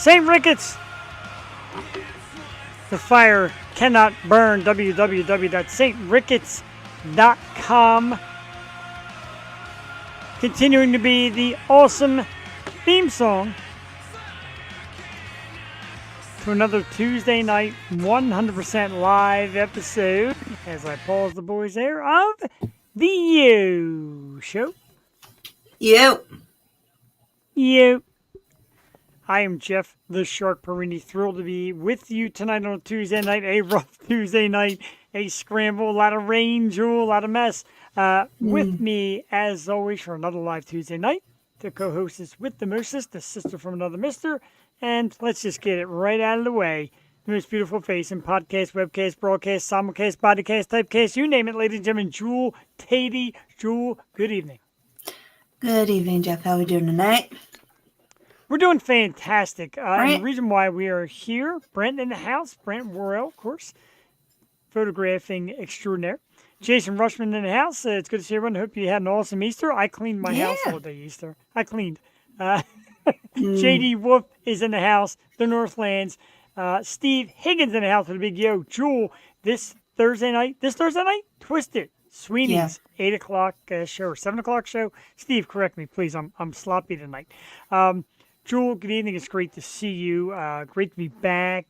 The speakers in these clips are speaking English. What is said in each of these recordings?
St. Ricketts. The fire cannot burn. www.saintricketts.com. Continuing to be the awesome theme song to another Tuesday night 100% live episode, as I pause the boys there, of the You Show. You. I am Jeff the Shark Perini, thrilled to be with you tonight on a Tuesday night, a rough Tuesday night, a scramble, a lot of rain, Jewel, a lot of mess. With me, as always, for another live Tuesday night, the co-host is with the mostest, the sister from another mister, and let's just get it right out of the way. The most beautiful face in podcast, webcast, broadcast, simulcast, bodycast, typecast, you name it, ladies and gentlemen, Jewel Tatey. Jewel, good evening. Good evening, Jeff. How are we doing tonight? We're doing fantastic. Right. And the reason why we are here, Brent in the house, Brent Worrell, of course, photographing extraordinaire. Jason Rushman in the house. It's good to see everyone. I hope you had an awesome Easter. I cleaned my house all day Easter. I cleaned. JD Wolf is in the house, the Northlands. Steve Higgins in the house with a big yo. Jewel, this Thursday night, Twisted. Sweeney's 8 o'clock show or 7 o'clock show. Steve, correct me, please. I'm sloppy tonight. Jewel, good evening. It's great to see you. Great to be back.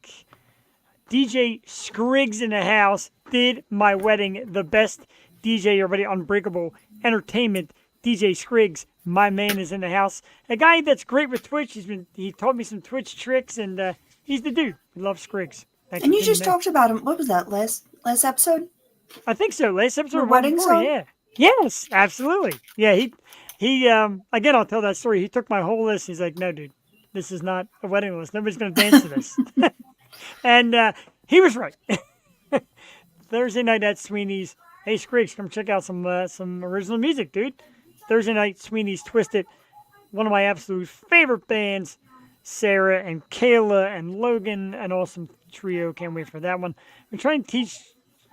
DJ Scriggs in the house did my wedding. The best DJ, everybody, Unbreakable Entertainment. DJ Scriggs, my man, is in the house. A guy that's great with Twitch. He taught me some Twitch tricks, and he's the dude. We love Scriggs. And you just talked about him. What was that, last episode? I think so. Last episode. Your wedding song? Yeah. Yes, absolutely. Yeah, he again, I'll tell that story. He took my whole list. He's like, no, dude, this is not a wedding list. Nobody's going to dance to this. And he was right. Thursday night at Sweeney's. Hey, Scriggs, come check out some original music, dude. Thursday night, Sweeney's Twisted. One of my absolute favorite bands. Sarah and Kayla and Logan, an awesome trio. Can't wait for that one. I'm trying to teach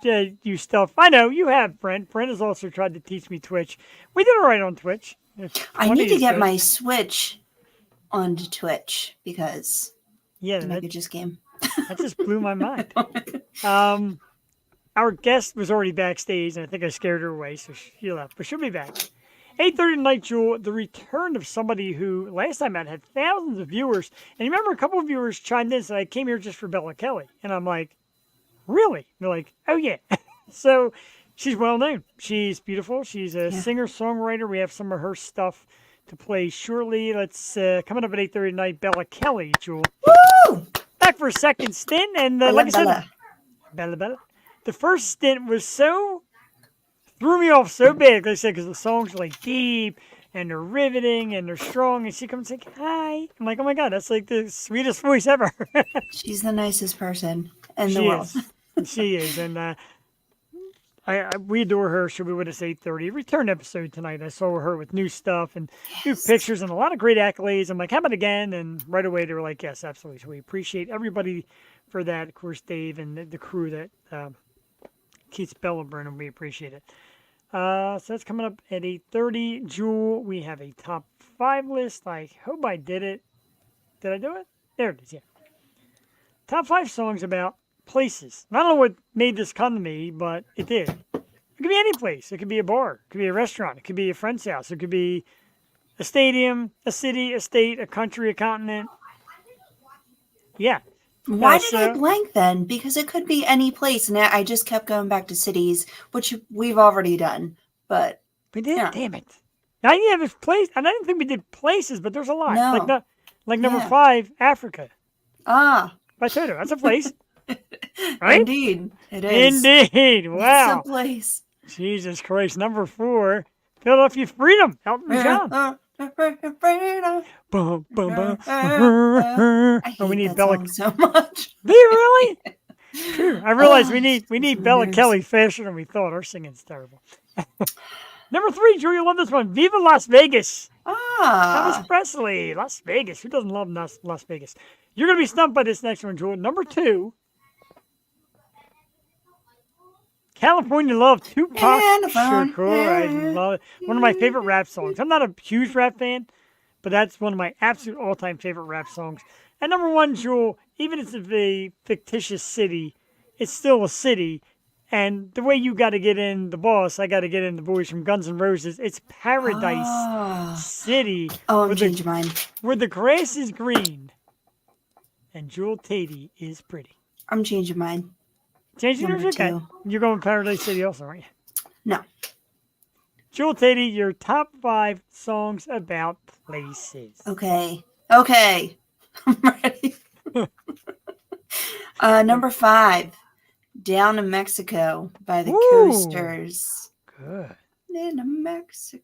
you stuff. I know you have, Brent. Brent has also tried to teach me Twitch. We did all right on Twitch. I need to get my Switch onto Twitch because that just game. That just blew my mind. Our guest was already backstage, and I think I scared her away, so she left. But she'll be back. 8:30 tonight, Jewel, the return of somebody who last time I had thousands of viewers. And you remember a couple of viewers chimed in and said, I came here just for Bella Kelly. And I'm like, really? And they're like, oh, yeah. So she's well known. She's beautiful. She's a singer-songwriter. We have some of her stuff to play shortly. Let's coming up at 8:30 tonight, Bella Kelly, Jewel. Woo! Back for a second stint. And like I said, Bella. The first stint was threw me off so bad, like I said, because the songs are like deep and they're riveting and they're strong. And she comes like, hi. I'm like, oh my God, that's like the sweetest voice ever. She's the nicest person in the world. She is. And we adore her. She'll be with us 8:30. Return episode tonight. I saw her with new stuff and new pictures and a lot of great accolades. I'm like, how about again? And right away they were like, yes, absolutely. So we appreciate everybody for that. Of course, Dave and the crew that keeps Bella burning. We appreciate it. So that's coming up at 8:30. Jewel, we have a top 5 list. I hope I did it. Did I do it? There it is, yeah. Top 5 songs about places. I don't know what made this come to me, but it did. It could be any place. It could be a bar. It could be a restaurant. It could be a friend's house. It could be a stadium, a city, a state, a country, a continent. Yeah. Why did I blank then? Because it could be any place, and I just kept going back to cities, which we've already done. But we did. Yeah. Damn it! Now you have a place. I didn't think we did places, but there's a lot. No. Like number 5, Africa. By Toto. That's a place, right? Indeed, it is. Indeed. Wow. It's a place. Jesus Christ. Number 4, Philadelphia Freedom. Elton John. Bum, bum, bum. I hate we need that Bella song so much. Do you really? True. I realize we need Bella Kelly faster than we thought. Our singing's terrible. Number 3, Drew, you love this one. Viva Las Vegas. Elvis Presley. Las Vegas. Who doesn't love Las Vegas? You're going to be stumped by this next one, Drew. Number 2, California Love, Tupac Shakur. I love it. One of my favorite rap songs. I'm not a huge rap fan, but that's one of my absolute all-time favorite rap songs. And number one, Jewel, even if it's a fictitious city, it's still a city. And the way you got to get in the boss, I got to get in the boys from Guns N' Roses. It's Paradise Oh, City oh, I'm where the changing mine. where the grass is green and Jewel Tatey is pretty. I'm changing mine. Changing yours, Number okay. 2. You're going Paradise City also, aren't you? No. Jewel Tatey, your top 5 songs about places. Okay. Okay. I'm ready. Number 5. Down in Mexico by the Ooh. Coasters. Good. In Mexico.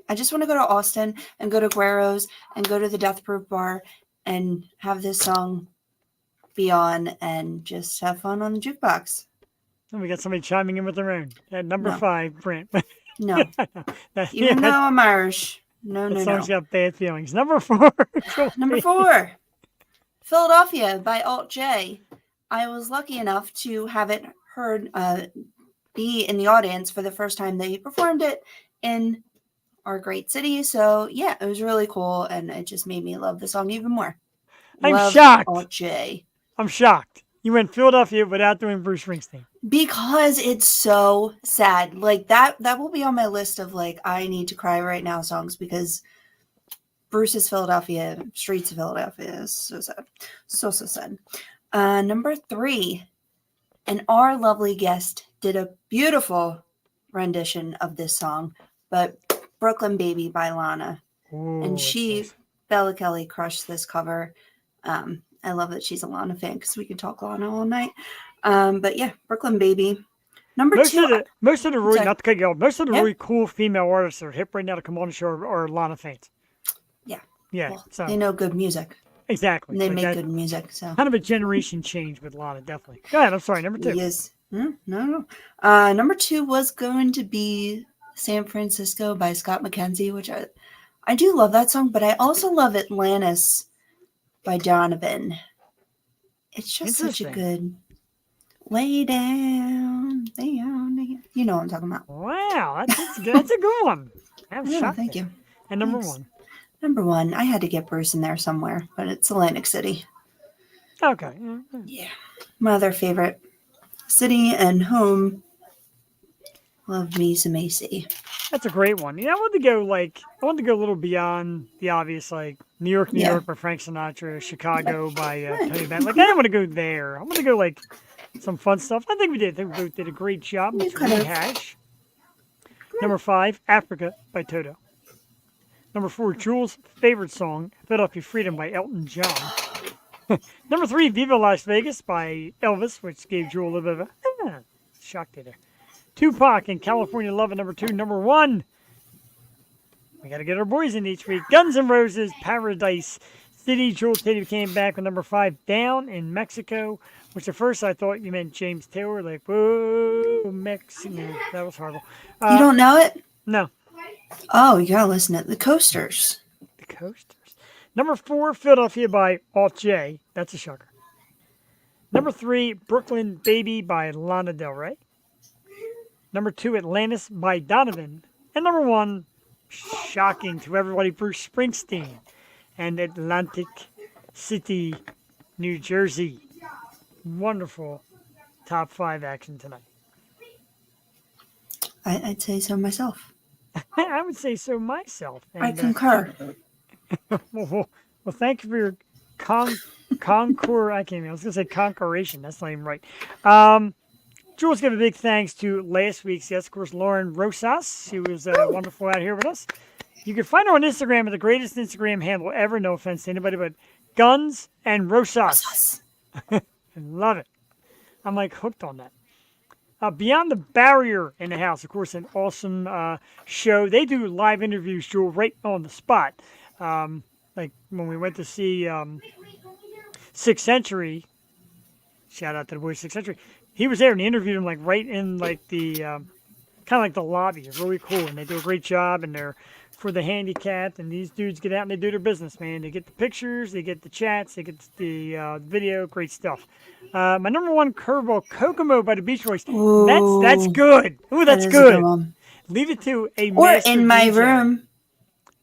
I just want to go to Austin and go to Guero's and go to the Death Proof Bar and have this song be on and just have fun on the jukebox. And we got somebody chiming in with their own. At number No. 5, Brent. No. Even though I'm Irish. No, that no, song's no. got bad feelings. Number 4. Number 4. Philadelphia by Alt J. I was lucky enough to have it heard, be in the audience for the first time they performed it in our great city. So yeah, it was really cool, and it just made me love the song even more. I'm Love shocked. Alt J. I'm shocked. You went Philadelphia without doing Bruce Springsteen. Because it's so sad. Like that will be on my list of like I need to cry right now songs, because Bruce's Philadelphia, Streets of Philadelphia is so sad. So sad. Number 3, and our lovely guest did a beautiful rendition of this song, but Brooklyn Baby by Lana. Ooh, And that's she, nice. Bella Kelly, crushed this cover. I love that she's a Lana fan because we can talk Lana all night. But yeah, Brooklyn Baby. Number Most 2. of the really, sorry. not to cut you off, most of the Yeah. really cool female artists that are hip right now to come on the show are Lana fans. Yeah. Yeah, Well, so they know good music. exactly. And they Like make that- good music. So Kind of a generation change with Lana, definitely. Go ahead, I'm sorry, number 2. yes. No. Number 2 was going to be San Francisco by Scott McKenzie, which I do love that song, but I also love Atlantis by Donovan. It's just such a Interesting. good lay down. You know what I'm talking about. Wow, that's good. That's a good one. I'm Yeah, shocked. thank you. And number Thanks. 1. Number 1, I had to get Bruce in there somewhere, but it's Atlantic City. Okay. Yeah. My other favorite city and home. Love me some AC. That's a great one. I wanted to go a little beyond the obvious, like New York Yeah. by Frank Sinatra, Chicago by Right. Tony Bennett. Like I didn't want to go there. I want to go like some fun stuff. I think we did. I think we both did a great job. You Let's could've. rehash. Number 5, Africa by Toto. Number 4, Jules' favorite song, Philadelphia Freedom by Elton John. Number 3, Viva Las Vegas by Elvis, which gave Jewel a bit of a shock there. Tupac and California Love at number 2. Number 1, we got to get our boys in each week. Guns N' Roses, Paradise City. Jewel Tatey came back with number 5, Down in Mexico, which at first I thought you meant James Taylor, like, whoa, Mexico. No, that was horrible. You don't know it? No. Oh, you gotta listen to the Coasters. The Coasters. Number 4, Philadelphia by Alt J. That's a shocker. Number 3, Brooklyn Baby by Lana Del Rey. Number 2, Atlantis by Donovan. And number 1, shocking to everybody, Bruce Springsteen and Atlantic City, New Jersey. Wonderful top 5 action tonight. I'd say so myself. I would say so myself. And, I concur. well, thank you for your concour. I can't even. I was going to say concoration. That's not even right. Jules, give a big thanks to last week's guest, of course, Lauren Rosas. She was wonderful out here with us. You can find her on Instagram at the greatest Instagram handle ever. No offense to anybody, but Guns and Rosas. I love it. I'm like hooked on that. Beyond the Barrier in the House, of course, an awesome show. They do live interviews, Jewel, right on the spot. Like when we went to see 6th Century, shout out to the boys 6th Century, he was there and he interviewed him like right in like the kind of like the lobby. It's really cool, and they do a great job, and they're for the handicapped, and these dudes get out and they do their business, man. They get the pictures, they get the chats, they get the video, great stuff. My number 1, Curveball, Kokomo by the Beach Boys. Ooh, That's good. Ooh, that's that is a good. one. Leave it to a Or master in my DJ. room.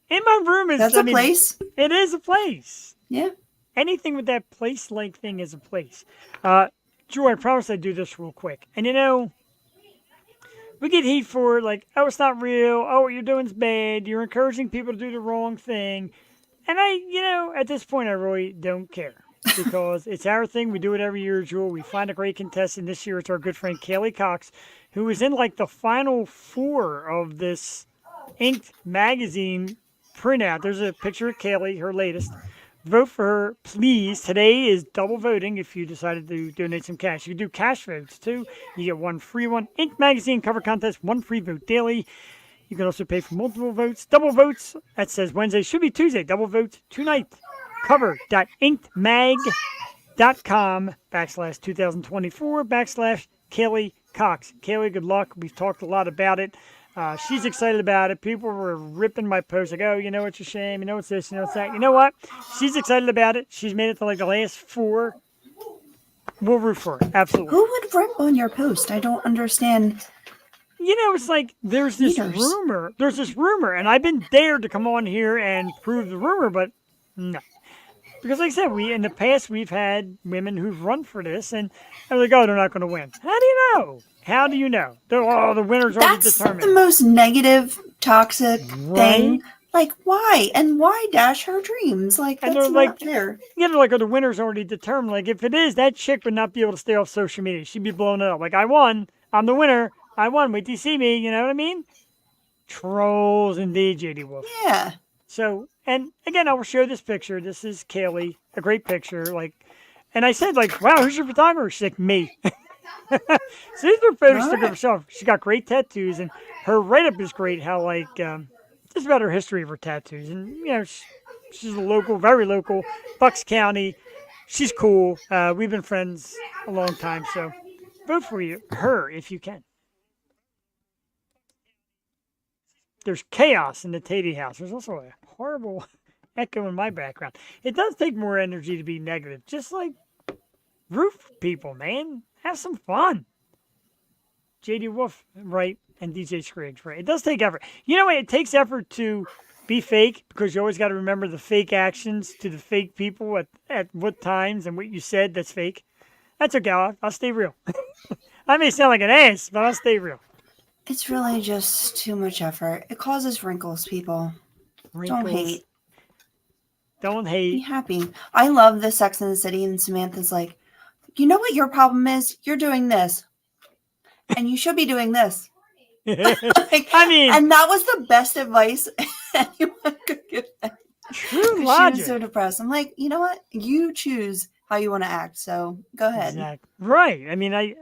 In my room is That's a place. It is a place. Yeah. anything with that place-like thing is a place. Joy, I promise I'd do this real quick. And we get heat for like, oh, it's not real. Oh, what you're doing's bad. You're encouraging people to do the wrong thing. And at this point, I really don't care because it's our thing. We do it every year, Jewel. We find a great contestant. This year, it's our good friend Kaylee Cox, who is in like the final four of this Inked magazine printout. There's a picture of Kaylee, her latest. Vote for her, please. Today is double voting if you decided to donate some cash. You can do cash votes too. You get one free one. Ink magazine cover contest, one free vote daily. You can also pay for multiple votes. Double votes, that says Wednesday, should be Tuesday. Double votes tonight. Cover.inkedmag.com/2024/Kaylee Cox. Kaylee, good luck. We've talked a lot about it. She's excited about it. People were ripping my post like, oh, it's a shame. It's this, it's that. You know what? She's excited about it. She's made it to like the last four. We'll root for her. Absolutely. Who would rip on your post? I don't understand. It's like there's this rumor. There's this rumor, and I've been dared to come on here and prove the rumor, but no. Because like I said, in the past, we've had women who've run for this, and they're like, oh, they're not going to win. How do you know? How do you know? The winner's already determined. That's the most negative, toxic thing. Like, why? And why dash her dreams? Like, that's not fair. They're like, oh, the winner's already determined. Like, if it is, that chick would not be able to stay off social media. She'd be blowing it up. Like, I won. I'm the winner. I won. Wait till you see me. You know what I mean? Trolls indeed, JD Wolf. Yeah. So, and again, I will show this picture. This is Kaylee. A great picture. And I said, wow, who's your photographer? She's like, me. So these are photos took of herself. She's got great tattoos, and her write-up is great. How just about her history of her tattoos, and she's a local, very local, Bucks County. She's cool. We've been friends a long time, so vote for her if you can. There's chaos in the Tatey house. There's also a horrible echo in my background. It does take more energy to be negative. Just like roof people, man. Have some fun. JD Wolf, right, and DJ Scriggs, right. It does take effort. You know what? It takes effort to be fake because you always got to remember the fake actions to the fake people at what times and what you said that's fake. That's okay. I'll stay real. I may sound like an ass, but I'll stay real. It's really just too much effort. It causes wrinkles, people. Don't hate. Don't hate. Be happy. I love the Sex and the City, and Samantha's like, you know what your problem is? You're doing this. And you should be doing this. And that was the best advice anyone could give them. True logic. She was so depressed. I'm like, you know what? You choose how you want to act. So go ahead. Exactly. Right.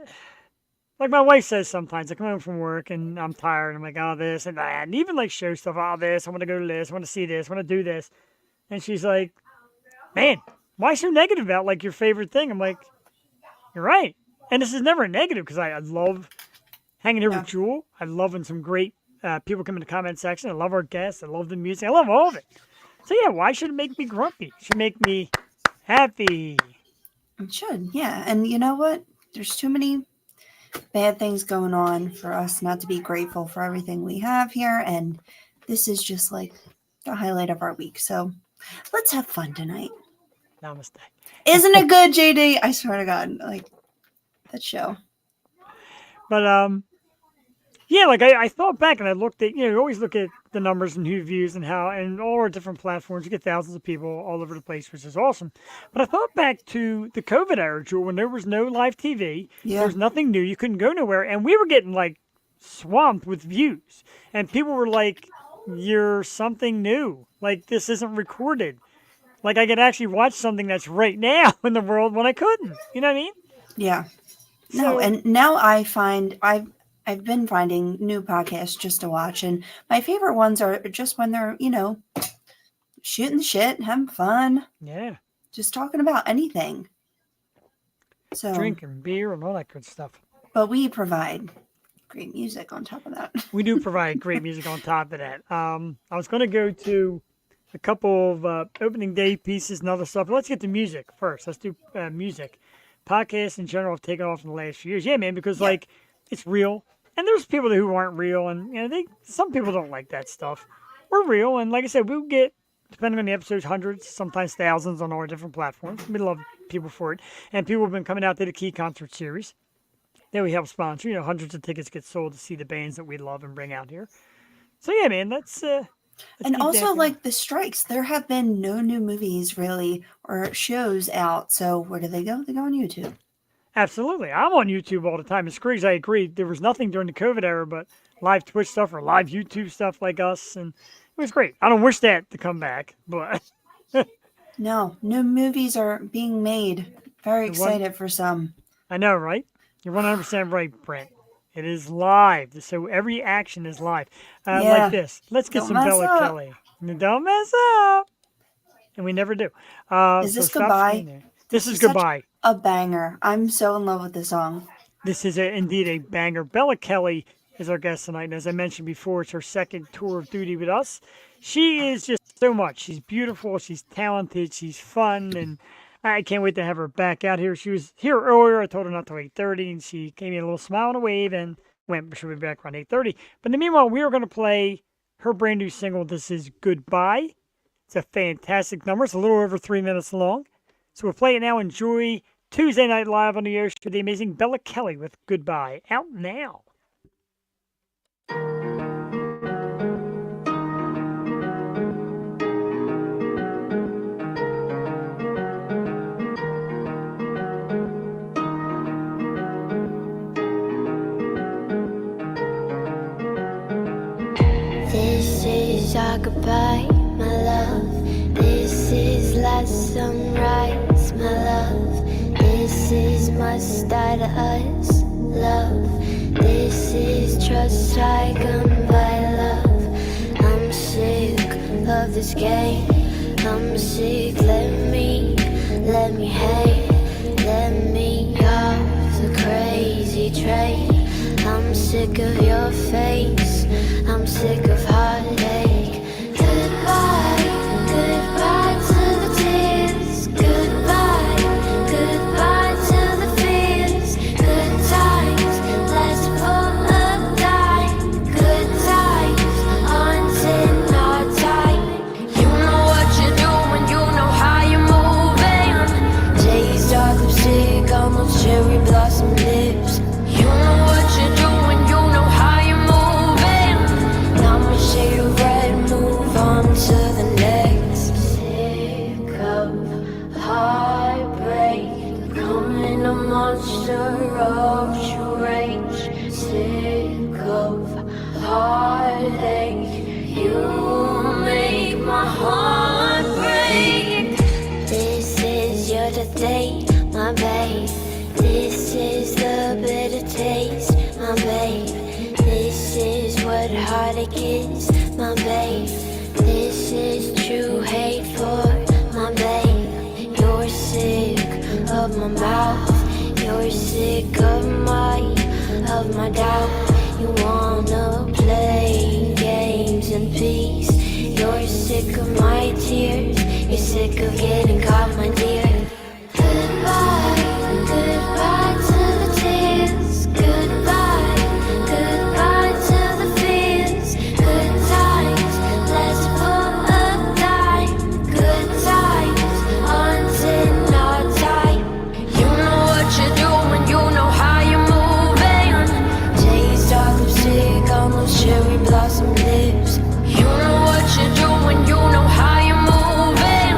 Like my wife says sometimes, I come home from work and I'm tired. I'm like, oh, this and that. And even like show stuff, oh, this. I want to go to this. I want to see this. I want to do this. And she's like, man, why so negative about like your favorite thing? I'm like, you're right. And this is never a negative because I love hanging here with Jewel. I love when some great people come in the comment section. I love our guests. I love the music. I love all of it. So yeah, why should it make me grumpy? It should make me happy. It should, yeah. And you know what? There's too many bad things going on for us not to be grateful for everything we have here. And this is just like the highlight of our week. So let's have fun tonight. Namaste. Isn't it good, JD? I swear to God, like that show. But yeah, like I thought back and I looked at, you always look at the numbers and who views and how, and all our different platforms. You get thousands of people all over the place, which is awesome. But I thought back to the COVID era, Jewel, when there was no live TV. Yeah. There was nothing new. You couldn't go nowhere. And we were getting like swamped with views. And people were like, you're something new. Like this isn't recorded. Like I could actually watch something that's right now in the world when I couldn't. You know what I mean? Yeah. No, and now I've been finding new podcasts just to watch, and my favorite ones are just when they're, shooting the shit, having fun. Yeah. Just talking about anything. So drinking beer and all that good stuff. But we provide great music on top of that. We do provide great music on top of that. I was going to go to a couple of opening day pieces and other stuff. But let's get to music first. Let's do music. Podcasts in general have taken off in the last few years. Yeah, man, because like it's real. And there's people who aren't real, and some people don't like that stuff. We're real, and like I said, we'll get depending on the episodes, hundreds, sometimes thousands on all our different platforms. We love people for it. And people have been coming out to the Key Concert Series that we help sponsor. Hundreds of tickets get sold to see the bands that we love and bring out here. So yeah, man, let's And keep that also, going. like the strikes, there have been no new movies really or shows out. So where do they go? They go on YouTube. Absolutely. I'm on YouTube all the time. As Griggs, I agree. There was nothing during the COVID era but live Twitch stuff or live YouTube stuff like us, and it was great. I don't wish that to come back, but No, new movies are being made. Very the one excited for some. I know, right? You're 100% right, Brent. It is live, so every action is live. Like Yeah, this. Let's get don't some mess Bella up. Kelly. Don't mess up. And we never do. Is So this stop goodbye? screaming. This is such goodbye. a banger. I'm so in love with this song. This is indeed a banger. Bella Kelly is our guest tonight, and as I mentioned before, it's her second tour of duty with us. She is just so much. She's beautiful, she's talented, she's fun, and I can't wait to have her back out here. She was here earlier. I told her not till 8:30, and she gave me a little smile and a wave and went, she'll be back around 8:30. But in the meanwhile, we are going to play her brand new single, This Is Goodbye. It's a fantastic number. It's a little over 3 minutes long. So we'll play it now. Enjoy Tuesday Night Live on the air show, the amazing Bella Kelly with Goodbye. Out now. This is our goodbye, my love. This is last sunrise, my love. This is must die to us, love. This is trust I goodbye, love. I'm sick of this game. I'm sick, let me hate. Let me off the crazy train. I'm sick of your face. I'm sick of heartache. Goodbye, goodbye to the tears. Goodbye, goodbye to the fears. Good times, let's pull a dime. Good times, until our time. You know what you're doing, you know how you're moving. Taste dark lipstick on those cherry blossom lips. You know what you're doing, you know how you're moving. Now my shade of red, move on to the next. Sick of heartbreak, becoming a monster of rage. Sick of heartache, you make my heart break. This is your day, my babe. This is the bitter taste, my babe. This is what heartache is, my babe. This is true hate for my babe. You're sick of my mouth. You're sick of my doubt. You wanna play games in peace. You're sick of my tears. You're sick of getting caught, my dear. Goodbye, goodbye to the tears. Goodbye, goodbye to the fears. Good times, let's pull a dime. Good times, until our time. You know what you're doing, you know how you're moving. Taste dark lipstick on those cherry blossom lips. You know what you're doing, you know how you're moving.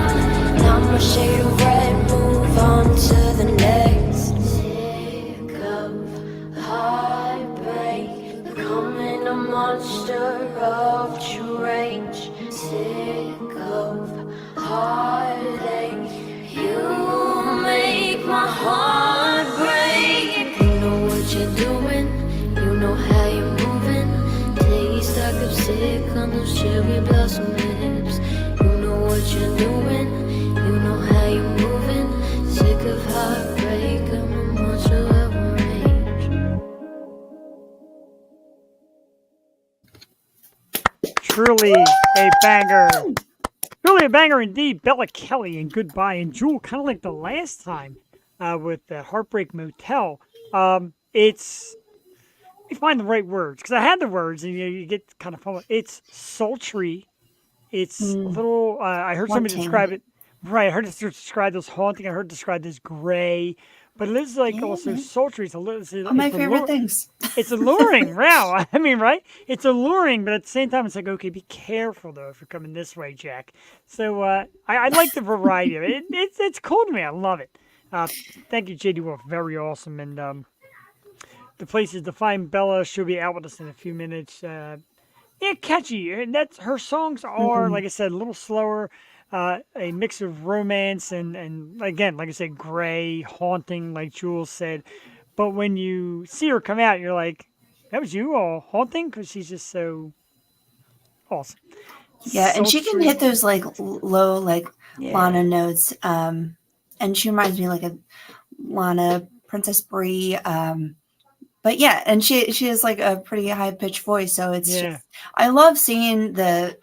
Now my shade of red, move on to the next. Sick of heartbreak, becoming a monster of rage. Sick of heartache, you make my heart break. You know what you're doing, you know how you're moving. Taste like lipstick on those cherry blossom lips. You know what you're doing, you know how you're moving. Sick of heartbreak, I'm a monster of rage. Truly a banger. Truly a banger indeed. Bella Kelly and Goodbye. And Jewel, kind of like the last time with the Heartbreak Motel, it's, let me find the right words, because I had the words and you get kind of fun. It's sultry, It's a little. I heard somebody Haunting. describe it. Right, I heard it described as haunting. I heard it described as gray, but it is like also Yeah. sultry. It's a little. All my It's favorite allure. things. It's alluring. Wow. I mean, right? It's alluring, but at the same time, it's like, okay, be careful though if you're coming this way, Jack. So I like the variety of it. It's cool to me. I love it. Thank you, JD Wolf. Very awesome. And the place is to find Bella. She'll be out with us in a few minutes. Yeah, catchy. And that's her songs are, like I said, a little slower. A mix of romance and again, like I said, gray, haunting, like Jules said. But when you see her come out, you're like, that was you all haunting? Because she's just so awesome. Yeah, and she can Sultry. hit those like low, like Yeah. Lana notes. And she reminds me like a Lana Princess Brie. But yeah, and she has like a pretty high pitched voice, so it's Yeah. just I love seeing the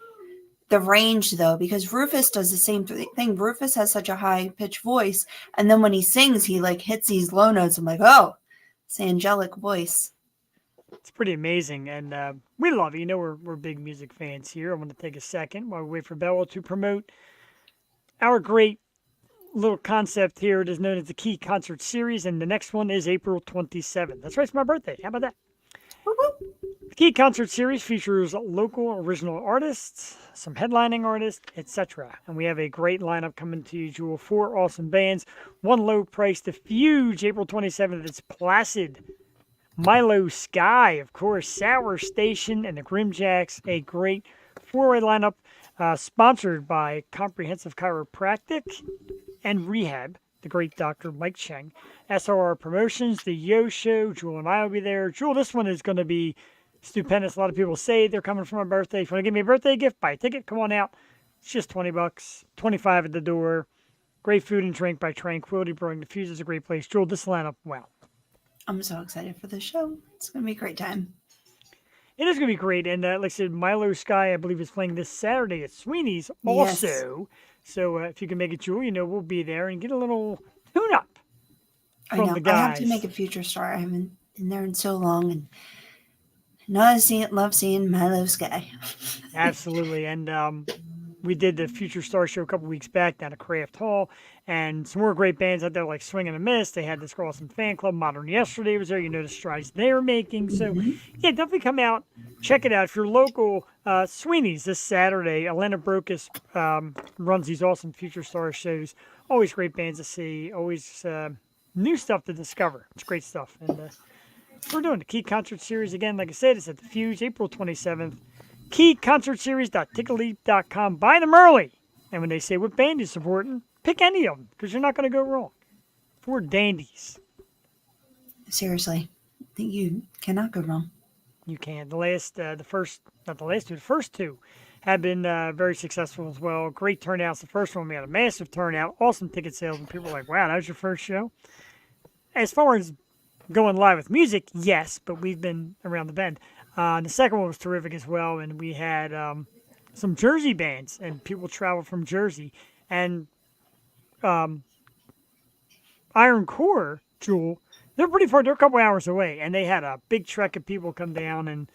range though, because Rufus does the same thing. Rufus has such a high pitched voice, and then when he sings, he like hits these low notes. I'm like, oh, it's an angelic voice. It's pretty amazing, and we love it. You know, we're big music fans here. I want to take a second while we wait for Bella to promote our great little concept here. It is known as the Key Concert Series, and the next one is April 27th. That's right, it's my birthday. How about that? Whoop, whoop. The Key Concert Series features local original artists, some headlining artists, etc. And we have a great lineup coming to you, Jewel. 4 awesome bands, one low price. The Fuge, April 27th. It's Placid. Milo Sky, of course, Sour Station, and the Grimjacks. A great 4-way lineup sponsored by Comprehensive Chiropractic and Rehab, the great Dr. Mike Cheng. SRR Promotions, the Yo Show. Jewel and I will be there. Jewel, this one is going to be stupendous. A lot of people say they're coming for my birthday. If you want to give me a birthday gift, buy a ticket. Come on out. It's just $20, 25 at the door. Great food and drink by Tranquility Brewing. The Fuse is a great place. Jewel, this lineup, wow. I'm so excited for the show. It's gonna be a great time. It is going to be great. And like I said, Milo Sky, I believe, is playing this Saturday at Sweeney's Yes. also. So if you can make it, Jewel, you know, we'll be there and get a little tune-up I from know. the guys. I have to make a future star. I haven't been there in so long, and I love seeing Milo Sky. Absolutely. And we did the Future Star Show a couple weeks back down at Craft Hall, and some more great bands out there like Swing and a Miss. They had this awesome fan club. Modern Yesterday was there. You know the strides they're making. So, yeah, definitely come out, check it out. If you're local, Sweeney's this Saturday. Atlanta Brocus runs these awesome Future Star shows. Always great bands to see. Always new stuff to discover. It's great stuff. And we're doing the Key Concert Series again. Like I said, it's at the Fuse, April 27th. KeyConcertSeries.ticketleap.com. Buy them early. And when they say what band you're supporting, pick any of them because you're not going to go wrong. 4 dandies. Seriously, I think you cannot go wrong. You can. The first two have been very successful as well. Great turnouts. The first one, we had a massive turnout, awesome ticket sales, and people were like, wow, that was your first show? As far as going live with music, yes, but we've been around the bend. The second one was terrific as well, and we had some Jersey bands, and people traveled from Jersey. And Iron Core, Jewel, they're pretty far. They're a couple hours away, and they had a big trek of people come down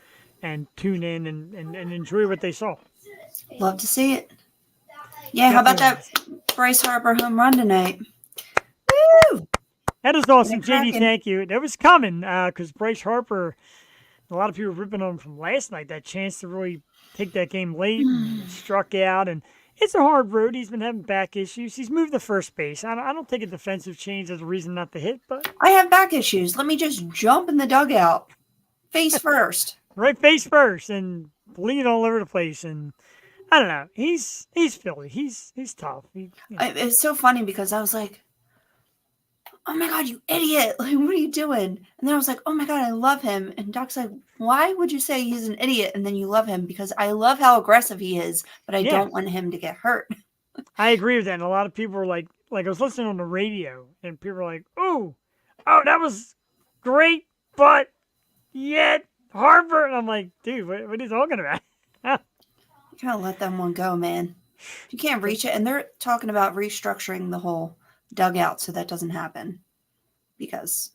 and tune in and enjoy what they saw. Love to see it. Yeah, how about that Bryce Harper home run tonight? Woo! That is awesome, They're JD. cracking. Thank you. That was coming because Bryce Harper. A lot of people were ripping on him from last night. That chance to really take that game late, and struck out, and it's a hard road. He's been having back issues. He's moved to first base. I don't take a defensive change as a reason not to hit, but I have back issues. Let me just jump in the dugout, face first. right face first and bleed all over the place. And I don't know. He's Philly. He's tough. It's so funny because I was like, oh my God, you idiot. Like, what are you doing? And then I was like, oh my God, I love him. And Doc's like, why would you say he's an idiot and then you love him? Because I love how aggressive he is, but I don't want him to get hurt. I agree with that. And a lot of people were like I was listening on the radio and people were like, oh, that was great, but yet Harper. And I'm like, dude, what are you talking about? You gotta let that one go, man. You can't reach it. And they're talking about restructuring the whole dugout so that doesn't happen because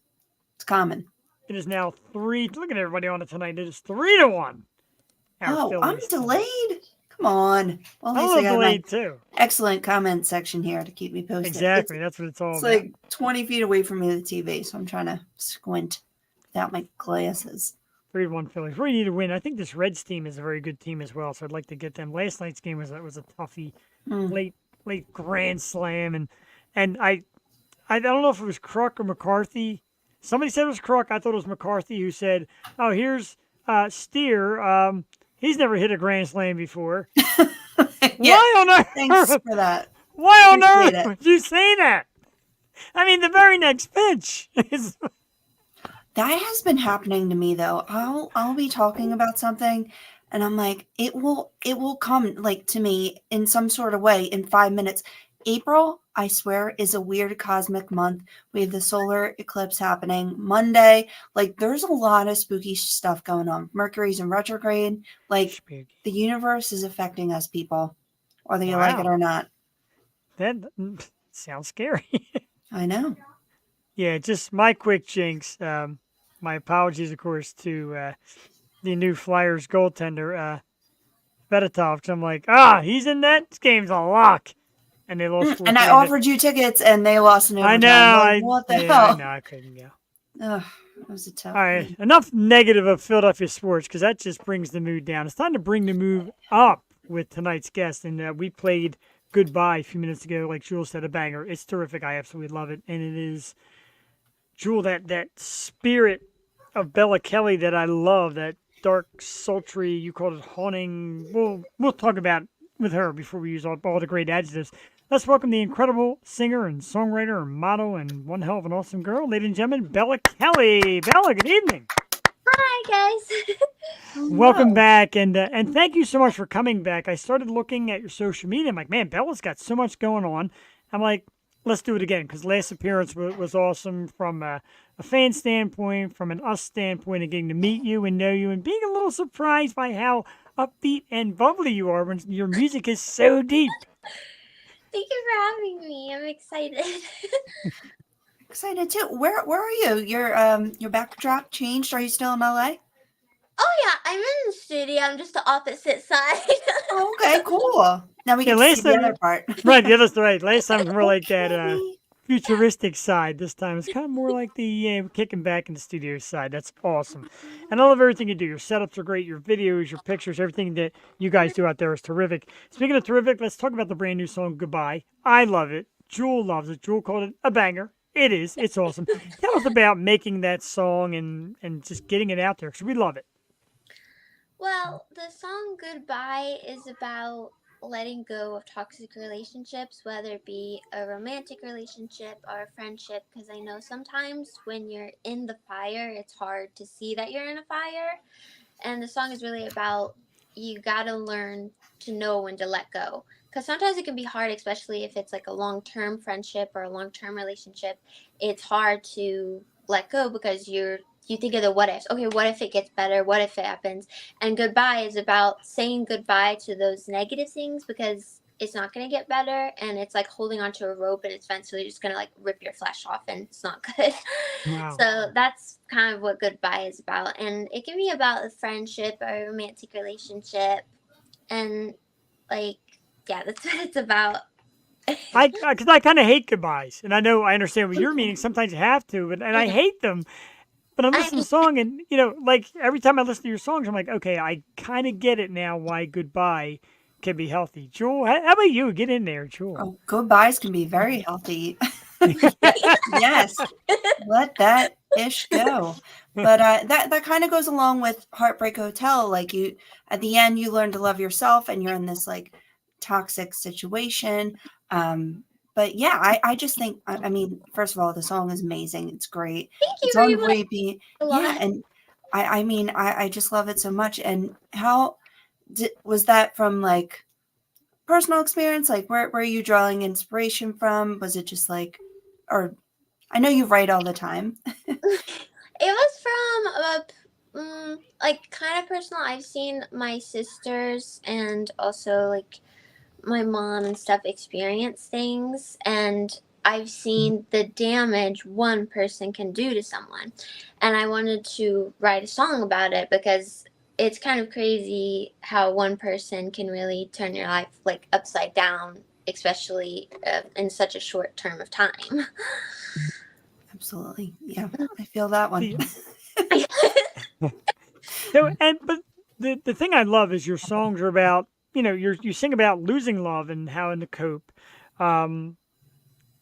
it's common. It is now 3. Look at everybody on it tonight. It is 3-1. Oh, I'm delayed. Come on. Well, at I'm a least I little got my delayed too. excellent comment section here to keep me posted. Exactly. That's what it's all It's about. like 20 feet away from me, the TV, so I'm trying to squint without my glasses. 3-1 Phillies. We need to win. I think this Reds team is a very good team as well, so I'd like to get them. Last night's game was a toughie, Hmm. late grand slam, and I don't know if it was Kruk or McCarthy. Somebody said it was Kruk. I thought it was McCarthy who said, "Oh, here's Steer. He's never hit a grand slam before." Yeah, Why on thanks earth? for that. Why on Appreciate earth it. would you say that? I mean, the very next pitch is That has been happening to me though. I'll be talking about something and I'm like, it will come like to me in some sort of way in 5 minutes. April, I swear, is a weird cosmic month. We have the solar eclipse happening Monday. Like there's a lot of spooky stuff going on. Mercury's in retrograde. Like spooky. the universe is affecting us people, whether you like it Wow, or not. that sounds scary. I know. Yeah, just my quick jinx. My apologies, of course, to the new Flyers goaltender, Fedotov, because I'm like, he's in that. This game's a lock. And they lost 4 And I 3. offered you tickets and they lost in I know. overtime. Like, what the I hell? know. I couldn't go. Ugh, that was a tough All right, game. enough negative of Philadelphia sports because that just brings the mood down. It's time to bring the mood up with tonight's guest. And we played Goodbye a few minutes ago. Like Jules said, a banger. It's terrific. I absolutely love it. And it is, Jewel, that spirit of Bella Kelly that I love, that dark, sultry, you called it haunting. We'll talk about with her before we use all the great adjectives. Let's welcome the incredible singer and songwriter and model and one hell of an awesome girl, ladies and gentlemen, Bella Kelly. Bella, good evening. Hi, guys. Welcome Hello. back, and thank you so much for coming back. I started looking at your social media. I'm like, man, Bella's got so much going on. I'm like, let's do it again because last appearance was awesome from a fan standpoint, from an us standpoint, and getting to meet you and know you, and being a little surprised by how upbeat and bubbly you are when your music is so deep. Thank you for having me. I'm excited. Excited too. Where are you? Your backdrop changed. Are you still in LA? Oh yeah, I'm in the studio. I'm just the opposite side. Oh, okay, cool. Now we Yeah, get to see last the time, other part. right, the other right. Last time was more like that Okay. futuristic side. This time it's kind of more like the kicking back in the studio side. That's awesome, and I love everything you do. Your setups are great. Your videos, your pictures, everything that you guys do out there is terrific. Speaking of terrific, let's talk about the brand new song "Goodbye." I love it. Jewel loves it. Jewel called it a banger. It is. It's awesome. Tell us about making that song and just getting it out there because we love it. Well, the song Goodbye is about letting go of toxic relationships, whether it be a romantic relationship or a friendship, because I know sometimes when you're in the fire, it's hard to see that you're in a fire. And the song is really about you gotta learn to know when to let go. Because sometimes it can be hard, especially if it's like a long term friendship or a long term relationship. It's hard to let go because you think of the what ifs. Okay, what if it gets better? What if it happens? And goodbye is about saying goodbye to those negative things because it's not going to get better and it's like holding onto a rope and it's eventually just going to like rip your flesh off and it's not good. Wow. So that's kind of what goodbye is about. And it can be about a friendship or a romantic relationship. And like, yeah, that's what it's about. Because I kind of hate goodbyes, and I understand what you're meaning. Sometimes you have to, and I hate them. But I'm listening to the song, and like every time I listen to your songs, I'm like, okay, I kind of get it now. Why goodbye can be healthy. Jewel, how about you? Get in there, Jewel. Oh, goodbyes can be very healthy. Yes, let that ish go. But that kind of goes along with Heartbreak Hotel. Like you, at the end, you learn to love yourself, and you're in this like toxic situation. But yeah, I just think I mean, first of all, the song is amazing. It's great. Thank you It's very on much. repeat. A Yeah, lot. and I mean, I just love it so much. And how was that from like personal experience? Like where are you drawing inspiration from? Was it just like, or I know you write all the time. It was from like kind of personal. I've seen my sisters and also like my mom and stuff experience things, and I've seen the damage one person can do to someone. And I wanted to write a song about it because it's kind of crazy how one person can really turn your life like upside down, especially in such a short term of time. Absolutely. Yeah, I feel that one. The so and but the thing I love is your songs are about you sing about losing love and how to cope, um,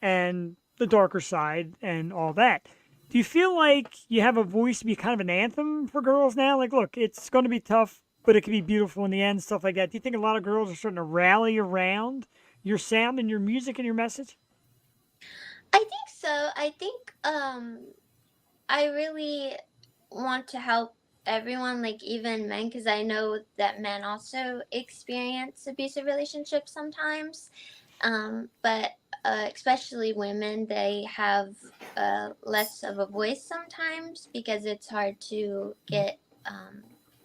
and the darker side and all that. Do you feel like you have a voice to be kind of an anthem for girls now? Like, look, it's going to be tough, but it can be beautiful in the end, stuff like that. Do you think a lot of girls are starting to rally around your sound and your music and your message? I think so. I think I really want to help everyone, like even men, because I know that men also experience abusive relationships sometimes. But especially women, they have less of a voice sometimes because it's hard to get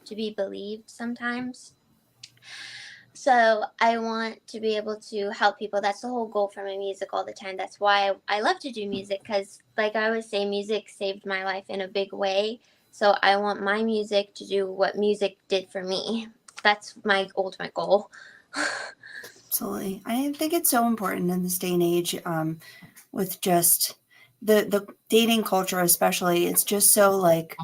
to be believed sometimes. So I want to be able to help people. That's the whole goal for my music all the time. That's why I love to do music, because like I always say, music saved my life in a big way. So I want my music to do what music did for me. That's my ultimate goal. Absolutely. I think it's so important in this day and age, with just the dating culture, especially. It's just so like,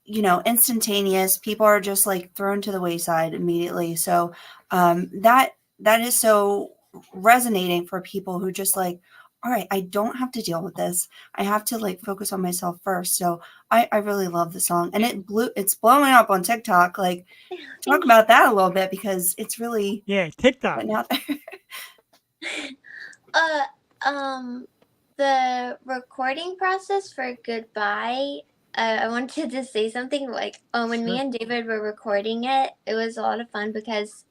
instantaneous. People are just like thrown to the wayside immediately. So that is so resonating for people who just like, all right, I don't have to deal with this. I have to like focus on myself first. So I really love the song, and it's blowing up on TikTok. Like, talk Thank about that a little bit, because it's really Yeah, TikTok. putting out there. you. Uh, the recording process for Goodbye, I wanted to say something like when me Sure. and David were recording it, it was a lot of fun because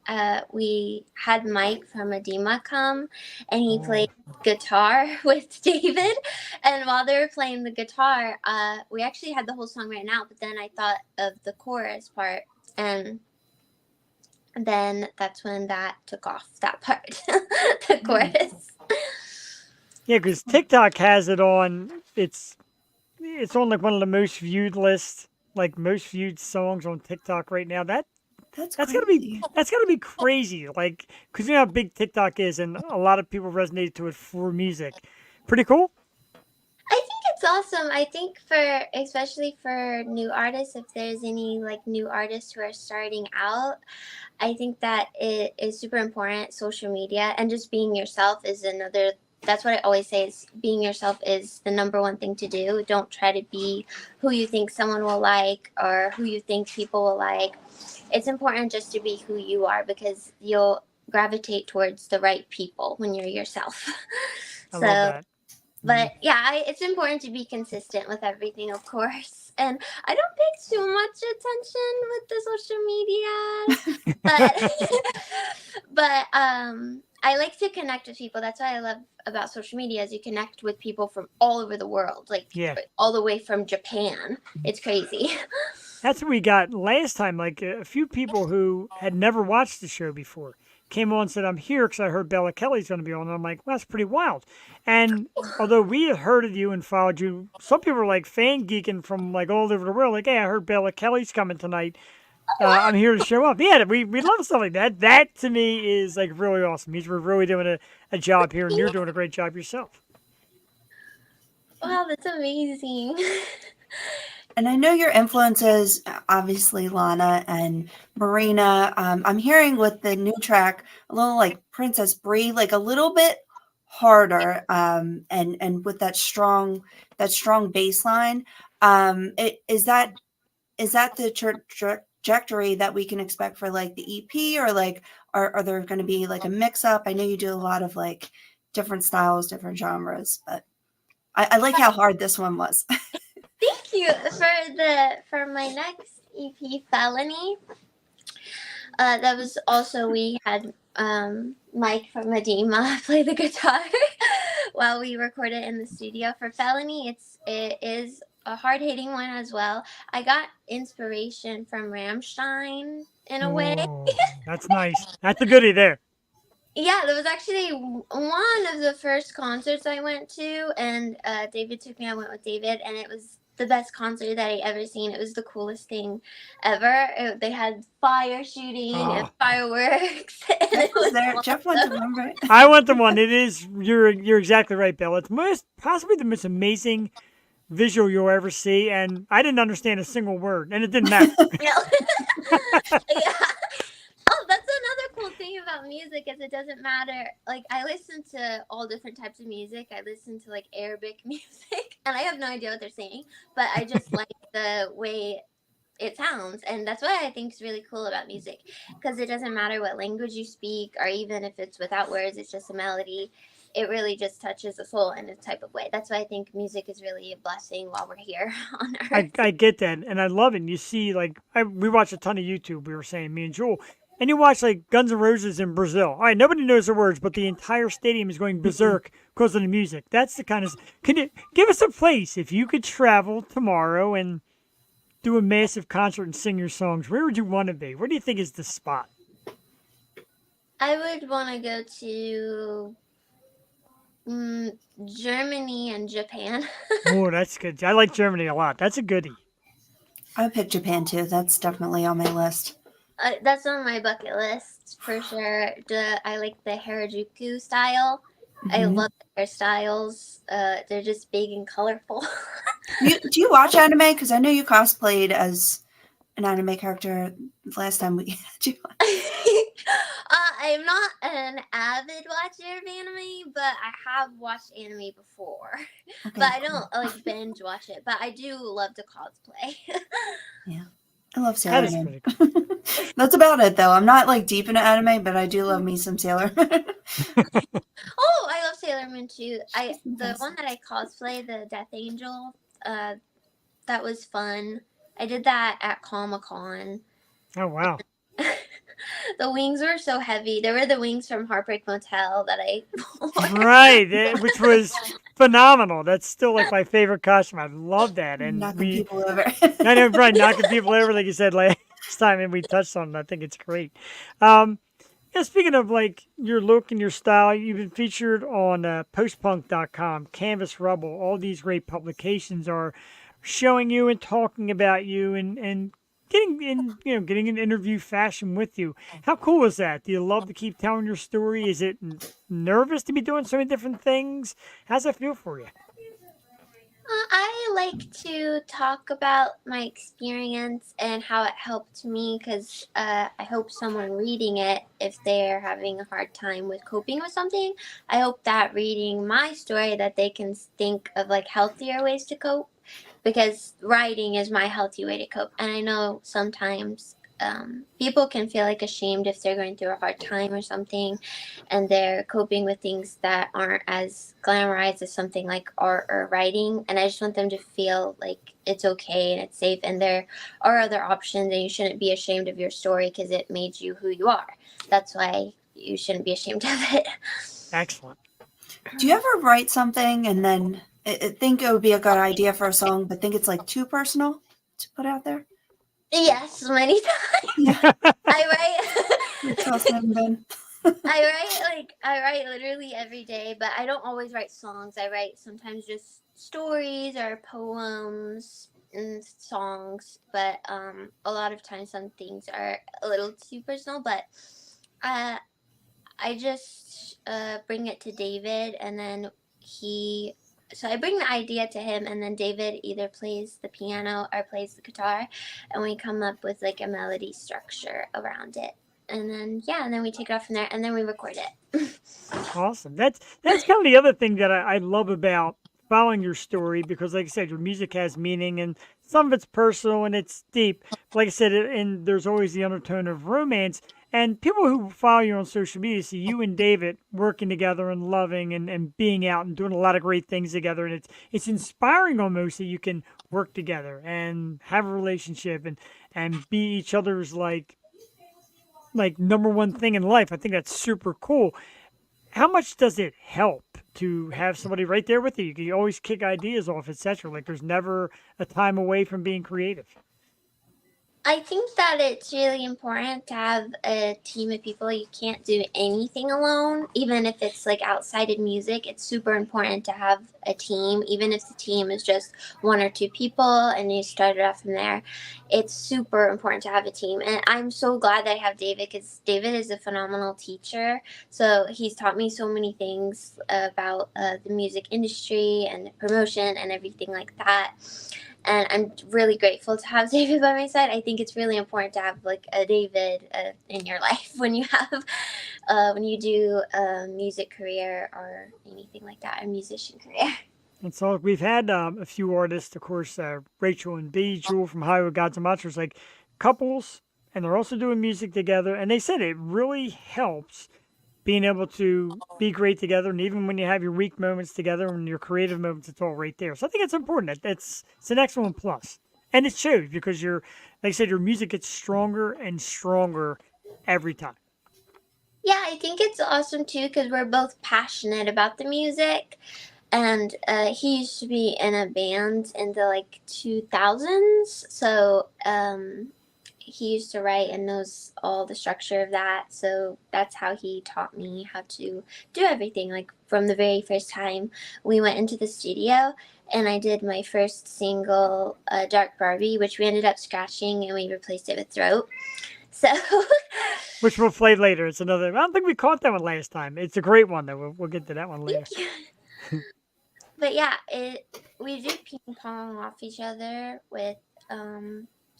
we had Mike from Edema come and he Oh, played guitar with David. And while they were playing the guitar, we actually had the whole song written out, but then I thought of the chorus part, and then that's when that took off, that part, the chorus. yeah, because TikTok has it on. It's on like one of the most viewed lists, like most viewed songs on TikTok right now. That's That's gotta be crazy. that's gotta be crazy. Like, cause you know how big TikTok is, and a lot of people resonated to it for music. Pretty cool. I think it's awesome. I think for especially for new artists, if there's any like new artists who are starting out, I think that it is super important. Social media and just being yourself is another. That's what I always say is being yourself is the number one thing to do. Don't try to be who you think someone will like or who you think people will like. It's important just to be who you are, because you'll gravitate towards the right people when you're yourself. I love So that. but yeah, it's important to be consistent with everything, of course. And I don't pay too much attention with the social media, but I like to connect with people. That's what I love about social media is you connect with people from all over the world, like Yeah, all the way from Japan. It's crazy. that's what we got last time. Like a few people who had never watched the show before came on and said, "I'm here because I heard Bella Kelly's going to be on." And I'm like, well, "That's pretty wild." And although we had heard of you and followed you, some people were like fan geeking from like all over the world. Like, "Hey, I heard Bella Kelly's coming tonight. I'm here to show up." Yeah, we love stuff like that. That to me is like really awesome. Means we're really doing a job here, and you're doing a great job yourself. Wow, that's amazing. And I know your influences, obviously Lana and Marina. I'm hearing with the new track a little like Princess Brie, like a little bit harder, and with that strong bass line. Is that the trajectory that we can expect for like the EP, or like are there going to be like a mix up? I know you do a lot of like different styles, different genres, but I like how hard this one was. Thank you for my next EP, Felony. That was also we had Mike from Edema play the guitar while we recorded in the studio. For Felony, it is a hard hitting one as well. I got inspiration from Rammstein in a way. Oh, that's nice. That's a goodie there. Yeah, that was actually one of the first concerts I went to, and David took me. I went with David, and it was the best concert that I ever seen. It was the coolest thing ever. They had fire shooting and Oh, fireworks, and Jeff it was was there. Jeff went to awesome. one, right? I went to one. It is you're exactly right, Bill. It's possibly the most amazing visual you'll ever see, and I didn't understand a single word, and it didn't matter. No. Yeah. Oh, that's another cool thing about music is it doesn't matter. Like I listen to all different types of music. I listen to like Arabic music, and I have no idea what they're saying, but I just like the way it sounds, and that's what I think is really cool about music, because it doesn't matter what language you speak, or even if it's without words, it's just a melody. It really just touches the soul in a type of way. That's why I think music is really a blessing while we're here on I, earth. I get that, and I love it. And you see, like, we watch a ton of YouTube. We were saying, me and Jewel, and you watch like Guns N' Roses in Brazil. All right, nobody knows the words, but the entire stadium is going berserk because of the music. That's the kind of. Can you give us a place if you could travel tomorrow and do a massive concert and sing your songs? Where would you want to be? Where do you think is the spot? I would want to go to Germany and Japan. Oh, that's good. I like Germany a lot. That's a goodie. I would pick Japan too. That's definitely on my list. That's on my bucket list for sure. I like the Harajuku style. I Mhm. love their styles. They're just big and colorful. Do you watch anime? Because I know you cosplayed as an anime character last time we had you on. I'm not an avid watcher of anime, but I have watched anime before. Okay, But I cool. don't like binge watch it. But I do love to cosplay. Yeah. I love That Sailor is Moon. pretty cool. That's about it though. I'm not like deep into anime, but I do love me some Sailor Moon. Oh, I love Sailor Moon too. The Yes. one that I cosplay, the Death Angel, that was fun. I did that at Comic Con. Oh wow. The wings were so heavy. They were the wings from Heartbreak Motel that I wore. Right, which was phenomenal. That's still like my favorite costume. I love that, and Knocking we. people over. I know, right, knocking people over, like you said last time, and we touched on it. I think it's great. Um, yeah, speaking of like your look and your style, you've been featured on postpunk.com, Canvas Rebel. All these great publications are showing you and talking about you and getting an interview fashion with you. How cool is that? Do you love to keep telling your story? Is it nervous to be doing so many different things? How's that feel for you? I like to talk about my experience and how it helped me because I hope someone reading it, if they're having a hard time with coping with something, I hope that reading my story that they can think of like healthier ways to cope, because writing is my healthy way to cope. And I know sometimes people can feel like ashamed if they're going through a hard time or something and they're coping with things that aren't as glamorized as something like art or writing. And I just want them to feel like it's okay and it's safe, and there are other options, and you shouldn't be ashamed of your story because it made you who you are. That's why you shouldn't be ashamed of it. Excellent. Do you ever write something and then think it would be a good idea for a song, but think it's like too personal to put out there? Yes, many times. Yeah, I write. trust me, Ben. I write literally every day, but I don't always write songs. I write sometimes just stories or poems and songs, but a lot of times some things are a little too personal, but uh, I just bring it to David, and then so I bring the idea to him, and then David either plays the piano or plays the guitar, and we come up with like a melody structure around it. And then and then we take it off from there, and then we record it. Awesome. That's kind of the other thing that I love about following your story, because, like I said, your music has meaning, and some of it's personal and it's deep. Like I said, and there's always the undertone of romance. And people who follow you on social media see you and David working together and loving and being out and doing a lot of great things together. And it's inspiring almost that you can work together and have a relationship and be each other's like number one thing in life. I think that's super cool. How much does it help to have somebody right there with you? You can always kick ideas off, etc. Like there's never a time away from being creative. I think that it's really important to have a team of people. You can't do anything alone, even if it's like outside of music. It's super important to have a team, even if the team is just one or two people and you started off from there. It's super important to have a team. And I'm so glad that I have David because David is a phenomenal teacher. So he's taught me so many things about the music industry and promotion and everything like that, and I'm really grateful to have David by my side. I think it's really important to have like a David in your life when you have when you do a music career or anything like that, a musician career. And so we've had a few artists, of course, Rachel and B, Jewel from Hollywood Gods and Monsters, like couples, and they're also doing music together. And they said it really helps being able to be great together, and even when you have your weak moments together and your creative moments, it's all right there. So I think it's important. It's an excellent plus, and it shows because like I said, your music gets stronger and stronger every time. Yeah, I think it's awesome too because we're both passionate about the music. And he used to be in a band in the like 2000s, so he used to write and knows all the structure of that. So that's how he taught me how to do everything. Like from the very first time we went into the studio and I did my first single, Dark Barbie, which we ended up scratching and we replaced it with Throat. So Which we'll play later. It's another. I don't think we caught that one last time. It's a great one though. We'll get to that one later. but yeah, we do ping pong off each other with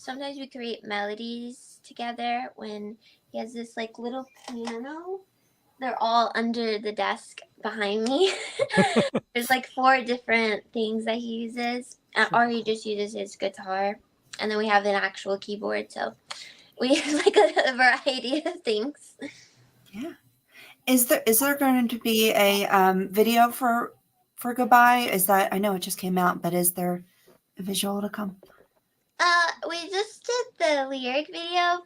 sometimes we create melodies together when he has this like little piano. They're all under the desk behind me. There's like 4 different things that he uses, or he just uses his guitar, and then we have an actual keyboard. So we have like a variety of things. Yeah. Is there going to be a video for Goodbye? Is that, I know it just came out, but is there a visual to come? We just did the lyric video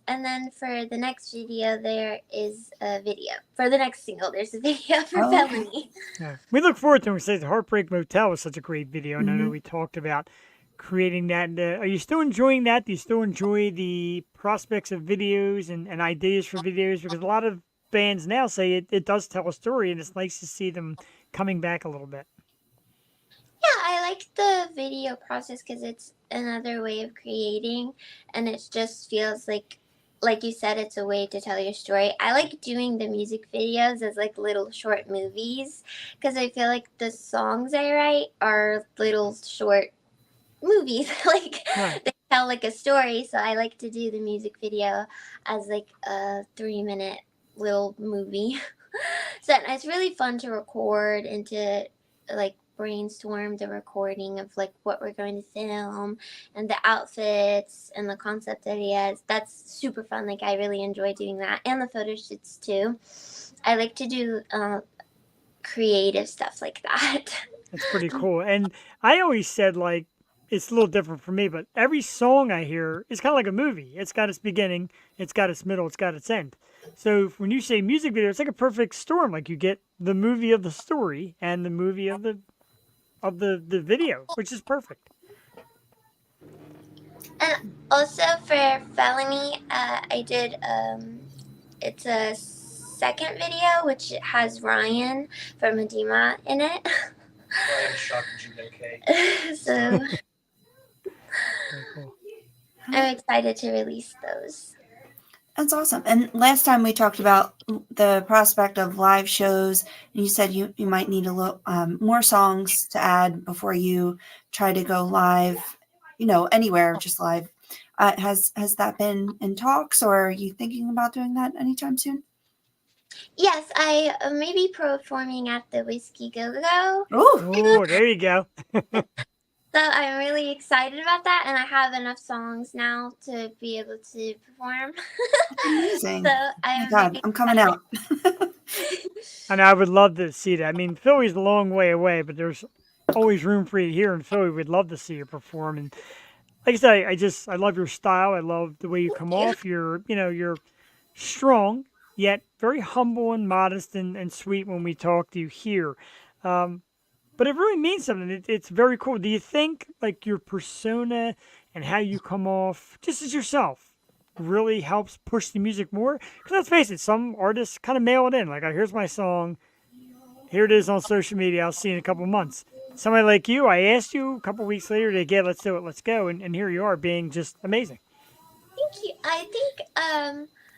and then for the next video there is a video. For the next single, there's a video for Felony. Yeah. We look forward to it. We say the Heartbreak Motel was such a great video, and I know we talked about creating that. Are you still enjoying that? Do you still enjoy the prospects of videos and ideas for videos? Because a lot of bands now say it does tell a story, and it's nice to see them coming back a little bit. Yeah, I like the video process because it's another way of creating, and it just feels like you said, it's a way to tell your story. I like doing the music videos as like little short movies because I feel like the songs I write are little short movies. Like they tell like a story, so I like to do the music video as like a 3-minute little movie. So it's really fun to record and to like brainstorm the recording of like what we're going to film and the outfits and the concept ideas. That's super fun. Like I really enjoy doing that, and the photo shoots too. I like to do creative stuff like that. That's pretty cool. And I always said like it's a little different for me, but every song I hear is kind of like a movie. It's got its beginning, it's got its middle, it's got its end. So when you say music video, it's like a perfect storm. Like you get the movie of the story and the movie of the video, which is perfect. And also for Felony, I did it's a second video which has Ryan from Edema in it. Ryan shot the GK. So Very cool. I'm excited to release those. That's awesome. And last time we talked about the prospect of live shows, and you said you might need a little more songs to add before you try to go live, anywhere, just live. Has that been in talks, or are you thinking about doing that anytime soon? Yes, I may be performing at the Whiskey Go Go. Oh, there you go. So I'm really excited about that, and I have enough songs now to be able to perform. Amazing. So I'm coming out. And I would love to see that. I mean, Philly's a long way away, but there's always room for you here in Philly. We'd love to see you perform. And like I said, I love your style. I love the way you come off. You're strong, yet very humble and modest and sweet when we talk to you here. But it really means something. It's very cool. Do you think like your persona and how you come off just as yourself really helps push the music more. Because let's face it, some artists kind of mail it in. Like, here's my song. Here it is on social media. I'll see you in a couple months. Somebody like you, I asked you a couple weeks later to get, let's do it, let's go. And here you are being just amazing. Thank you.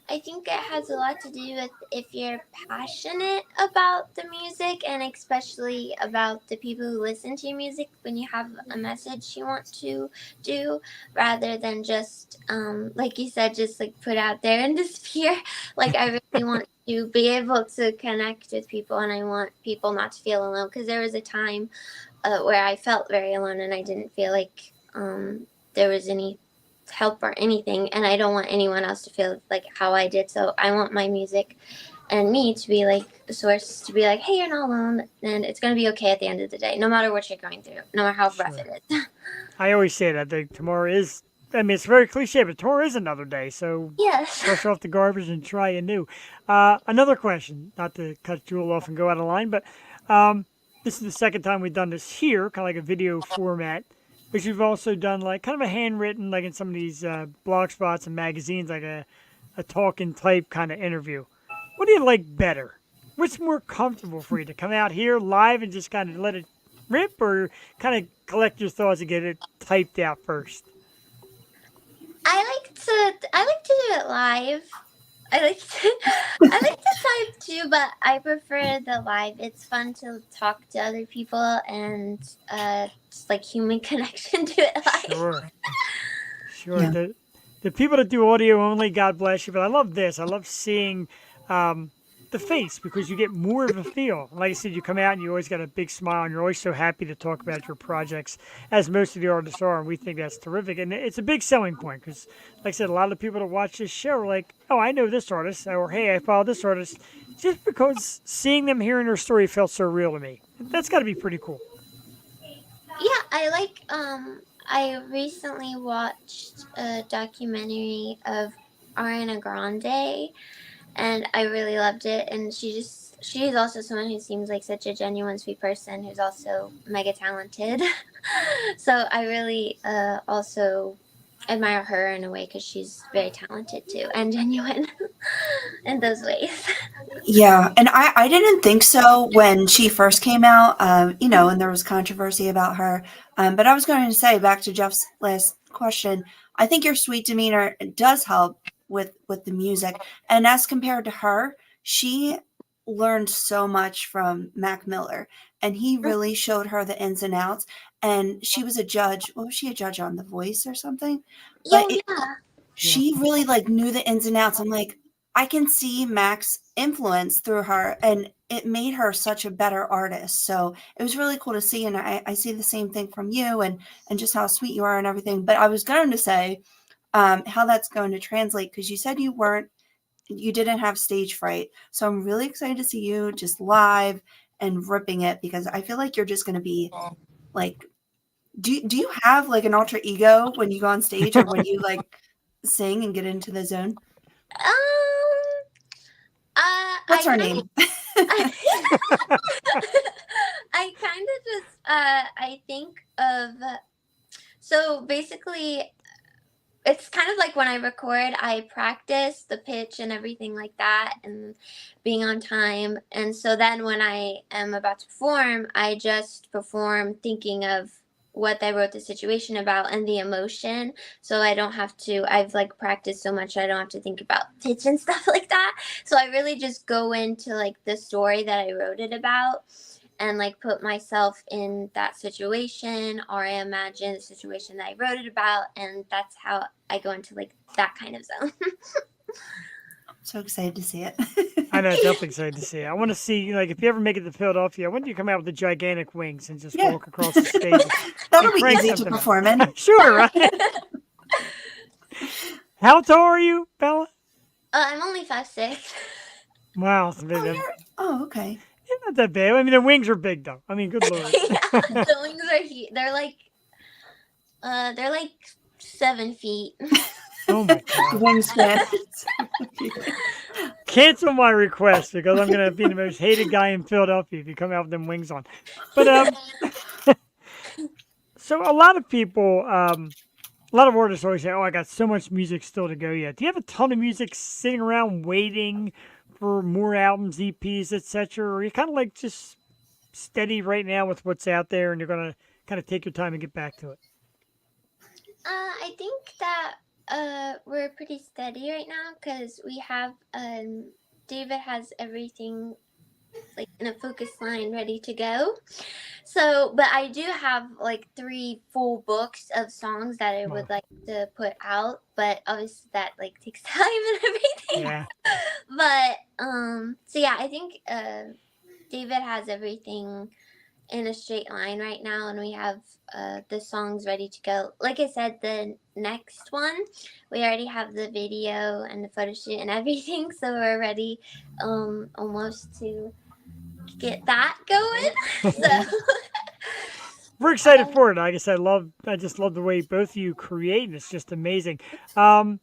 I think it has a lot to do with if you're passionate about the music, and especially about the people who listen to your music, when you have a message you want to do, rather than just like you said, just like put out there and disappear. Like, I really want to be able to connect with people, and I want people not to feel alone, because there was a time where I felt very alone, and I didn't feel like there was any help or anything, and I don't want anyone else to feel like how I did. So I want my music and me to be like a source, to be like, hey, you're not alone, and it's going to be okay at the end of the day, no matter what you're going through, no matter how rough it is. I always say that tomorrow is, I mean, it's very cliche, but tomorrow is another day. So Yes. brush off the garbage and try anew. Another question, not to cut Jewel off and go out of line, but this is the second time we've done this here, kind of like a video format. But you've also done like kind of a handwritten, like in some of these blog spots and magazines, like a talk and type kind of interview. What do you like better? What's more comfortable for you, to come out here live and just kind of let it rip, or kind of collect your thoughts and get it typed out first? I like to do it live. I like to type too, but I prefer the live. It's fun to talk to other people, and just like human connection to it live. Sure. Yeah. The people that do audio only, God bless you. But I love this. I love seeing the face, because you get more of a feel. Like I said, you come out and you always got a big smile, and you're always so happy to talk about your projects, as most of the artists are, and we think that's terrific. And it's a big selling point, because, like I said, a lot of people that watch this show are like, oh, I know this artist, or hey, I follow this artist, just because seeing them, hearing their story felt so real to me. That's got to be pretty cool. Yeah, I recently watched a documentary of Ariana Grande, and I really loved it. And she's also someone who seems like such a genuine, sweet person, who's also mega talented. So I really also admire her in a way, because she's very talented too, and genuine in those ways. Yeah, and I didn't think so when she first came out, and there was controversy about her. But I was going to say, back to Jeff's last question, I think your sweet demeanor does help with the music. And as compared to her, she learned so much from Mac Miller, and he really showed her the ins and outs. And she was a judge. What was she, a judge on The Voice or something? But Yeah. she really like knew the ins and outs. I'm like, I can see Mac's influence through her, and it made her such a better artist. So it was really cool to see. And I see the same thing from you, and just how sweet you are and everything. But I was going to say how that's going to translate, because you said you didn't have stage fright. So I'm really excited to see you just live and ripping it, because I feel like you're just going to be like, do you have like an alter ego when you go on stage, or when you like sing and get into the zone? What's her name? I kind of just I think of, so basically it's kind of like when I record, I practice the pitch and everything like that, and being on time. And so then when I am about to perform, I just perform thinking of what I wrote the situation about and the emotion. So I don't have to, I've like practiced so much, I don't have to think about pitch and stuff like that. So I really just go into like the story that I wrote it about, and like put myself in that situation, or I imagine the situation that I wrote it about, and that's how I go into like that kind of zone. I'm so excited to see it. I know, definitely excited to see it. I want to see, like, if you ever make it to Philadelphia, when do you come out with the gigantic wings and just walk across the stage? That'll be crank easy to something out? perform in. Sure, right? How tall are you, Bella? I'm only 5'6". Wow, it's big. Okay. Yeah, not that bad. I mean, the wings are big, though. I mean, good lord. Yeah, the wings are huge. They're like 7 feet. Oh my god. Wingspan. Cancel my request, because I'm gonna be the most hated guy in Philadelphia if you come out with them wings on. But so a lot of people, A lot of artists always say, "Oh, I got so much music still to go yet." Do you have a ton of music sitting around waiting for more albums, EPs, etc., or are you kind of like just steady right now with what's out there, and you're gonna kind of take your time and get back to it? I think that we're pretty steady right now because we have David has everything like in a focus line ready to go. So, but I do have like 3 full books of songs that I Wow. would like to put out, but obviously that like takes time and everything. Yeah. But so yeah, I think David has everything in a straight line right now, and we have the songs ready to go. Like I said, the next one, we already have the video and the photo shoot and everything, so we're ready almost to get that going. So We're excited for it. I guess I just love the way both of you create, and it's just amazing. Um,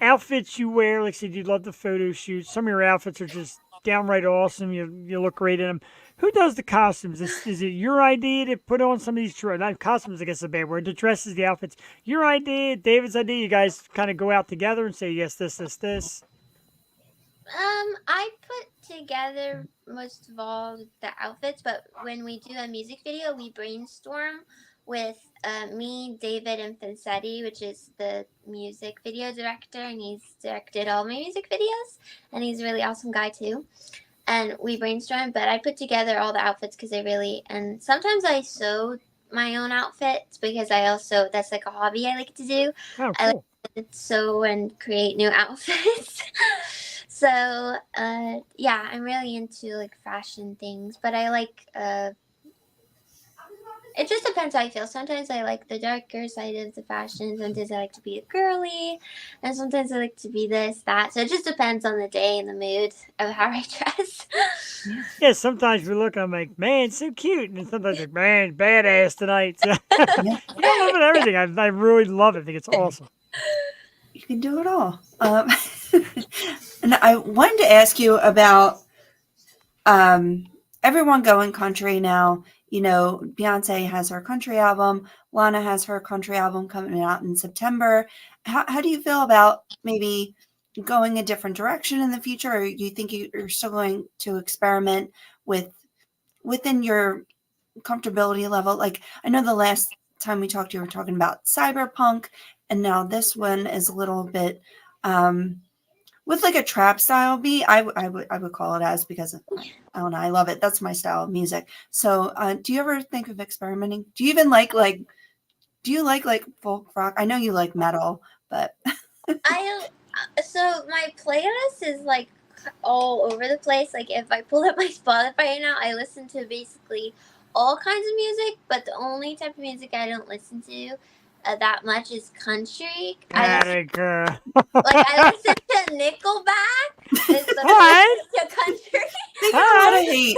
Outfits you wear, like I said, you love the photo shoots. Some of your outfits are just downright awesome. You look great in them. Who does the costumes? Is it your idea to put on some of these not costumes? I guess is a bad word. The dresses, the outfits. Your idea, David's idea. You guys kind of go out together and say yes, this. I put together most of all the outfits, but when we do a music video, we brainstorm with me, David, and Fancetti, which is the music video director, and he's directed all my music videos, and he's a really awesome guy too. And we brainstorm, but I put together all the outfits because and sometimes I sew my own outfits because that's like a hobby I like to do. Oh, I like cool. to sew and create new outfits. So, yeah, I'm really into like fashion things, but I like, it just depends how I feel. Sometimes I like the darker side of the fashion. Sometimes I like to be a girly, and sometimes I like to be this, that. So it just depends on the day and the mood of how I dress. Yeah, sometimes we look and I'm like, man, so cute. And then sometimes like, man, badass tonight. So, Yeah, I love it, everything. I really love it. I think it's awesome. you can do it all. And I wanted to ask you about everyone going country now. You know, Beyonce has her country album. Lana has her country album coming out in September. How do you feel about maybe going a different direction in the future, or you think you're still going to experiment within your comfortability level? Like, I know the last time we talked, you were talking about cyberpunk, and now this one is a little bit with like a trap style beat. I would call it as, because I don't know, I love it. That's my style of music. So, do you ever think of experimenting? Do you even do you like folk rock? I know you like metal, but So my playlist is like all over the place. Like if I pull up my Spotify right now, I listen to basically all kinds of music, but the only type of music I don't listen to that much is country. Atta girl. I listen to Nickelback. Is the What? closest to country. they get a lot of hate.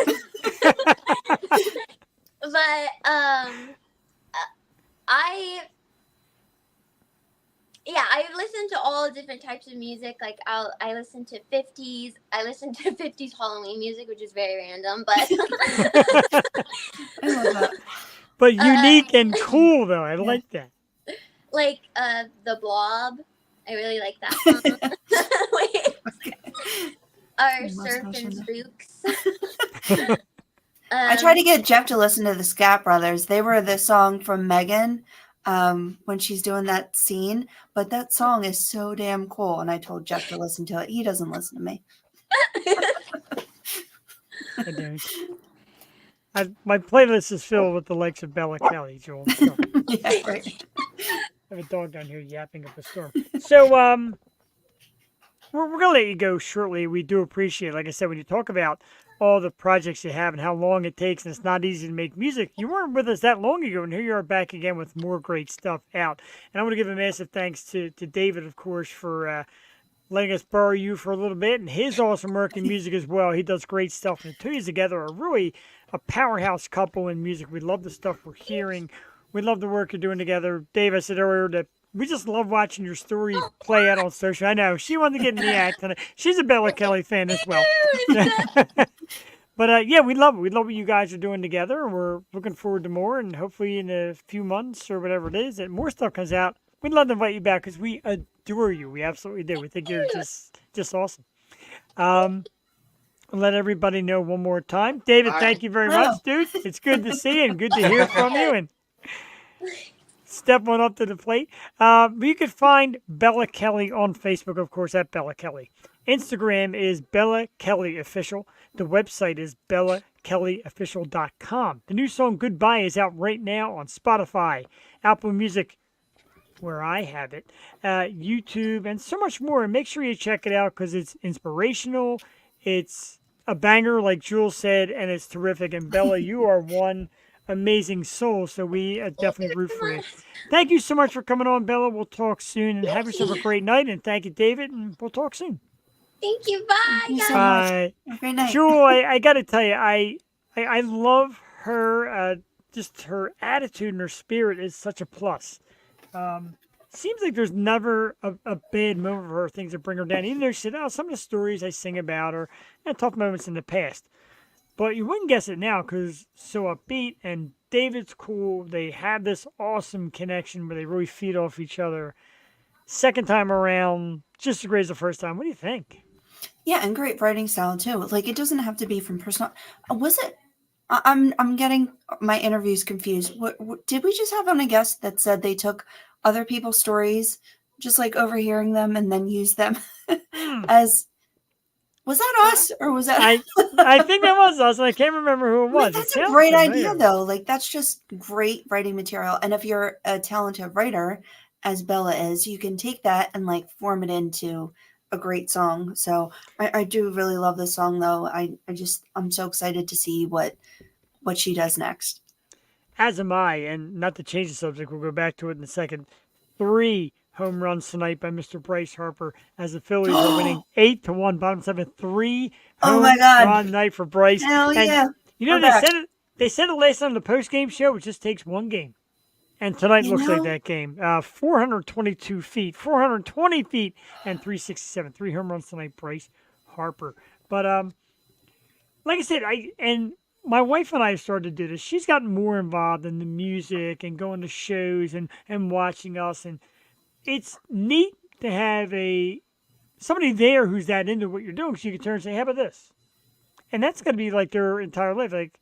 But I listen to all different types of music. Like I listen to 50s. I listen to 50s Halloween music, which is very random, but I love that. But unique and cool, though. I like that. like The Blob. I really like that song. Or Surf and Spooks. I tried to get Jeff to listen to the Scat Brothers. They were the song from Megan when she's doing that scene, but that song is so damn cool, and I told Jeff to listen to it. He doesn't listen to me. I don't. My playlist is filled with the likes of Bella Kelly, Joel. So. Yeah, right. I have a dog down here yapping up a storm. So, we're going to let you go shortly. We do appreciate it. Like I said, when you talk about all the projects you have and how long it takes, and it's not easy to make music, you weren't with us that long ago, and here you are back again with more great stuff out. And I want to give a massive thanks to David, of course, for letting us borrow you for a little bit, and his awesome work in music as well. He does great stuff, and the two of you together are really a powerhouse couple in music. We love the stuff we're hearing. We love the work you're doing together. Dave, I said earlier that we just love watching your story play out on social. I know she wanted to get in the act, and she's a Bella Kelly fan as well. But yeah, we love it. We love what you guys are doing together, and we're looking forward to more. And hopefully, in a few months or whatever it is, that more stuff comes out we'd love to invite you back because we adore you. We absolutely do. We think you're just awesome. Let everybody know one more time. David, thank you very much, dude. It's good to see you and good to hear from you. And step on up to the plate. You can find Bella Kelly on Facebook, of course, at Bella Kelly. Instagram is Bella Kelly Official. The website is bellakellyofficial.com. The new song Goodbye is out right now on Spotify, Apple Music, where I have it, YouTube, and so much more. And make sure you check it out because it's inspirational. It's a banger, like Jules said, and it's terrific. And Bella, you are one amazing soul, so we definitely root for you. Thank you so much for coming on, Bella. We'll talk soon, and have yourself a great night. And thank you, David, and we'll talk soon. Thank you. Bye. Thank you so guys. much. Have a great night. Jewel, I got to tell you, I love her. Just her attitude and her spirit is such a plus. Seems like there's never a bad moment for her, things that bring her down. Even though she said, "Oh, some of the stories I sing about are tough moments in the past," but you wouldn't guess it now because so upbeat. And David's cool. They have this awesome connection where they really feed off each other. Second time around, just as great as the first time. What do you think? Yeah, and great writing style too. Like it doesn't have to be from personal. Was it? I'm getting my interviews confused. What did we just have on a guest that said they took other people's stories, just like overhearing them and then used them as? Was that us or was that? I think that was us. And I can't remember who it was. That's It a sounds great familiar. idea, though. Like that's just great writing material. And if you're a talented writer, as Bella is, you can take that and like form it into a great song. So I do really love this song, though. I'm so excited to see what she does next. As am I, and not to change the subject, we'll go back to it in a second. 3 home runs tonight by Mr. Bryce Harper as the Phillies are winning 8-1, bottom 7. 3 Oh home my God. run night for Bryce. Hell And, yeah. you know, We're they back. said it last time on the post-game show, it just takes one game. And tonight You looks like know? that game. 422 feet, 420 feet, and 367. 3 home runs tonight, Bryce Harper. But like I said, my wife and I have started to do this. She's gotten more involved in the music and going to shows and watching us. And it's neat to have somebody there who's that into what you're doing. So you can turn and say, how about this? And that's going to be like their entire life. Like,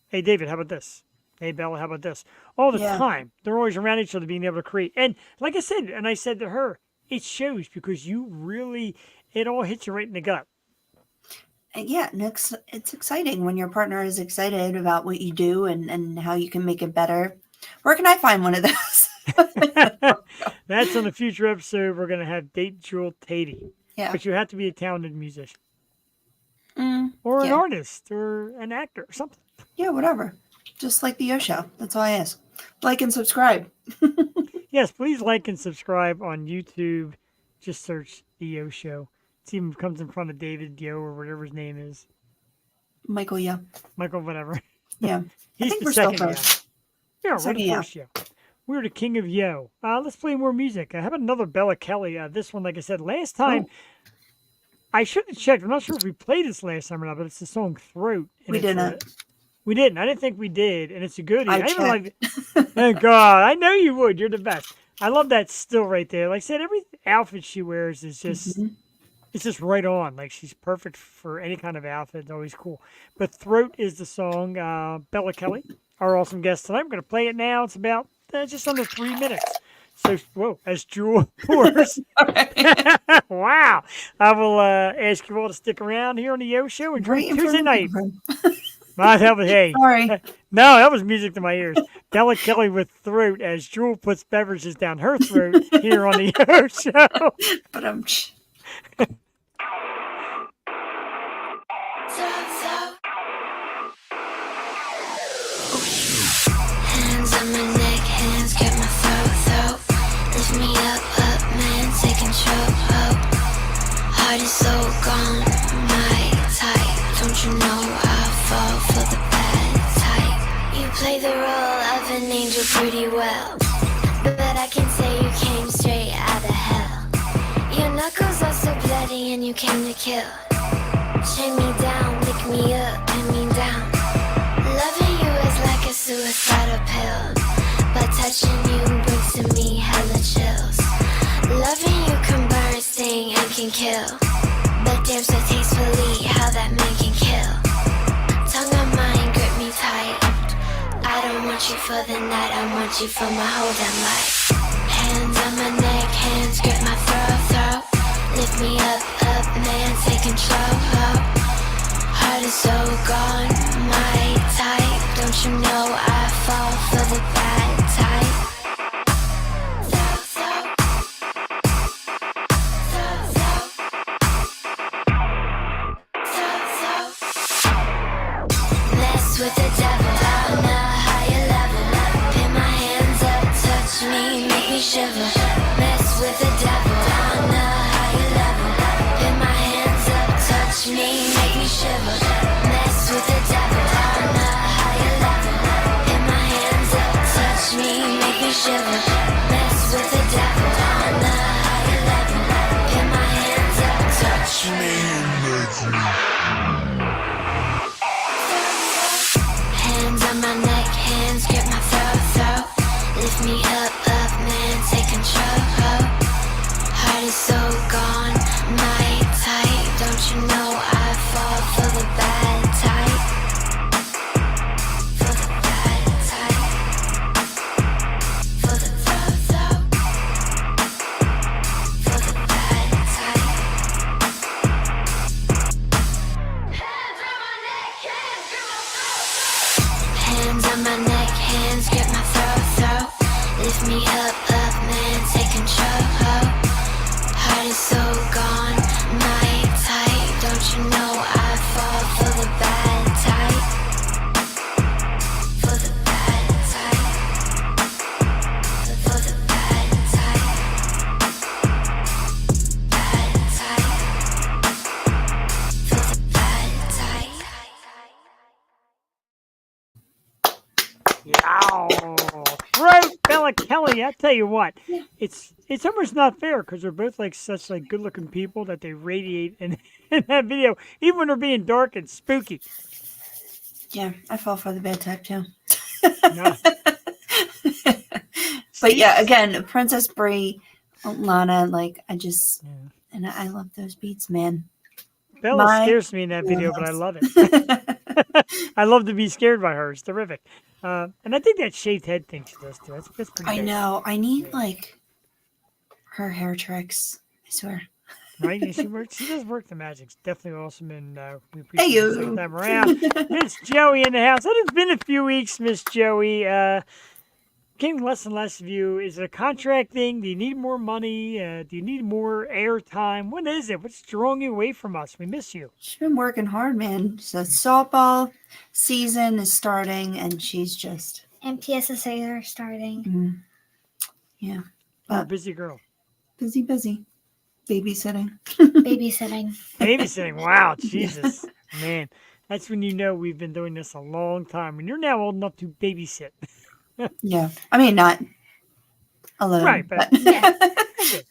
hey, David, how about this? Hey, Bella, how about this? All the Yeah. time. They're always around each other being able to create. And like I said, and I said to her, it shows because it all hits you right in the gut. Yeah, and it's exciting when your partner is excited about what you do and how you can make it better. Where can I find one of those? That's on a future episode. We're going to have Date Jewel Tatey. Yeah. But you have to be a talented musician or an yeah. artist or an actor or something. Yeah, whatever. Just like the Yo Show. That's all I ask. Like and subscribe. Yes, please like and subscribe on YouTube. Just search The Yo Show. See if it comes in front of David Yo or whatever his name is. Michael, yeah. Michael, whatever. Yeah. He's think the we're still second Yo. first. Yeah, we're Second the Yo. first Yo. We're the king of Yo. Let's play more music. How about another Bella Kelly? This one, like I said, last time, I should have checked. I'm not sure if we played this last time or not, but it's the song Throat. And We it's didn't. We didn't. I didn't think we did, and it's a goodie. I even like. Oh God, I know you would. You're the best. I love that still right there. Like I said, every outfit she wears is just, it's just right on. Like she's perfect for any kind of outfit. It's always cool. But Throat is the song. Bella Kelly, our awesome guest tonight. I'm going to play it now. It's about just under 3 minutes. So, whoa, as Jewel pours. Wow. I will ask you all to stick around here on the Yo Show and drink Tuesday night. That was, hey. Sorry. No, that was music to my ears. Bella Kelly with Throat as Jewel puts beverages down her throat here on the Yo Show. But Hands on my neck, hands grab my throat. Lift me up, man, take control. Heart is so gone, my type. Don't you know I fall for the bad type? You play the role of an angel pretty well, but I can say you came straight out of hell. Your knuckles are so bloody and you came to kill. Chain me down, lick me up, pin me down. Loving you is like a suicidal pill, but Touching you brings to me hella chills. Loving you can burn, sting, and can kill. But damn so tastefully how that man can kill. Tongue on mine, grip me tight. I don't want you for the night, I want you for my whole damn life. Hands on my neck, hands grip my throat. Lift me up, man, take control. Heart is so gone, my type. Don't you know I fall for the bad type? Mess with the devil on a higher level. Pin my hands up, touch me, make me shiver. Mess with the devil on a higher level. Pin my hands up, touch me, make me shiver. Mess with the devil on a higher level. Pin my hands up, touch me, make me shiver. Mess with the devil on a higher level. Pin my hands up, touch me, make me. Hands on my neck, hands grip my throat. Lift me up, man, take control. Heart is so gone, my type. Don't you know I fall for the bad type? For the bad type. For the throat. For the bad type. Hands on my neck, hands grip my throat. Lift me up, man, take control. Heart is so gone, my type. Don't you know I fall for the bad type? For the bad type. For the bad type. Bad type. For the bad type. Yeah. Throat, Bella Kelly. I tell you what, it's almost not fair because they're both like such like good-looking people that they radiate in that video, even when they're being dark and spooky. Yeah, I fall for the bad type too. No. But yeah, again, Princess Brie, Lana, like I just, Yeah. and I love those beats, man. Bella My scares me in that video, but I love it. I love to be scared by her. It's terrific. And I think that shaved head thing she does too. That's pretty I good. know. I need like her hair tricks. I swear. Right? And she does work the magic. It's definitely awesome, and we Hey appreciate it second you. time around. Miss Joey in the house. It's been a few weeks, Miss Joey. Getting less and less of you. Is it a contract thing? Do you need more money? Do you need more airtime? What is it? What's drawing you away from us? We miss you. She's been working hard, man. So softball season is starting, and she's just MTSSA are starting. yeah, You're a but busy girl. busy, babysitting. Babysitting. Babysitting. Wow, Jesus. Man, that's when you know we've been doing this a long time. And you're now old enough to babysit. Yeah, I mean not alone, Right, but Yeah. Good.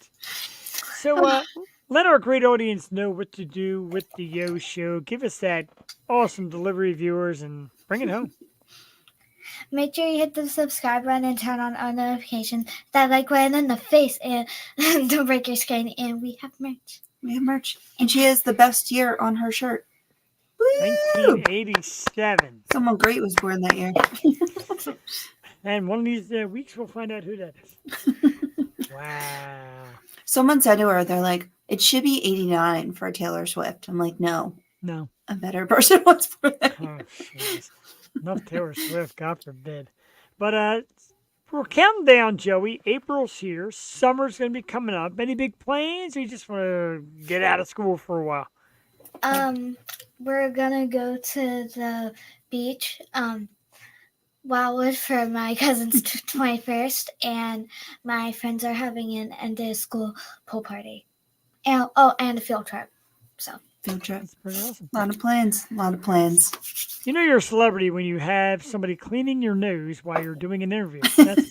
So let our great audience know what to do with the Yo Show. Give us that awesome delivery, viewers, and bring it home. Make sure you hit the subscribe button and turn on our notifications. That like button in the face and don't break your screen. And we have merch. we have merch, and she has the best year on her shirt. Woo! 1987. Someone great was born that year. And one of these weeks we'll find out who that is. Wow. Someone said to her, they're like, it should be 89 for Taylor Swift. I'm like, no, No. a better person was born that Oh, year. jeez. Enough Taylor Swift, God forbid. But we're counting down, Joey. April's here. Summer's going to be coming up. Any big plans, or you just want to get out of school for a while? We're gonna go to the beach, Wildwood for my cousin's 21st, and my friends are having an end of school pool party. And a field trip. So Field trip. That's pretty awesome. A lot of plans. A lot of plans. You know you're a celebrity when you have somebody cleaning your nose while you're doing an interview. That's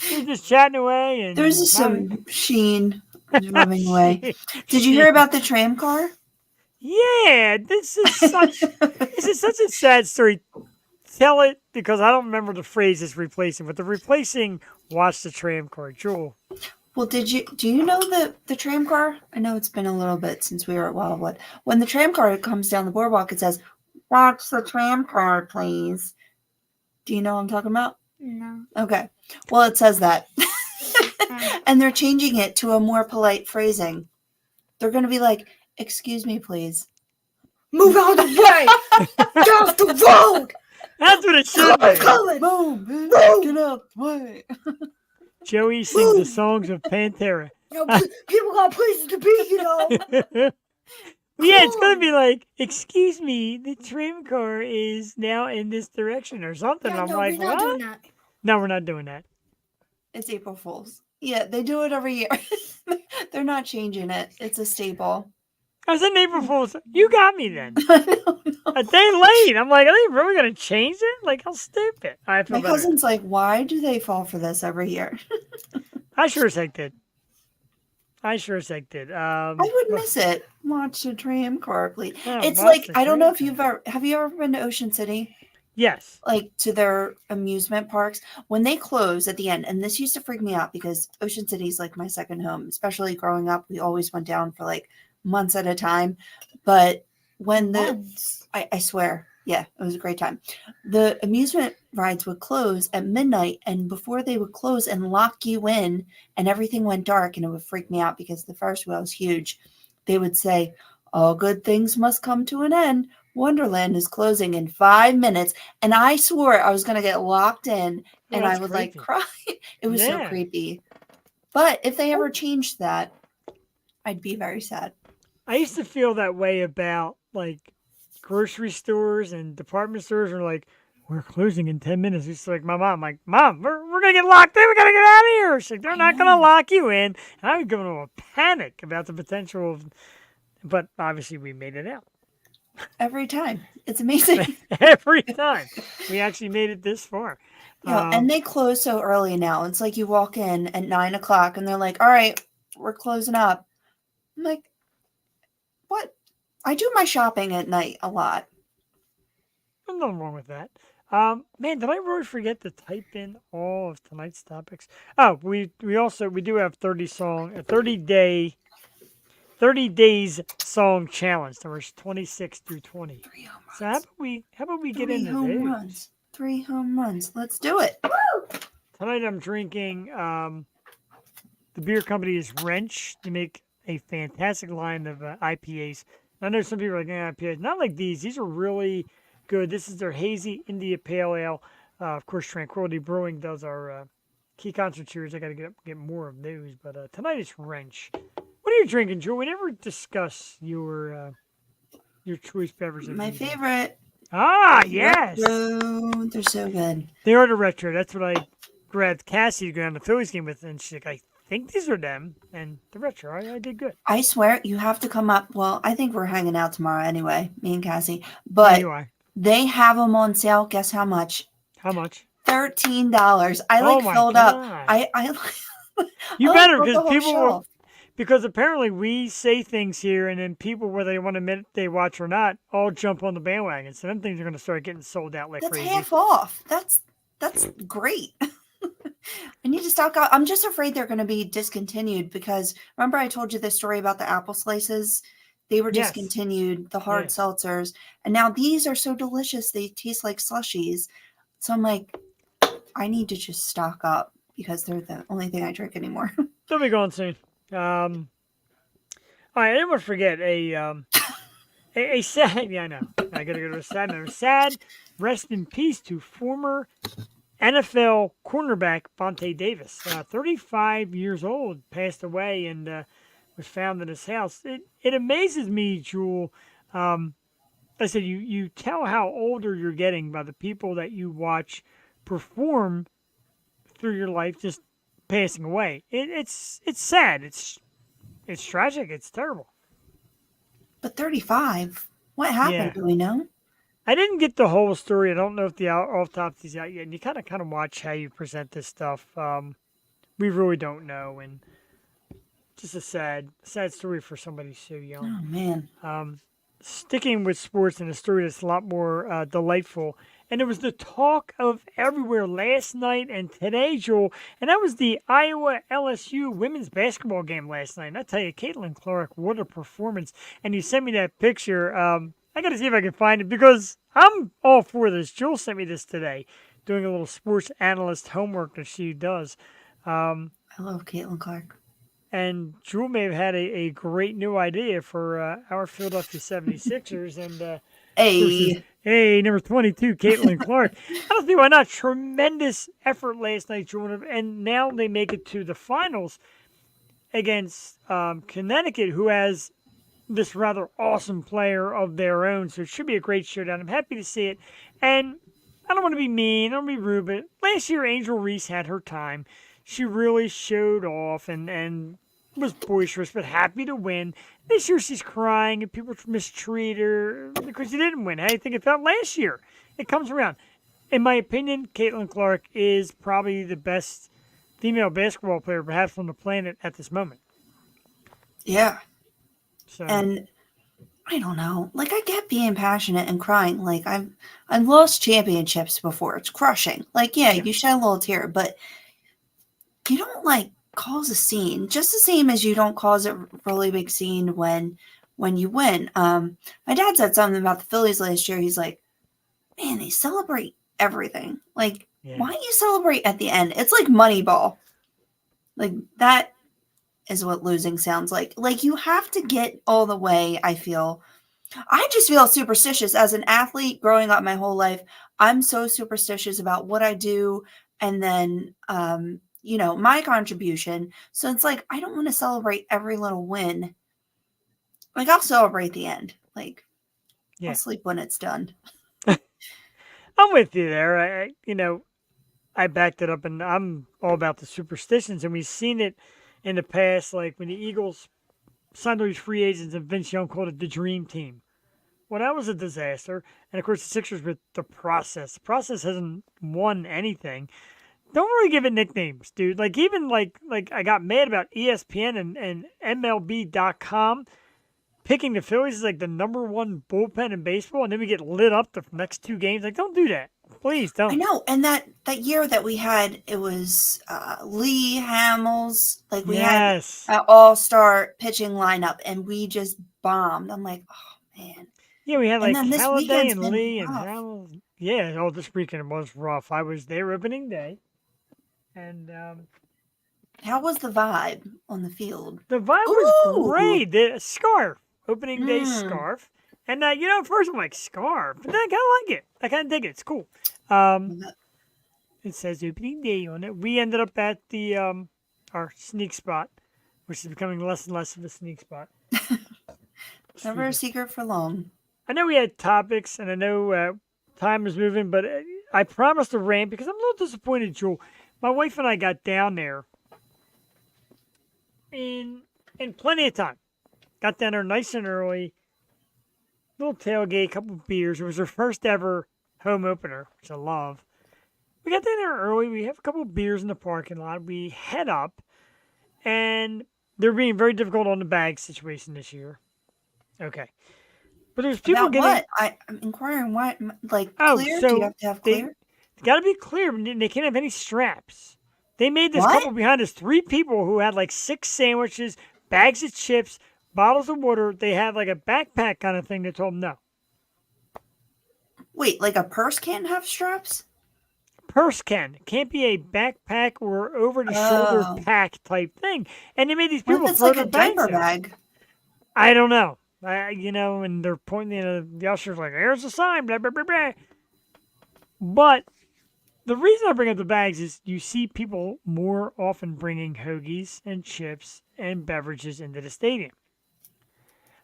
you're just chatting away, and There's just some sheen moving away. Did you hear about the tram car? Yeah, this is such a sad story. tell it because I don't remember the phrase it's replacing, but the replacing "watch the tram car." Jewel. Well, do you know the tram car? I know it's been a little bit since we were at Wildwood. When the tram car comes down the boardwalk, it says, "Watch the tram car, please." Do you know what I'm talking about? No. Okay. Well, it says that. And they're changing it to a more polite phrasing. They're going to be like, "Excuse me, please. Move out of the way! Get off the road! That's what it should be. Boom! Get out the way!" Joey sings the songs of Pantera. People got places to be, Yeah, it's gonna be like, excuse me, the tram car is now in this direction or something. Yeah, I'm no, like, we're not what? doing that. No, we're not doing that. It's April Fool's. Yeah, they do it every year. They're not changing it. It's a staple. I said April Fool's. You got me then. I don't know. A day late. I'm like, are they really gonna change it? Like, how stupid. I feel My better. cousin's like, why do they fall for this every year? I sure as heck did. I sure as heck did. I would miss it. Watch the tram car, please. Yeah, It's watch like, the I don't know tram if you've ever, have you ever been to Ocean City? Yes. Like to their amusement parks? When they close at the end, and this used to freak me out because Ocean City is like my second home, especially growing up. We always went down for like months at a time. But when I swear, yeah, it was a great time. The amusement rides would close at midnight, and before they would close and lock you in, and everything went dark, and it would freak me out because the Ferris wheel was huge. They would say, "All good things must come to an end. Wonderland is closing in 5 minutes," and I swore I was going to get locked in, and I that's would like creepy. cry. It was so Yeah. creepy. But if they ever changed that, I'd be very sad. I used to feel that way about like grocery stores and department stores are like, we're closing in 10 minutes. It's like my mom, like, Mom, we're going to get locked in. We got to get out of here. She's like, they're not going to lock you in. And I would go into a panic about the potential of, but obviously we made it out. Every time. It's amazing. Every time. We actually made it this far. Yeah, and they close so early now. It's like you walk in at 9 o'clock and they're like, "All right, we're closing up." I'm like, what? I do my shopping at night a lot. There's nothing wrong with that. Man, did I really forget to type in all of tonight's topics? Oh, we do have 30 days song challenge. Numbers 26 through 20. 3 home runs. So how about we get 3 into home those? runs. 3 home runs. Let's do it. Tonight I'm drinking. The beer company is Wrench. They make a fantastic line of IPAs. I know some people are like, IPAs. Not like these. These are really good. This is their Hazy India Pale Ale. Of course, Tranquility Brewing does our key concert series. I got to get more of those. But tonight it's Wrench. What are you drinking, Joe? We never discuss your choice beverages. My favorite. Ah, yes. Retro. They're so good. They are the retro. That's what I grabbed Cassie to go on the Phillies game with, and she's like, I think these are them. And the retro, I did good. I swear you have to come up. Well, I think we're hanging out tomorrow anyway, me and Cassie. There But you are. they have them on sale. Guess how much? How much? $13. I Oh like my filled God. up. I You I better, filled the because whole people shelf. because apparently we say things here, and then people, whether they want to admit it, they watch or not, all jump on the bandwagon. So them things are going to start getting sold out like That's crazy. half off. That's great. I need to stock up. I'm just afraid they're going to be discontinued because remember I told you the story about the apple slices? They were Yes. discontinued, the hard Yeah. seltzers, and now these are so delicious. They taste like slushies. So I'm like, I need to just stock up because they're the only thing I drink anymore. They'll be gone soon. All right, I didn't want to forget a sad. Yeah, I know. I got to go to a sad note. Sad. Rest in peace to former NFL cornerback Vontae Davis, 35 years old, passed away and was found in his house. It amazes me, Jewel. I said you tell how older you're getting by the people that you watch perform through your life just passing away. It's sad. It's tragic. It's terrible. But 35, what happened? Yeah. Do we know? I didn't get the whole story. I don't know if the autopsy's out yet. And you kind of watch how you present this stuff. We really don't know, and just a sad story for somebody so young. Oh man. sticking with sports in a story that's a lot more delightful. And it was the talk of everywhere last night and today, Joel. And that was the Iowa LSU women's basketball game last night. And I tell you, Caitlin Clark, what a performance. And you sent me that picture. I got to see if I can find it because I'm all for this. Joel sent me this today, doing a little sports analyst homework that she does. Um, I love Caitlin Clark. and Jewel may have had a great new idea for our Philadelphia 76ers. And of course, is, Hey, hey, number 22, Caitlin Clark. I don't see why not. Tremendous effort last night, Jewel. And now they make it to the finals against Connecticut, who has this rather awesome player of their own. So it should be a great showdown. I'm happy to see it. And I don't want to be mean, I don't want to be rude, but last year Angel Reese had her time. She really showed off and was boisterous, but happy to win. This year she's crying and people mistreat her because she didn't win. How do you think it felt last year? It comes around. In my opinion, Caitlin Clark is probably the best female basketball player perhaps on the planet at this moment. yeah. So And I don't know. Like, I get being passionate and crying. Like, I've lost championships before. It's crushing. Like, yeah, yeah. you shed a little tear, but you don't like cause a scene. Just the same as you don't cause a really big scene when you win. My dad said something about the Phillies last year. He's like, man, they celebrate everything. Like, Yeah. why don't you celebrate at the end? It's like Moneyball. Like, that is what losing sounds like. Like, you have to get all the way, I feel. I just feel superstitious as an athlete growing up my whole life. I'm so superstitious about what I do and then, my contribution. So it's like, I don't want to celebrate every little win. Like, I'll celebrate the end. Like, Yeah. I'll sleep when it's done. I'm with you there. I backed it up, and I'm all about the superstitions, and we've seen it in the past, like when the Eagles signed all these free agents, and Vince Young called it the Dream Team. Well, that was a disaster, and of course the Sixers with the process. The process hasn't won anything. Don't really give it nicknames, dude. Like even like I got mad about ESPN and MLB.com picking the Phillies as like the number one bullpen in baseball, and then we get lit up the next two games. Like, don't do that. Please don't. I know. And that year that we had, it was Lee Hamels. Like, we had Yes. an all-star pitching lineup, and we just bombed. I'm like, oh, man. Yeah, we had And like then this Halliday weekend's and been Lee and rough. Howell. Yeah, oh, this weekend was rough. I was there opening day, and How was the vibe on the field? the vibe was Ooh. great. The scarf, opening day Mm. scarf, and at first I'm like scarf, but then I kind of like it. I kind of dig it. It's cool. It says opening day on it. We ended up at the our sneak spot, which is becoming less and less of a sneak spot. Never a secret for long. I know we had topics, and I know time is moving, but I promised a rant because I'm a little disappointed, Joel. My wife and I got down there in plenty of time. Got down there nice and early. Little tailgate, couple of beers. It was our first ever home opener, which I love. We got down there early. We have a couple of beers in the parking lot. We head up, and they're being very difficult on the bag situation this year. Okay. But there's people About getting... what? I'm inquiring why. Like, Oh, clear? so Do you have to have clear? They got to be clear. They can't have any straps. They made this What? couple behind us, 3 people who had like 6 sandwiches, bags of chips, bottles of water. They had like a backpack kind of thing. They told them no. Wait, like a purse can't have straps? Purse can't be a backpack or over the shoulder Oh. pack type thing. And they made these What people if it's throw like their a bags diaper out. bag? I don't know. And they're pointing, the usher's like, here's the sign, blah, blah, blah, blah. But the reason I bring up the bags is you see people more often bringing hoagies and chips and beverages into the stadium.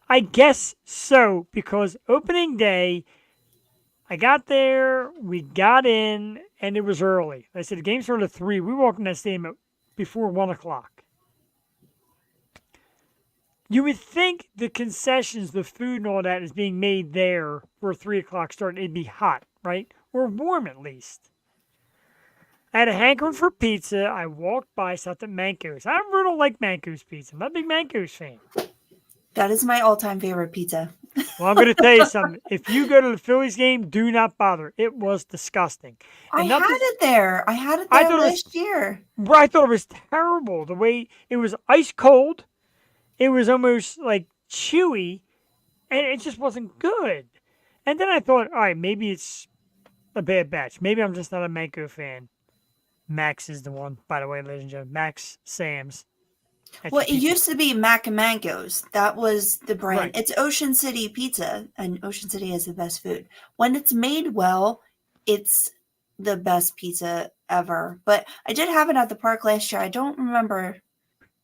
I guess so, because opening day, I got there, we got in, and it was early. I said the game started at 3. We walked in that stadium before 1 o'clock. You would think the concessions, the food and all that is being made there for a 3 o'clock start. It'd be hot, right? Or warm at least. I had a hankering for pizza. I walked by, stopped at Manco's. I really don't like Manco's pizza. I'm not a big Manco's fan. That is my all-time favorite pizza. Well, I'm going to tell you something. If you go to the Phillies game, do not bother. It was disgusting. I And had nothing. it there. I had it I there thought it was. last year. I thought it was terrible. The way it was ice cold. It was almost like chewy, and it just wasn't good. And then I thought, all right, maybe it's a bad batch. Maybe I'm just not a Mango fan. Max is the one, by the way, ladies and gentlemen. Max Sam's. That's Well, your it pizza. used to be Mac and Mango's. That was the brand. Right. It's Ocean City Pizza, and Ocean City has the best food. When it's made well, it's the best pizza ever. But I did have it at the park last year. I don't remember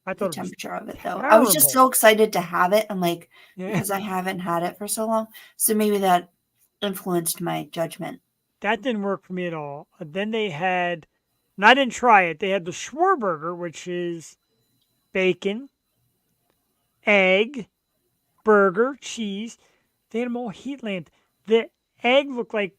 I the thought it was temperature of it though. I was just terrible. so excited to have it. I'm like, Yeah. because I haven't had it for so long. So maybe that influenced my judgment. That didn't work for me at all. Then they had, and I didn't try it, they had the Schwarberger, which is bacon, egg, burger, cheese. They had them all Heatland. The egg looked like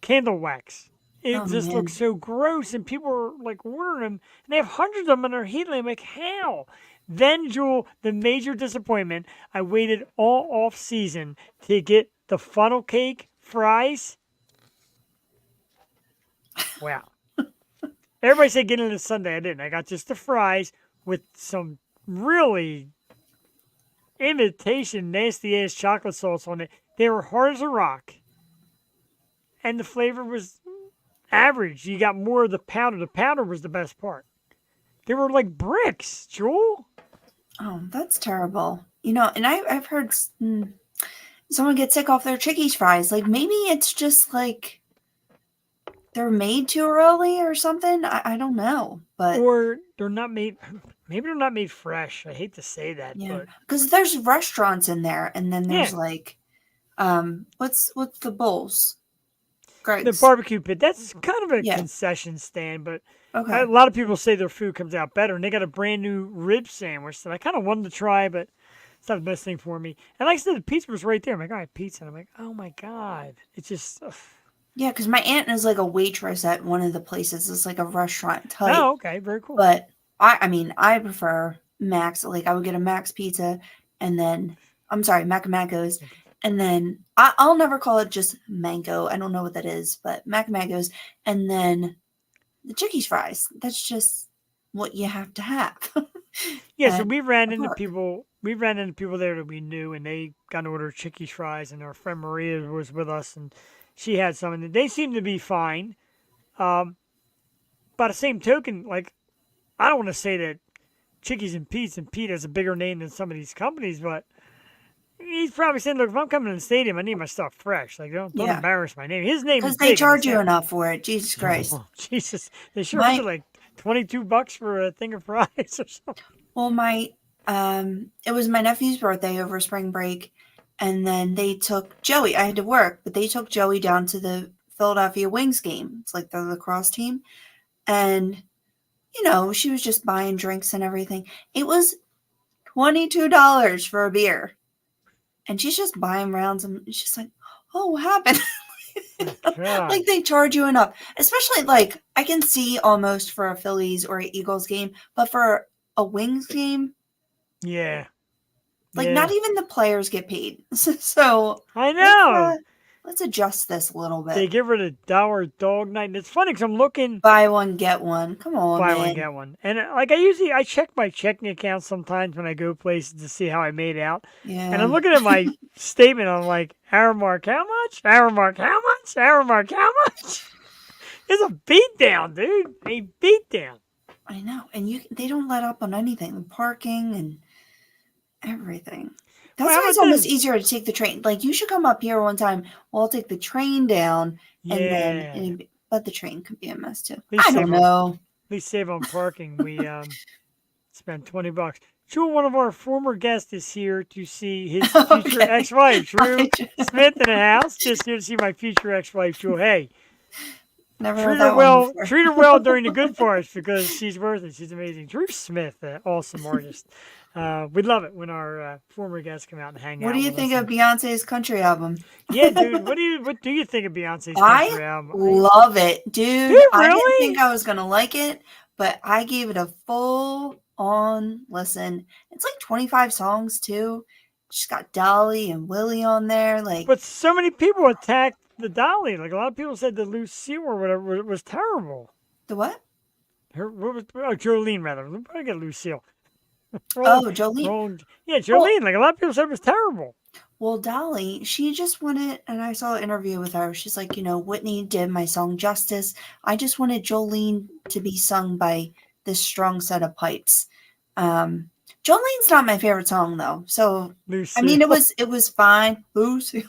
candle wax. It Oh just man. looks so gross, and people are like ordering them, and they have hundreds of them in their heat. I'm like, how? Then, Jewel, the major disappointment. I waited all off season to get the funnel cake fries. Wow. Everybody said get into Sunday. I didn't. I got just the fries with some really imitation nasty ass chocolate sauce on it. They were hard as a rock, and the flavor was average. You got more of the powder. The powder was the best part. They were like bricks, Joel. Oh, that's terrible. And I've heard someone get sick off their Chickies fries. Like maybe it's just like they're made too early or something. I don't know, but Or they're not made. Maybe they're not made fresh. I hate to say that, yeah, but because there's restaurants in there, and then there's yeah, like, what's the bowls? the Greg's. barbecue pit. That's kind of a Yeah. concession stand, but a Okay. lot of people say their food comes out better, and they got a brand new rib sandwich that I kind of wanted to try, but it's not the best thing for me. And like I said, the pizza was right there. I'm like, all right, pizza. And I'm like, oh my god, it's just. Ugh. Yeah, because my aunt is like a waitress at one of the places. It's like a restaurant type. Oh, okay, very cool. But I prefer Max. Like I would get a Max pizza, and then I'm sorry, Mac and Mango's, and then I'll never call it just mango. I don't know what that is, but Mac and Mango's, and then the Chickies fries. That's just what you have to have. Yeah, so at we ran the into park. people. We ran into people there that we knew, and they got to order Chickies fries, and our friend Maria was with us, and she had some, and they seemed to be fine. By the same token, like I don't want to say that Chickies and Pete has a bigger name than some of these companies, but he's probably saying, "Look, if I'm coming to the stadium, I need my stuff fresh. Like, don't Yeah, embarrass my name. His name is because they big in the charge you town." enough for it. Jesus Christ. Oh, Jesus, they sure My put like $22 for a thing of fries or something. Well, it was my nephew's birthday over spring break, and then they took Joey. I had to work, but they took Joey down to the Philadelphia Wings game. It's like the lacrosse team, and she was just buying drinks and everything. It was $22 for a beer, and she's just buying rounds, and she's like, "Oh, what happened?" God. Like they charge you enough, especially like I can see almost for a Phillies or a Eagles game, but for a Wings game. Yeah. Like Yeah. not even the players get paid. So I know. let's adjust this a little They bit. give her the dollar dog night. And it's funny because I'm looking Buy one, get one. Come on, buy man. one, get one. And like I check my checking account sometimes when I go places to see how I made out. And I'm Yeah. looking at my statement. I'm like, Aramark, how much? Aramark, how much? Aramark, how much? It's a beatdown, dude. A beatdown. I know. And they don't let up on anything. Parking and everything. That's Well, how why it's about almost this? easier to take the train. Like you should come up here one time. We'll take the train down and then Yeah. but the train could be a mess too. Least I don't save on know. least save on parking. We spent $20. Jewel, one of our former guests, is here to see his future Okay. ex-wife, Drew I just- Smith, in the house. Just here to see my future ex-wife, Jewel. Hey, Never treat heard her that one well. before. Treat her well during the good parts because she's worth it. She's amazing. Drew Smith, awesome artist. We love it when our former guests come out and hang out. What do you with think us. of Beyonce's country album? Yeah, dude. What do you think of Beyonce's I country album? love it, dude. Do you I didn't really? think I was gonna like it, but I gave it a full on listen. It's like 25 songs too. She's got Dolly and Willie on there. Like, But so many people attacked the Dolly. Like a lot of people said the Lucille or whatever was terrible. the what? Her what was Jolene rather. I get Lucille. Oh, Jolene. Yeah, Well, Jolene. Like a lot of people said it was terrible. well, Dolly, she just wanted, and I saw an interview with her. She's like, Whitney did my song justice. I just wanted Jolene to be sung by this strong set of pipes. Jolene's not my favorite song though. So I mean, Lucille. it was fine, Lucy.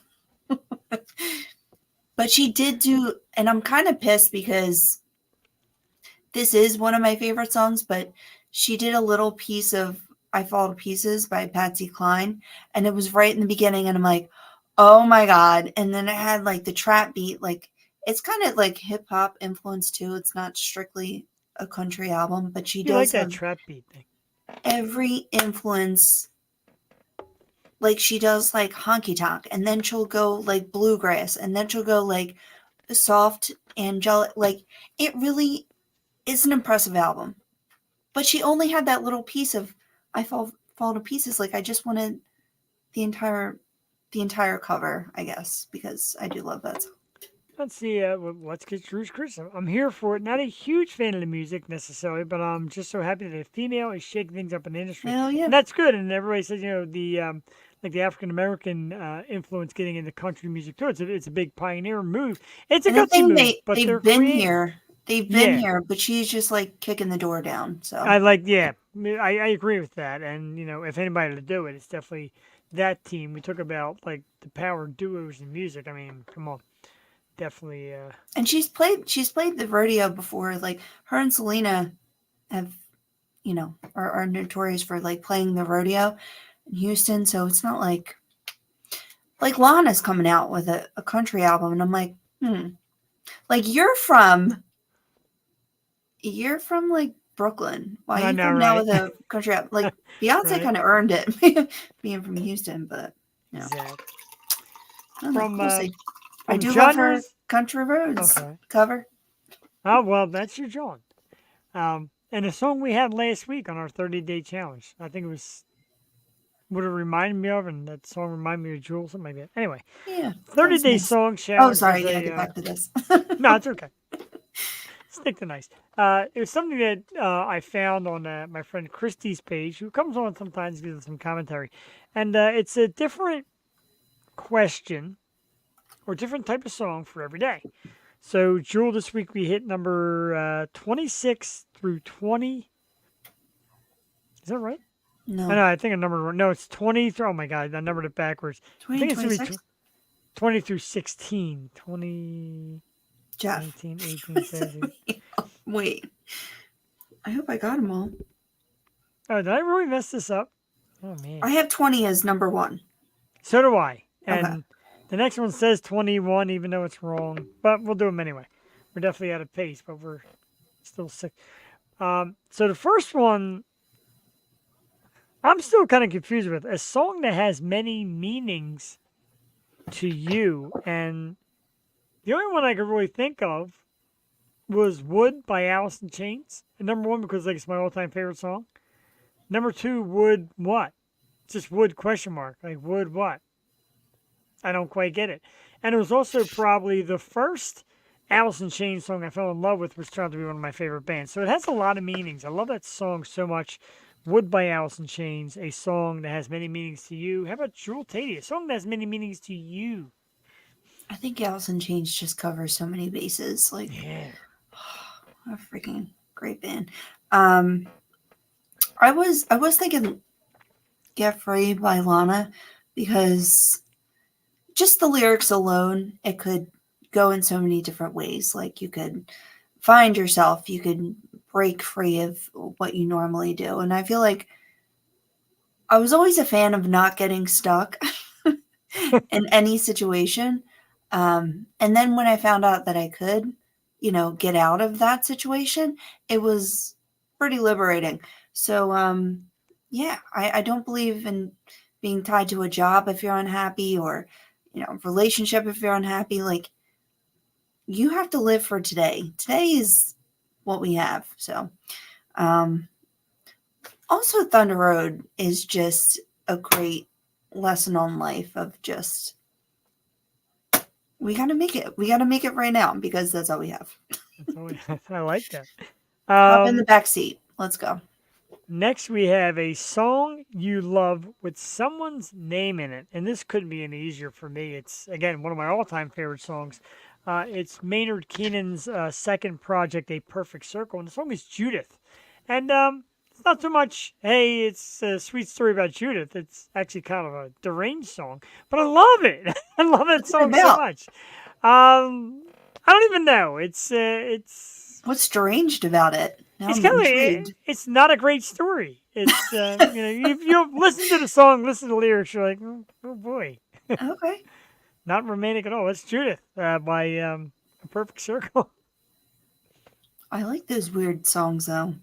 But she did do, and I'm kind of pissed because this is one of my favorite songs, but she did a little piece of I Fall to Pieces by Patsy Cline, and it was right in the beginning, and I'm like, oh my God. And then it had like the trap beat, like it's kind of like hip hop influence too. It's not strictly a country album, but she You like does that have trap beat thing. every influence. Like she does like honky tonk, and then she'll go like bluegrass, and then she'll go like soft angelic. Like it really is an impressive album. But she only had that little piece of I fall to pieces. Like I just wanted the entire cover, I guess, because I do love that song. Let's see. Let's get Drew's criticism. I'm here for it. Not a huge fan of the music necessarily, but I'm just so happy that a female is shaking things up in the industry, Hell yeah. and that's good. And everybody says, the like the African American influence getting into country music too. It's a big pioneer move. It's a And the gutsy thing move, but they've they're been creative. here. They've been Yeah. here, but she's just like kicking the door down. So I agree with that. And if anybody to do it, it's definitely that team. We talk about like the power duos in music. I mean, come on, definitely. and she's played the rodeo before. Like her and Selena have are notorious for like playing the rodeo in Houston. So it's not like Lana's coming out with a country album, and I'm like, like you're from like Brooklyn. Why I are you know, coming out right? with a country album? Like Beyonce Right. kind of earned it being from Houston, but Exactly. I don't know. From We'll see. I from do love her genres. Country Roads Okay. cover. Oh well, that's your John. And a song we had last week on our 30-day challenge. I think it was what it reminded me of, and that song reminded me of Jewel, something like that. Anyway, Yeah. 30-day Nice. song Oh, challenge. sorry. Was Yeah, a, get back to this. no, it's okay. Stick to nice. It was something that I found on my friend Christy's page, who comes on sometimes, gives us some commentary, and it's a different question or different type of song for every day. So, Jewel, this week we hit number 26 through 20. Is that right? No. I know, I think I numbered wrong. No, it's 20 through, oh my God, I numbered it backwards. I 20, think it's going to be 26? 20 through 16. 20, Jeff. 19, 18, 17. Wait. I hope I got them all. Oh, did I really mess this up? Oh, man. I have 20 as number one. So do I. And Okay. the next one says 21, even though it's wrong. But we'll do them anyway. We're definitely out of pace, but we're still sick. So the first one, I'm still kind of confused with. A song that has many meanings to you. And the only one I could really think of was Wood by Alice in Chains. And number one, because like it's my all-time favorite song. Number two, Wood what? Just Wood question mark. Like Wood what? I don't quite get it. And it was also probably the first Alice in Chains song I fell in love with, which turned out to be one of my favorite bands. So it has a lot of meanings. I love that song so much. Wood by Alice in Chains, a song that has many meanings to you. How about Jewel Tady, a song that has many meanings to you? I think Alice in Chains just covers so many bases. Like, Yeah. a freaking great band. I was thinking Get Free by Lana because just the lyrics alone, it could go in so many different ways. Like you could find yourself, you could break free of what you normally do. And I feel like I was always a fan of not getting stuck in any situation. And then when I found out that I could, get out of that situation, it was pretty liberating. So, yeah, I don't believe in being tied to a job if you're unhappy or, relationship if you're unhappy. Like, you have to live for today. Today is what we have. So, Also, Thunder Road is just a great lesson on life of just we gotta make it. We gotta make it right now because that's all we have. That's all I like that. Hop in the back seat. Let's go. Next, we have a song you love with someone's name in it. And this couldn't be any easier for me. It's, again, one of my all time favorite songs. It's Maynard Keenan's second project, A Perfect Circle. And the song is Judith. And it's not so much, hey, it's a sweet story about Judith. It's actually kind of a deranged song. But I love it. I love that What's it song so about? much. I don't even know. It's What's deranged about it? Now it's I'm kind of intrigued. it's not a great story. It's if you listen to the song, listen to the lyrics, you're like, oh boy, Okay. not romantic at all. It's Judith by A Perfect Circle. I like those weird songs though.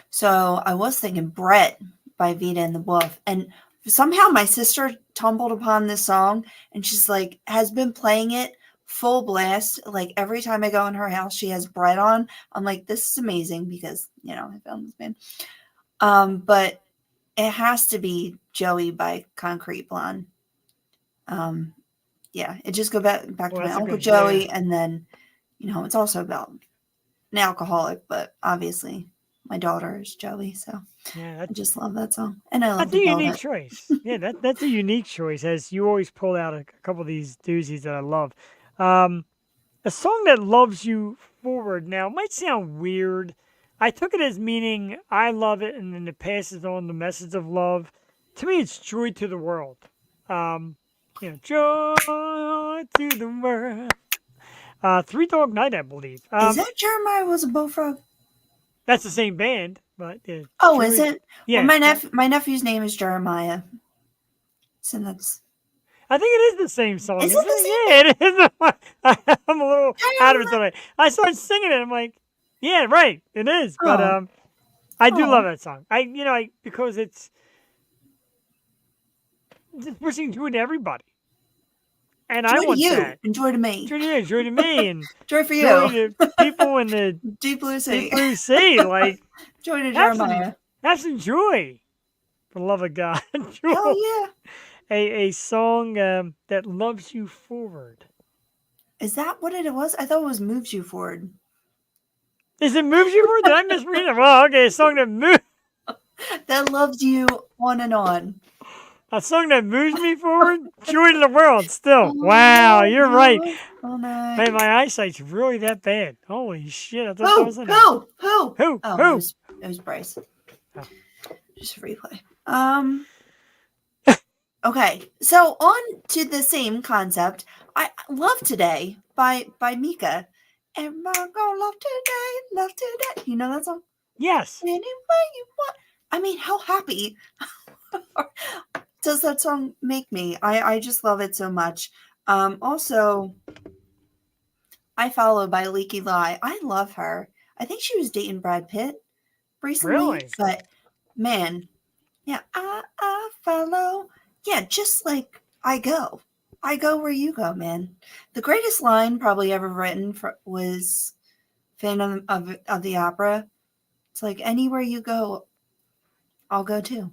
So I was thinking Brett by Vita and the Wolf, and somehow my sister tumbled upon this song, and she's like has been playing it full blast. Like every time I go in her house, she has Brett on. I'm like, this is amazing because I found this band. But it has to be Joey by Concrete Blonde. Yeah, it just go back to Well, my that's a Uncle good Joey, and then it's also about an alcoholic, but obviously my daughter is Joey, so Yeah, I just love that song, and I love that's a to build unique it. choice. Yeah, that's a unique choice. As you always pull out a couple of these doozies that I love. Um, a song that loves you forward now might sound weird. I took it as meaning I love it and then it passes on the message of love. To me, it's Joy to the World. Joy to the world. Three Dog Night, I believe. Is that Jeremiah was a bullfrog? That's the same band, but Oh, is Joy. it? Well, Yeah, my nephew's name is Jeremiah, so that's I think it is the same song, is isn't it the same it? Yeah, it is. I'm a little out of it Jeremiah? tonight. I started singing it. I'm like, yeah, right, it is. But Oh, I do oh, love that song. Because it's just wishing joy to everybody, and I joy to want you, that. and joy to me, Joy to me, and joy for joy you, to people in the deep blue deep sea, blue sea. Like joy to have some Jeremiah. joy, for the love of God. Hell Joy. yeah! A song that loves you forward. Is that what it was? I thought it was moves you forward. Is it moves you forward? Did I misread it? Well, okay, That loves you on and on. a song that moves me forward. Joy to the world. Still, wow, Oh, you're right. no, oh no. Man, my eyesight's really that bad. Holy shit! I thought that Who? was enough. Who? Who? Who? Oh, Who? it was Bryce. Oh. Just a replay. Okay, so on to the same concept. I love today by Mika. Am I gonna love today? Love today. You know that song? Yes. Any way you want. I mean, how happy does that song make me? I just love it so much. Also, I Follow by Leaky Lie. I love her. I think she was dating Brad Pitt recently, Really? but man, yeah, I follow. Yeah, just like I go where you go, man. The greatest line probably ever written was Phantom of the Opera. It's like anywhere you go, I'll go too.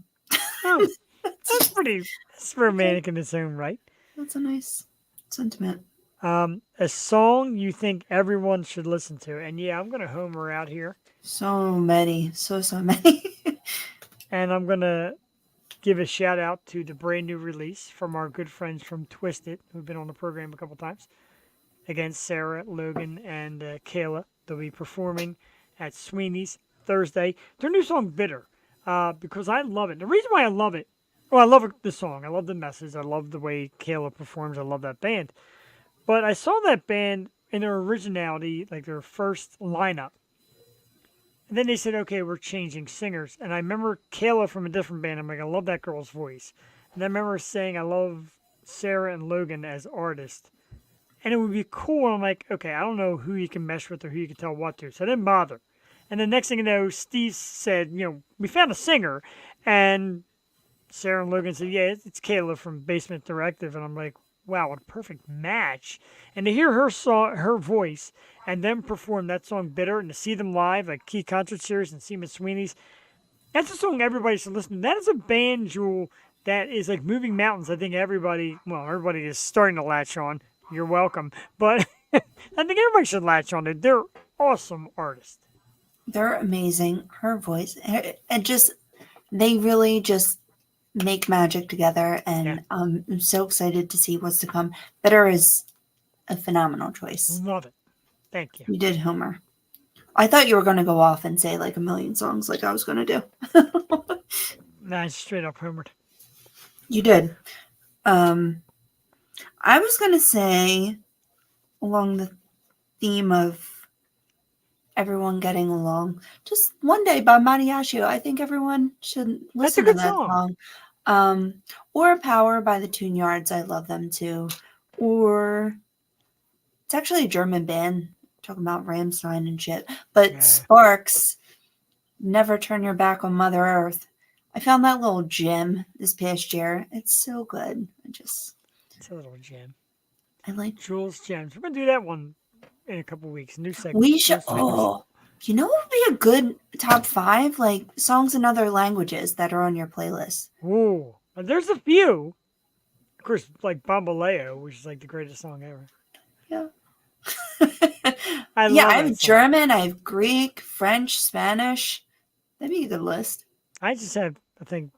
Oh, that's romantic in its own right. That's a nice sentiment. A song you think everyone should listen to, and yeah, I'm gonna homer out here, So many, so many. and I'm gonna give a shout out to the brand new release from our good friends from Twisted, who've been on the program a couple times. Again, Sarah, Logan, and Kayla. They'll be performing at Sweeney's Thursday. Their new song, Bitter, because I love it. The reason why I love it, well, I love the song. I love the message. I love the way Kayla performs. I love that band. But I saw that band in their originality, like their first lineup. And then they said, okay, we're changing singers. And I remember Kayla from a different band. I'm like, I love that girl's voice. And I remember saying, I love Sarah and Logan as artists. And it would be cool. And I'm like, okay, I don't know who you can mesh with or who you can tell what to. So I didn't bother. And the next thing you know, Steve said, we found a singer. And Sarah and Logan said, yeah, it's Kayla from Basement Directive. And I'm like, wow, what a perfect match. And to hear her voice, and then perform that song "Bitter," and to see them live, like Key Concert Series and Seaman Sweeney's, that's a song everybody should listen to. That is a band, Jewel, that is like moving mountains. I think everybody is starting to latch on. You're welcome. But I think everybody should latch on it. They're awesome artists. They're amazing. Her voice, and just they really just make magic together. And I'm so excited to see what's to come. Bitter is a phenomenal choice. Love it. Thank you. You did Homer. I thought you were going to go off and say like a million songs like I was going to do. Nah, it's straight up homered. You did. I was going to say, along the theme of everyone getting along, just One Day by Mariachi. I think everyone should listen to good that song. Or Power by the Tune Yards. I love them too. Or it's actually a German band talking about Rammstein and shit. But Yeah. Sparks, Never Turn Your Back on Mother Earth. I found that little gem this past year. It's so good. It's a little gem. I like. Jules Gems. We're going to do that one in a couple weeks. New segment. We should. New segment. Oh, you know what would be a good top 5? Like songs in other languages that are on your playlist. Ooh. There's a few. Of course, like Bambaleo, which is like the greatest song ever. Yeah. I Yeah, love I that have song. German, I have Greek, French, Spanish. That'd be a good list. I just have, I think,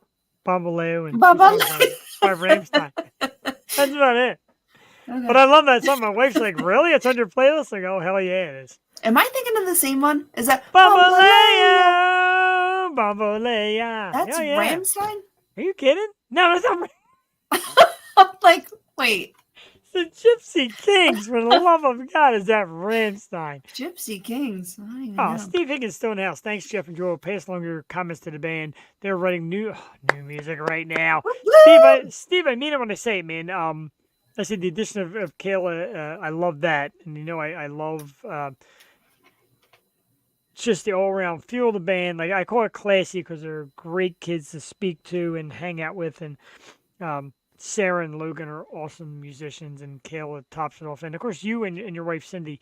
Bambaleo and Bambaleo. by Rammstein. That's about it. Okay. But I love that song. My wife's like, really? It's on your playlist? I go, oh, hell yeah, it is. Am I thinking of the same one? Is that Bambaleo! Bambaleo! That's Hell yeah. Rammstein? Are you kidding? No, that's not. I'm like, wait, It's the Gypsy Kings. For the love of God, is that Rammstein? Gypsy Kings. I don't even Oh, know. Steve Higgins, Stonehouse. Thanks, Jeff and Joel. Pass along your comments to the band. They're writing new music right now. Steve, I mean it when I say it, man. I said the addition of Kayla, I love that. And, I love just the all-around feel of the band. Like, I call it classy because they're great kids to speak to and hang out with. And Sarah and Logan are awesome musicians, and Kayla tops it off. And, of course, you and your wife, Cindy,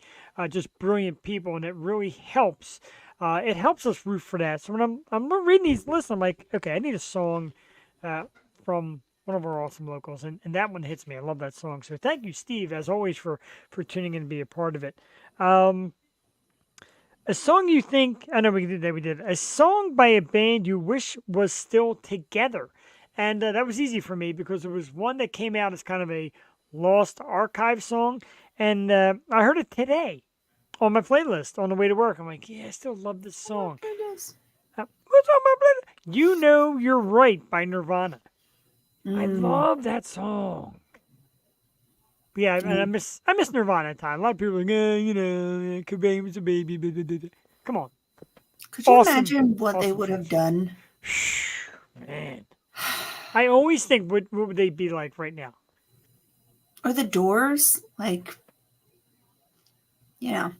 just brilliant people, and it really helps. It helps us root for that. So when I'm reading these lists, I'm like, okay, I need a song from one of our awesome locals, and that one hits me. I love that song. So thank you, Steve, as always, for tuning in to be a part of it. A song you think, I know we did. A song by a band you wish was still together. And that was easy for me because it was one that came out as kind of a lost archive song. And I heard it today on my playlist on the way to work. I'm like, yeah, I still love this song. There it is. What's on my playlist? You Know You're Right by Nirvana. I Mm. love that song. Yeah, and I miss Nirvana at time. A lot of people are like, Cobain was a baby. Blah, blah, blah, blah. Come on. Could you Awesome- imagine what they awesome would have choice. done? Man. I always think, what would they be like right now? Or the Doors? Like, Yeah.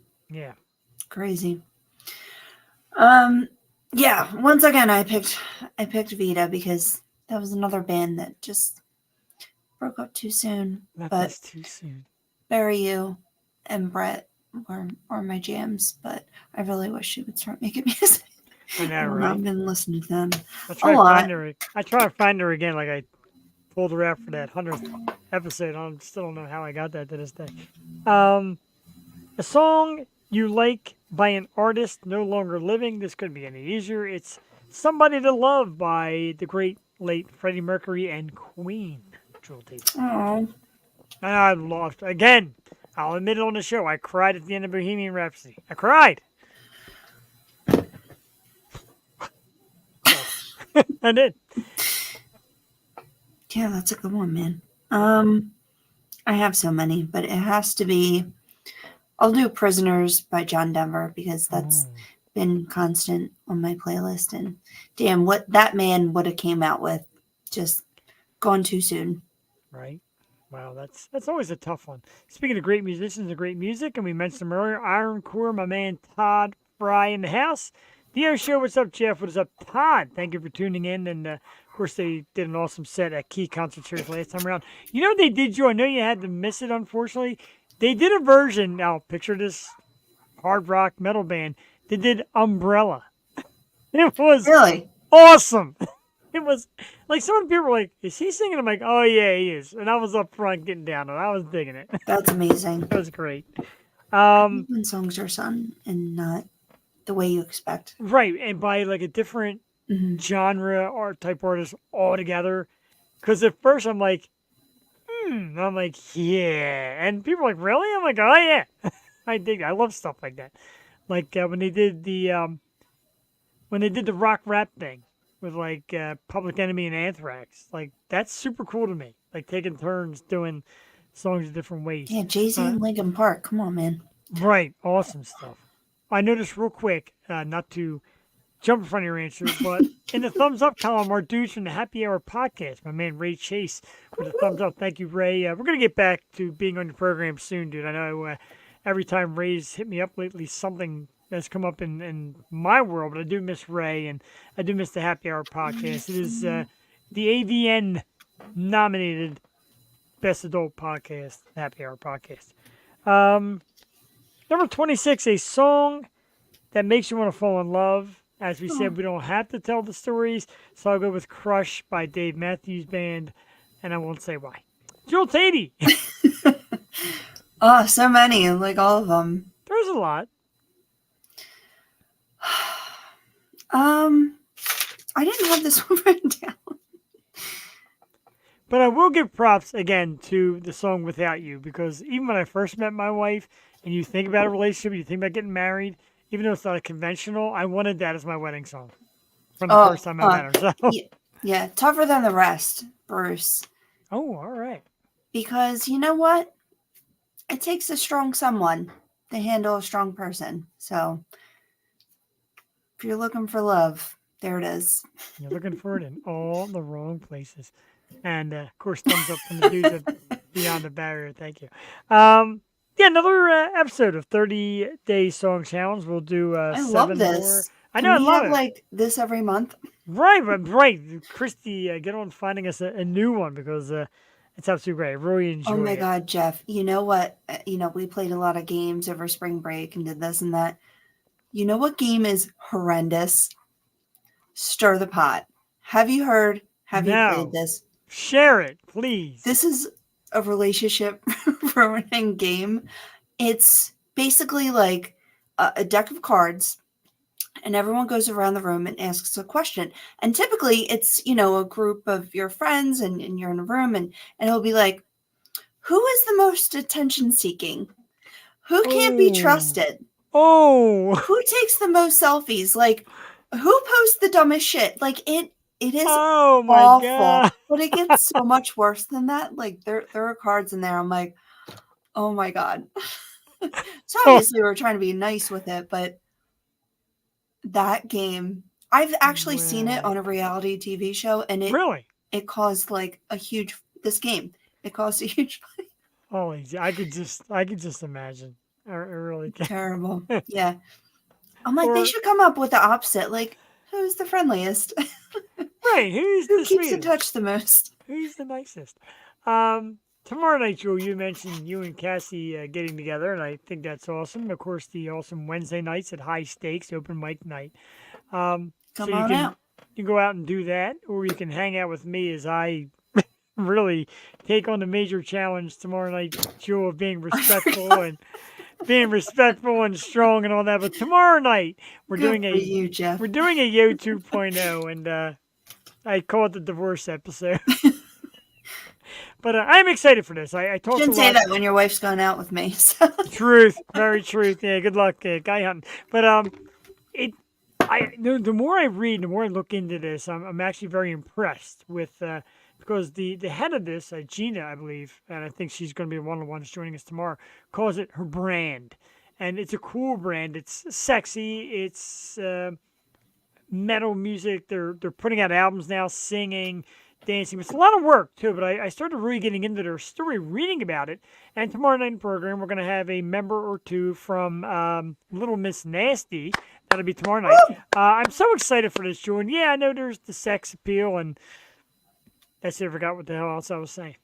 crazy. Yeah, once again I picked Vita because that was another band that just broke up too soon. Not But this too soon. Barry You and Brett were my jams, but I really wish she would start making music. I know, I've right? been listening to them. I try a to lot. find her. I try to find her again, like I pulled her out for that 100th episode. I still don't know how I got that to this day. A song you like by an artist no longer living. This couldn't be any easier. It's Somebody to Love by the great late Freddie Mercury and Queen. Jewel T. Oh, And I lost again. I'll admit it on the show. I cried at the end of Bohemian Rhapsody. I cried. I did. yeah, that's a good one, man. I have so many, but it has to be. I'll do Prisoners by John Denver because that's been constant on my playlist. And damn, what that man would have came out with, just gone too soon. Right. Wow, that's always a tough one. Speaking of great musicians and great music, and we mentioned them earlier, Iron Core, my man Todd Fry in the house. Theo Show, what's up, Jeff? What is up, Todd? Thank you for tuning in. And, of course, they did an awesome set at Key Concert Series last time around. You know what they did, Joe? I know you had to miss it, unfortunately. They did a version. Now, picture this hard rock metal band. They did Umbrella. It was Really? awesome. It was like some people were like, "Is he singing?" I'm like, "Oh yeah, he is." And I was up front getting down, and I was digging it. That's amazing. That was great. When songs are sung and not the way you expect. Right, and by like a different genre or type artist altogether. Because at first I'm like, I'm like, yeah, and people are like, really? I'm like, oh yeah, I dig. I love stuff like that. Like when they did the rock rap thing with like Public Enemy and Anthrax, like that's super cool to me. Like taking turns doing songs in different ways. Yeah, Jay-Z and Linkin Park. Come on, man. Right, awesome stuff. I noticed real quick, not to jump in front of your answer, but in the thumbs up column, our dudes from the Happy Hour podcast, my man Ray Chase, with a thumbs up. Thank you, Ray. We're gonna get back to being on your program soon, dude. I know every time Ray's hit me up lately, something that's come up in my world, but I do miss Ray, and I do miss the Happy Hour podcast. It is the AVN nominated Best Adult Podcast, Happy Hour podcast. Number 26, a song that makes you want to fall in love. As we said, we don't have to tell the stories, so I'll go with Crush by Dave Matthews Band, and I won't say why. Jewel Tatey. Oh, so many, like all of them. There's a lot. I didn't have this one written down. But I will give props, again, to the song Without You, because even when I first met my wife, and you think about a relationship, you think about getting married, even though it's not a conventional, I wanted that as my wedding song from the first time I met her. So. Yeah, tougher than the rest, Bruce. Oh, all right. Because you know what? It takes a strong someone to handle a strong person. So if you're looking for love, there it is. You're looking for it in all the wrong places. And, of course, thumbs up from the dudes at Beyond the Barrier. Thank you. Yeah, another episode of 30 Day Song Challenge. We'll do I 7 love more. this. I know, I Can we love have it. like this every month? Right. Christy, get on finding us a new one because it's absolutely great. I really enjoy it. Oh my God, Jeff. You know what? We played a lot of games over spring break and did this and that. You know what game is horrendous? Stir the Pot. Have you heard? Have you played this? Share it, please. This is a relationship ruining game. It's basically like a deck of cards, and everyone goes around the room and asks a question. And typically it's, a group of your friends and you're in a room and it'll be like, who is the most attention seeking? Who can't be trusted? Oh. Who takes the most selfies? Like, who posts the dumbest shit? Like, it is awful. God. But it gets so much worse than that. Like, there are cards in there. I'm like, oh my God. So obviously we're trying to be nice with it, but that game, I've actually seen it on a reality TV show, and it caused like this game. It caused a huge fight. Holy, I could just imagine. I really can. Terrible. Yeah. I'm like, they should come up with the opposite. Like, who's the friendliest? Right. Who keeps in touch the most? Who's the nicest? Tomorrow night, Joel, you mentioned you and Cassie getting together, and I think that's awesome. Of course, the awesome Wednesday nights at High Stakes, open mic night. Come so on out. You can go out and do that, or you can hang out with me as I really take on the major challenge tomorrow night, Joel, of being respectful and strong and all that. But tomorrow night, we're doing a Yo 2.0, and I call it the divorce episode. But I'm excited for this. I talked. Shouldn't say that when your wife's going out with me. So. Truth, very truth. Yeah, good luck, guy hunting. But the more I read, the more I look into this, I'm actually very impressed with because the head of this, Gina, I believe, and I think she's going to be one of the ones joining us tomorrow, calls it her brand, and it's a cool brand. It's sexy. It's metal music. They're putting out albums now, singing, dancing. It's a lot of work too, but I started really getting into their story, reading about it. And tomorrow night in the program, we're going to have a member or two from Little Miss Nasty That'll be tomorrow night. I'm so excited for this, Jordan. Yeah, I know there's the sex appeal, and that's it. I forgot what the hell else I was saying.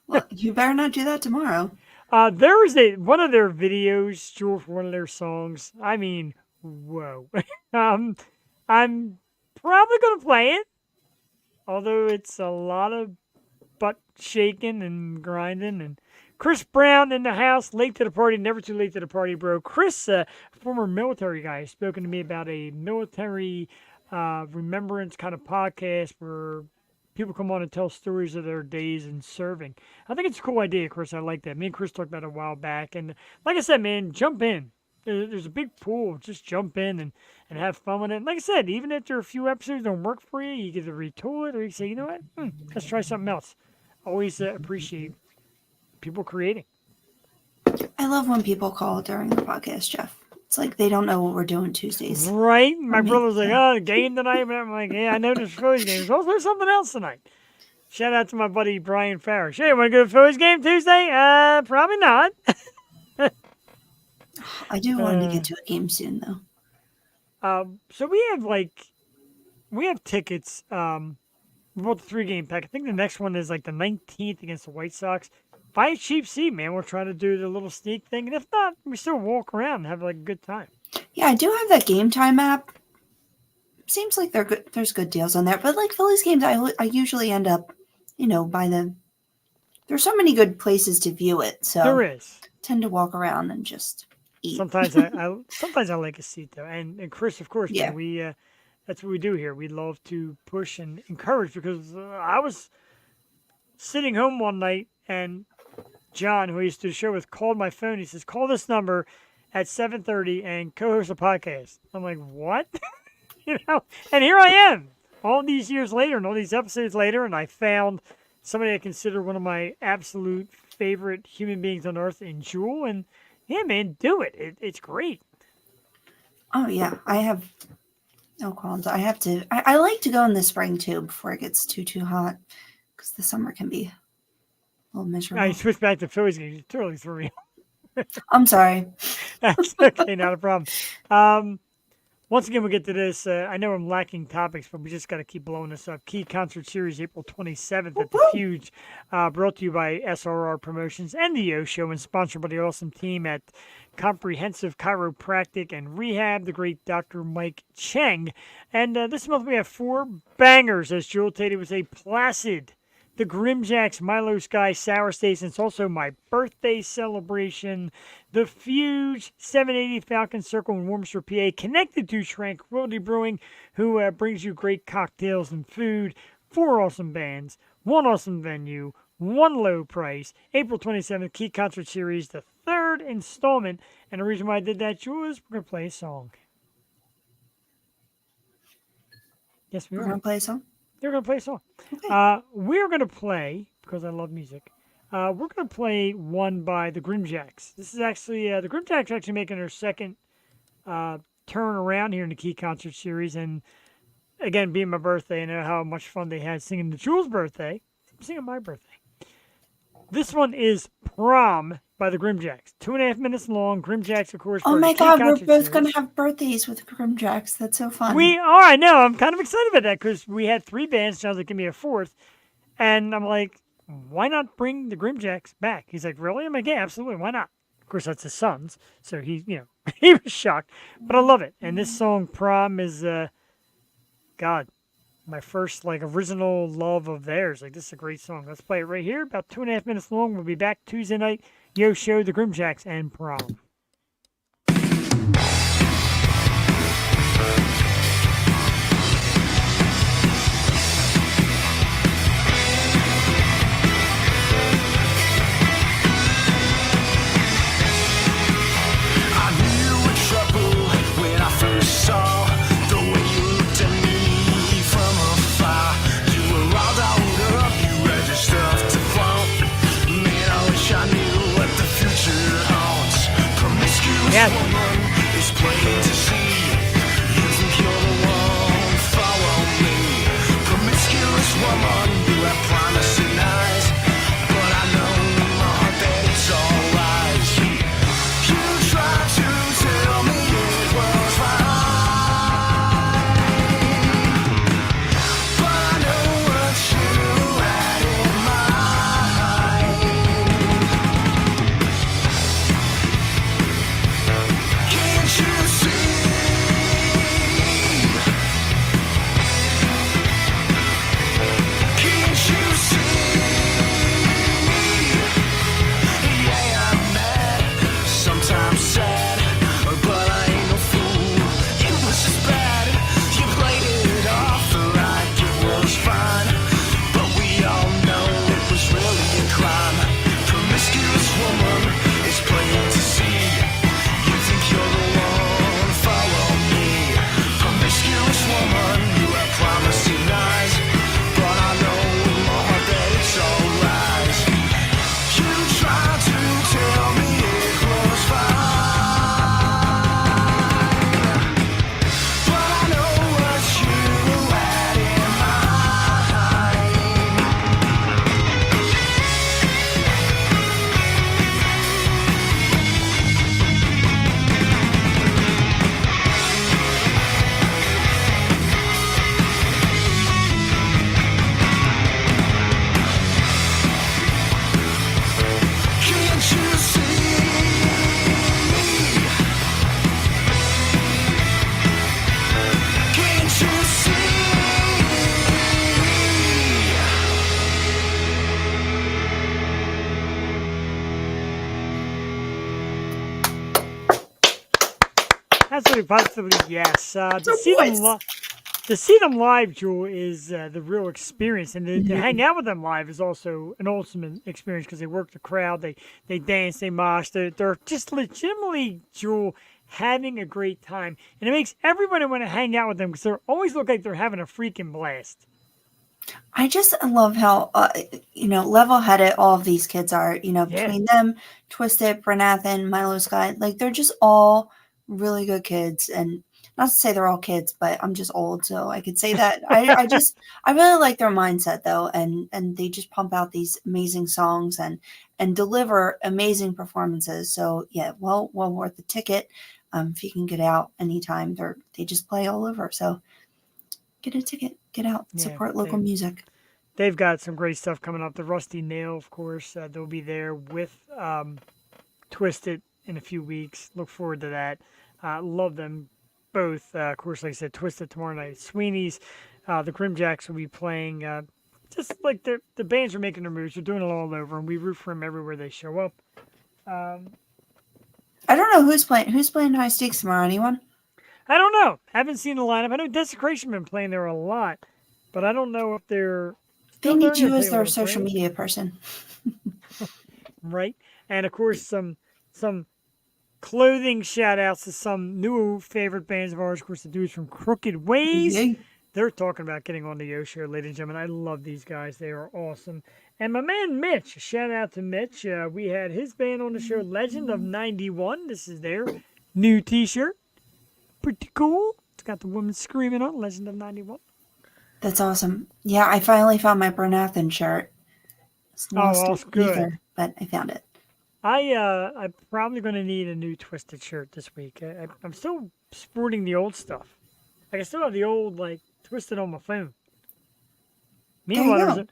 Well, you better not do that tomorrow. There was one of their videos, Jewel, for one of their songs. I mean, whoa. I'm probably gonna play it, although it's a lot of butt shaking and grinding. And Chris Brown in the house, late to the party, never too late to the party, bro. Chris, former military guy, has spoken to me about a military remembrance kind of podcast where people come on and tell stories of their days in serving. I think it's a cool idea, Chris. I like that. Me and Chris talked about it a while back. And like I said, man, jump in. There's a big pool. Just jump in and have fun with it. And like I said, even if there are a few episodes that don't work for you, you can either retool it or you can say, you know what? Let's try something else. Always appreciate people creating. I love when people call during the podcast, Jeff. It's like they don't know what we're doing Tuesdays. Right? My brother's like, oh, the game tonight. And I'm like, yeah, I know there's Phillies game. There's also something else tonight. Shout out to my buddy Brian Farrish. Hey, want to go to the Phillies game Tuesday? Probably not. I do want to get to a game soon, though. So we have tickets. We bought the 3-game pack. I think the next one is like the 19th against the White Sox. Buy a cheap seat, man. We're trying to do the little sneak thing. And if not, we still walk around and have like a good time. Yeah, I do have that Game Time app. Seems like they're good. There's good deals on there. But like Phillies games, I usually end up, there's so many good places to view it. So There is. tend to walk around and just eat. Sometimes I like a seat though. And Chris, of course, Yeah. man, we that's what we do here. We love to push and encourage because I was sitting home one night and John, who I used to do the show with, called my phone. He says, call this number at 7:30 and co-host a podcast. I'm like, what? And here I am all these years later and all these episodes later, and I found somebody I consider one of my absolute favorite human beings on earth in Jewel. And yeah, man, do it. It's great. Oh, yeah. I have no qualms. I like to go in the spring, too, before it gets too hot. Because the summer can be a little miserable. I switched back to Phillies games. You totally threw me. I'm sorry. That's okay, not a problem. Once again, we'll get to this. I know I'm lacking topics, but we just got to keep blowing this up. Key Concert Series, April 27th at the Huge, brought to you by SRR Promotions and the Yo Show, and sponsored by the awesome team at Comprehensive Chiropractic and Rehab, the great Dr. Mike Cheng. And this month we have 4 bangers, as Joel Tate would say, Placid, the Grimjacks, Milo Sky, Sour States, and it's also my birthday celebration. The Fuge, 780 Falcon Circle in Warmster, PA, connected to Tranquility Brewing, who brings you great cocktails and food, 4 awesome bands, 1 awesome venue, 1 low price. April 27th, Key Concert Series, the 3rd installment. And the reason why I did that, Jules, is we're going to play a song. Yes, we We're are. going to play a song? They're going to play a song. Okay. We're going to play, because I love music, we're going to play one by the Grimjacks. This is actually, the Grimjacks are actually making their second turn around here in the Key Concert Series. And again, being my birthday, I know how much fun they had singing the Jules' birthday. I'm singing my birthday. This one is Prom by the Grimjacks. 2.5 minutes long. Grimjacks, of course. Oh for my the Key God, we're Concert both Series. going to have birthdays with Grimjacks. That's so fun. We are, I know. I'm kind of excited about that because we had 3 bands. Sounds like give me a 4th. And I'm like, why not bring the Grimjacks back? He's like, really? I'm like, yeah, absolutely. Why not? Of course, that's his sons. So he, he was shocked. But I love it. And this song, Prom, is, God, my first, original love of theirs. This is a great song. Let's play it right here. About 2.5 minutes long. We'll be back Tuesday night. Yo Show, the Grimjacks, and Prom. Saw the way you looked at me from afar. You were all dolled up, you had your stuff to flaunt. Man, I wish I knew what the future holds. Positively, yes. So boys. To see them live, Jewel, is the real experience, and to hang out with them live is also an awesome experience because they work the crowd, they dance, they mosh, they're just legitimately, Jewel, having a great time, and it makes everybody want to hang out with them because they always look like they're having a freaking blast. I just love how level-headed all of these kids are. Yeah. Between them, Twisted, Brenathan, Milo Sky, like they're just all really good kids. And not to say they're all kids, but I'm just old, so I could say that. I really like their mindset though, and they just pump out these amazing songs and deliver amazing performances. So yeah, well worth the ticket. If you can get out anytime, they just play all over. So get a ticket, get out, support local music. They've got some great stuff coming up. The Rusty Nail, of course, they'll be there with Twisted in a few weeks. Look forward to that. Love them both. Of course, like I said, Twisted tomorrow night. Sweeney's, the Grimjacks will be playing. Just like the bands are making their moves. They're doing it all over, and we root for them everywhere they show up. I don't know who's playing High Stakes tomorrow. Anyone? I don't know. Haven't seen the lineup. I know Desecration been playing there a lot, but I don't know if they're. They need you as their social media person. Right. And of course some clothing shout outs to some new favorite bands of ours. Of course, the dudes from Crooked Ways. Yay. They're talking about getting on the Yo Show, ladies and gentlemen. I love these guys. They are awesome. And my man Mitch, shout out to Mitch. We had his band on the show, Legend of 91. This is their new t-shirt. Pretty cool. It's got the woman screaming on Legend of 91. That's awesome. Yeah, I finally found my Bernathan shirt. It's that's good. Ether, but I found it. I'm probably going to need a new Twisted shirt this week. I'm still sporting the old stuff. Like I still have the old Twisted on my phone. Meanwhile,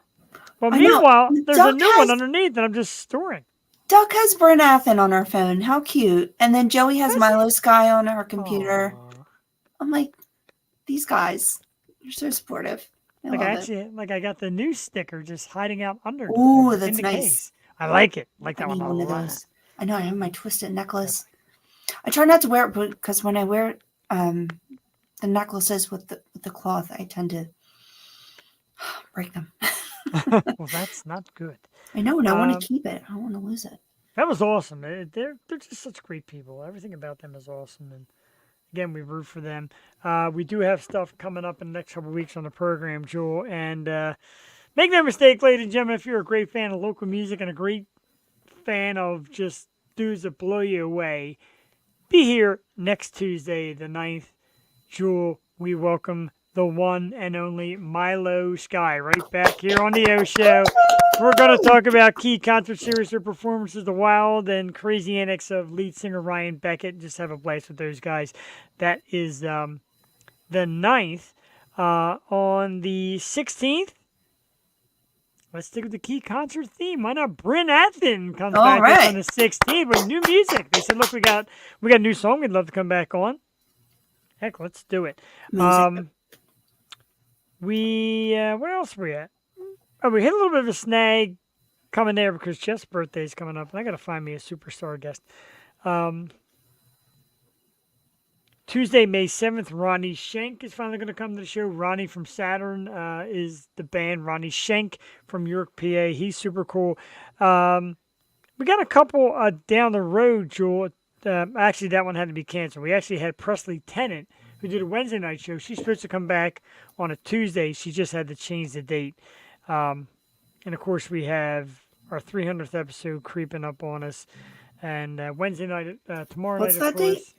there's a new one underneath that I'm just storing. Duck has Bernathan on her phone. How cute! And then Joey has Milo Sky on her computer. Aww. I'm like, these guys. You're so supportive. I got the new sticker just hiding out under. Ooh, that's nice. Case. I like it. I like that one a of lot. those. I know. I have my Twisted necklace. Yep. I try not to wear it because when I wear the necklaces with the cloth, I tend to break them. Well, that's not good. I know, and I want to keep it. I don't want to lose it. That was awesome. They're just such great people. Everything about them is awesome, and again, we root for them. We do have stuff coming up in the next couple of weeks on the program, Jewel. And make no mistake, ladies and gentlemen, if you're a great fan of local music and a great fan of just dudes that blow you away, be here next Tuesday, the 9th. Jewel, we welcome the one and only Milo Sky right back here on the O Show. We're going to talk about key concert series or performances, the wild and crazy antics of lead singer Ryan Beckett. Just have a blast with those guys. That is the 9th. On the 16th, let's stick with the key concert theme. Why not? Bryn Athen comes back on the 16th with new music. They said, look, we got a new song we'd love to come back on. Heck, let's do it. Where else are we at? Oh, we hit a little bit of a snag coming there because Jeff's birthday is coming up, and I got to find me a superstar guest. Tuesday, May 7th, Ronnie Schenk is finally going to come to the show. Ronnie from Saturn is the band. Ronnie Schenk from York, PA. He's super cool. We got a couple down the road, Jewel. Actually, that one had to be canceled. We actually had Presley Tennant, who did a Wednesday night show. She's supposed to come back on a Tuesday. She just had to change the date. And, of course, we have our 300th episode creeping up on us. And Wednesday night, tomorrow What's night, of that course. date?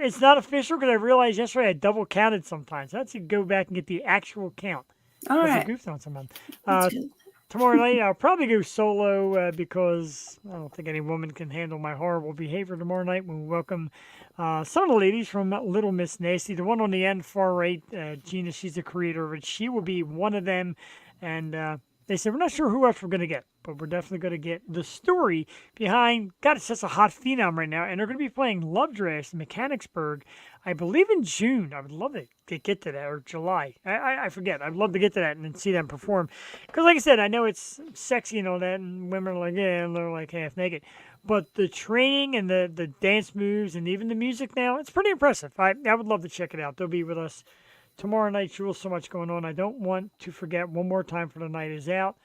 It's not official because I realized yesterday I double counted sometimes. I have to go back and get the actual count. All right. I goofed on something. That's good. Tomorrow night, I'll probably go solo because I don't think any woman can handle my horrible behavior tomorrow night when we welcome some of the ladies from Little Miss Nasty. The one on the end, far right, Gina, she's the creator of it. She will be one of them. And they said, we're not sure who else we're going to get, but we're definitely going to get the story behind, God, it's just a hot phenom right now. And they're going to be playing Love Drafts in Mechanicsburg, I believe in June. I would love to get to that, or July. I forget. I'd love to get to that and then see them perform. Because like I said, I know it's sexy and all that, and women are like, yeah, and they're like half naked. But the training and the dance moves and even the music now, it's pretty impressive. I would love to check it out. They'll be with us tomorrow night. Jewel, so much going on. I don't want to forget one more time for the night is out.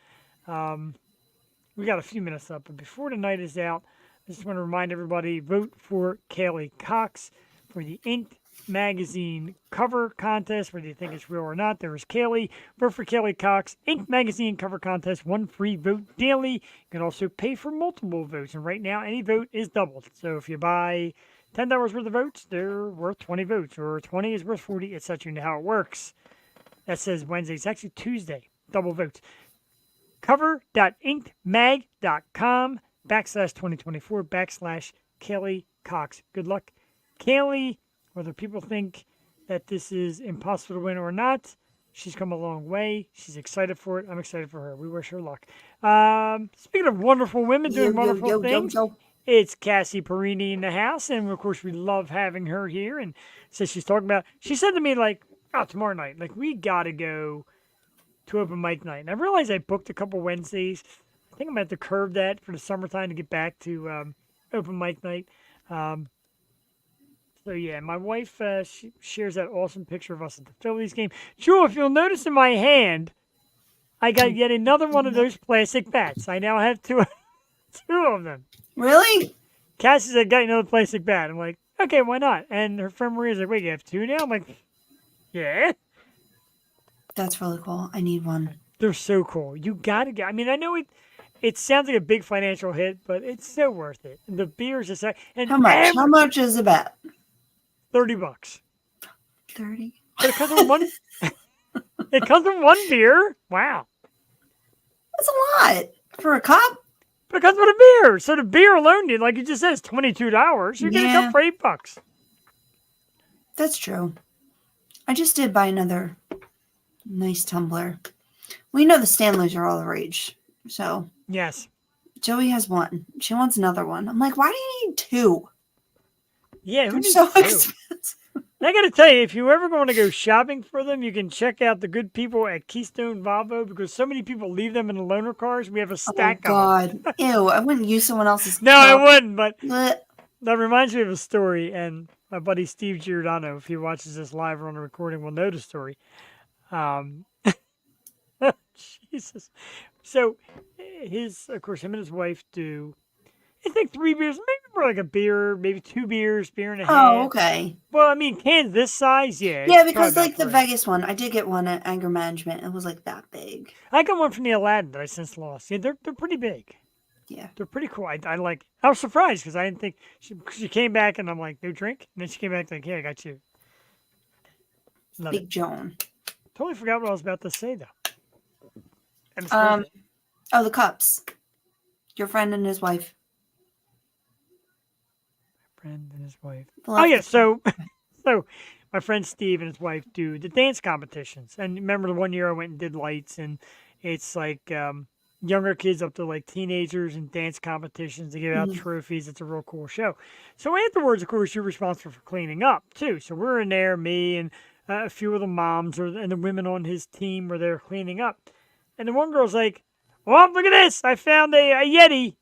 We got a few minutes up, but before the night is out, I just want to remind everybody, vote for Kaylee Cox for the Inked Magazine cover contest, whether you think it's real or not. There is Kaylee. Vote for Kaylee Cox. Inked Magazine cover contest. One free vote daily. You can also pay for multiple votes. And right now, any vote is doubled. So if you buy $10 worth of votes, they're worth 20 votes. Or 20 is worth 40. It's such you know how it works. That says Wednesday. It's actually Tuesday. Double votes. Cover.inkedmag.com /2024 /Kaylee Cox. Good luck, Kaylee. Whether people think that this is impossible to win or not, she's come a long way. She's excited for it. I'm excited for her. We wish her luck. Speaking of wonderful women doing wonderful things, it's Cassie Perini in the house. And of course, we love having her here. And so she's talking about, she said to me, like, oh, tomorrow night, like, we got to go to open mic night. And I realized I booked a couple Wednesdays. I think I'm going to have to curve that for the summertime to get back to open mic night. So, yeah, my wife she shares that awesome picture of us at the Phillies game. Jewel, if you'll notice in my hand, I got yet another one of those plastic bats. I now have two of them. Really? Cassie said, got another plastic bat. I'm like, okay, why not? And her friend Maria's like, wait, you have two now? I'm like, yeah. That's really cool. I need one. They're so cool. You got to get, I mean, I know it sounds like a big financial hit, but it's so worth it. And the beers are and How much? How much is a bat? $30. 30. But it comes with one. It comes with one beer. Wow. That's a lot for a cup. But it comes with a beer. So the beer alone, like it just says, $22. You're getting a cup for $8. That's true. I just did buy another nice tumbler. We know the Stanleys are all the rage. So yes, Joey has one. She wants another one. I'm like, why do you need two? Yeah, They're so expensive. I got to tell you, if you ever want to go shopping for them, you can check out the good people at Keystone Volvo because so many people leave them in the loaner cars. We have a stack of them. Ew, I wouldn't use someone else's No, I wouldn't, but Blech. that reminds me of a story, and my buddy Steve Giordano, if he watches this live or on a recording, will know the story. Jesus. So, of course, him and his wife do, I think 3 beers, maybe more like a beer, maybe 2 beers, beer and a half. Oh, okay. Well, I mean, cans this size, yeah. Yeah, because like the Vegas one, I did get one at Anger Management. It was like that big. I got one from the Aladdin that I since lost. Yeah, they're pretty big. Yeah. They're pretty cool. I like. I was surprised because I didn't think she came back and I'm like, no drink, and then she came back like, yeah, I got you. Big Joan. Totally forgot what I was about to say though. Oh, the cups. Your friend and his wife. Friend and his wife. Oh yeah, so my friend Steve and his wife do the dance competitions. And remember the one year I went and did lights, and it's like younger kids up to like teenagers and dance competitions. They give out trophies. It's a real cool show. So afterwards, of course, you're responsible for cleaning up too. So we're in there, me and a few of the moms and the women on his team were there cleaning up. And the one girl's like, "Oh, look at this! I found a Yeti."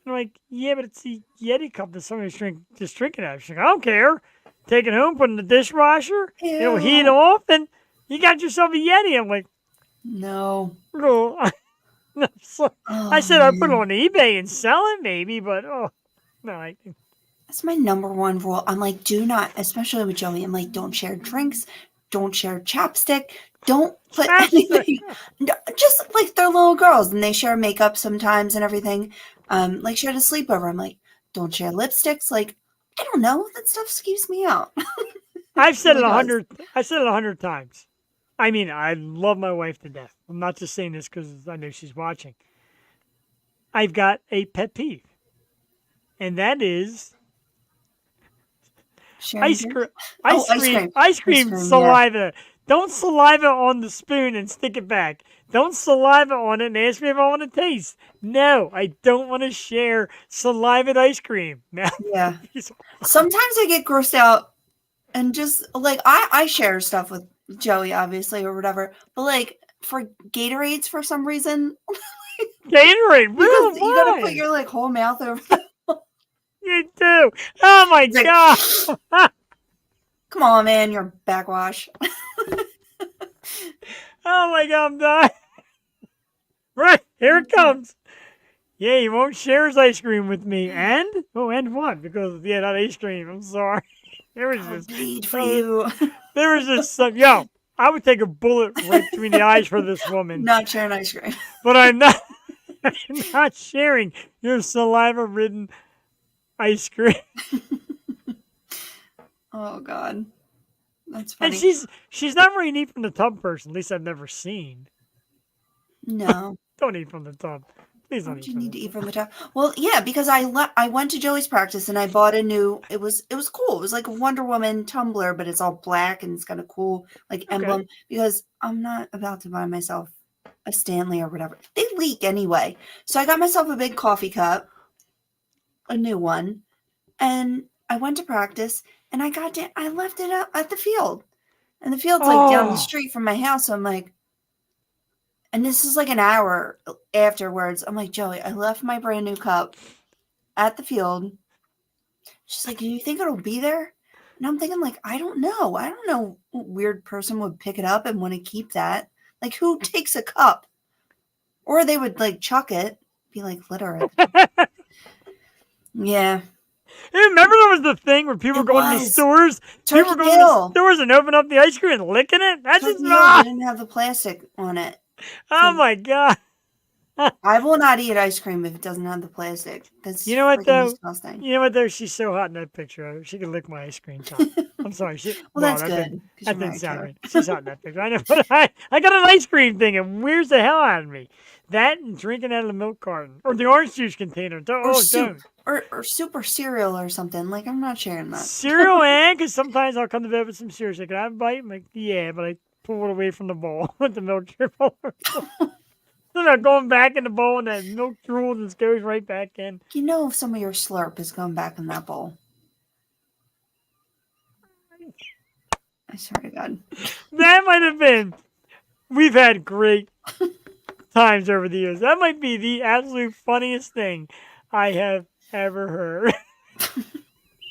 And I'm like, "Yeah, but it's a Yeti cup that somebody's just drinking out of." She's like, "I don't care. Take it home, put it in the dishwasher. Ew. It'll heat off, and you got yourself a Yeti." I'm like, no. "No." I said I'd put it on eBay and sell it, maybe, but no. That's my number one rule. I'm like, do not, especially with Joey. I'm like, don't share drinks, don't share chapstick, don't put anything. Just like they're little girls and they share makeup sometimes and everything. Like share a sleepover. I'm like, don't share lipsticks. Like, I don't know. That stuff skeeves me out. I've said it 100. I said it 100 times. I mean, I love my wife to death. I'm not just saying this because I know she's watching. I've got a pet peeve, and that is ice cream saliva. Yeah. Don't saliva on the spoon and stick it back. Don't saliva on it and ask me if I want to taste. No, I don't want to share saliva ice cream. Yeah. Sometimes I get grossed out and just like I share stuff with Joey, obviously, or whatever. But like for Gatorades, for some reason, Gatorade. Because Really? you gotta Why? put your like whole mouth over. You do. Oh my It's like, god. come on, man, you're backwash. Oh my god, I'm dying. Right, here it comes. Yeah, he won't share his ice cream with me. And? Oh, and what? Because, yeah, not ice cream. I'm sorry. There was I'll just, bleed for oh, you. there was just some, yo, I would take a bullet right between the eyes for this woman. Not sharing ice cream. But I'm not, I'm not sharing your saliva-ridden ice cream. Oh God, that's And funny. she's not very neat from the tub person. At least I've never seen. No. Don't eat from the tub. Please Why don't would eat you from need the to eat tub. from the top? Well, yeah, because I went to Joey's practice and I bought a new. It was cool. It was like a Wonder Woman tumbler, but it's all black and it's got a cool like Okay. emblem. Because I'm not about to buy myself a Stanley or whatever. They leak anyway. So I got myself a big coffee cup, a new one, and I went to practice and I left it out at the field, and the field's like down the Oh, street from my house. So I'm like. And this is like an hour afterwards. I'm like, Joey, I left my brand new cup at the field. She's like, do you think it'll be there? And I'm thinking, like, I don't know. I don't know what weird person would pick it up and want to keep that. Like, who takes a cup? Or they would, like, chuck it, be like, litter it. Yeah, hey, remember there was the thing where people it were going to the was. stores? People were Turkey going to the Hill. stores and open up the ice cream and licking it? That's just Turkey Hill not. didn't have the plastic on it. Oh So my god. I will not eat ice cream if it doesn't have the plastic. That's You know what freaking though? disgusting. You know what though? She's so hot in that picture. She could lick my ice cream top. I'm sorry. Well, that's that good. didn't, 'Cause that you're didn't Mariah sound Carey. right. She's hot in that picture. I know, but I got an ice cream thing and weirds the hell out of me. That and drinking out of the milk carton or the orange juice container. Or Oh, soup. don't. Or soup or cereal or something. Like, I'm not sharing that. Cereal, and because sometimes I'll come to bed with some cereal. Like, can I have a bite? I'm like, yeah, but I pull it away from the bowl with the milk drip all over. Then I'm going back in the bowl and that milk drool just goes right back in. You know if some of your slurp is going back in that bowl. I swear to God. That might have been. We've had great times over the years. That might be the absolute funniest thing I have ever heard.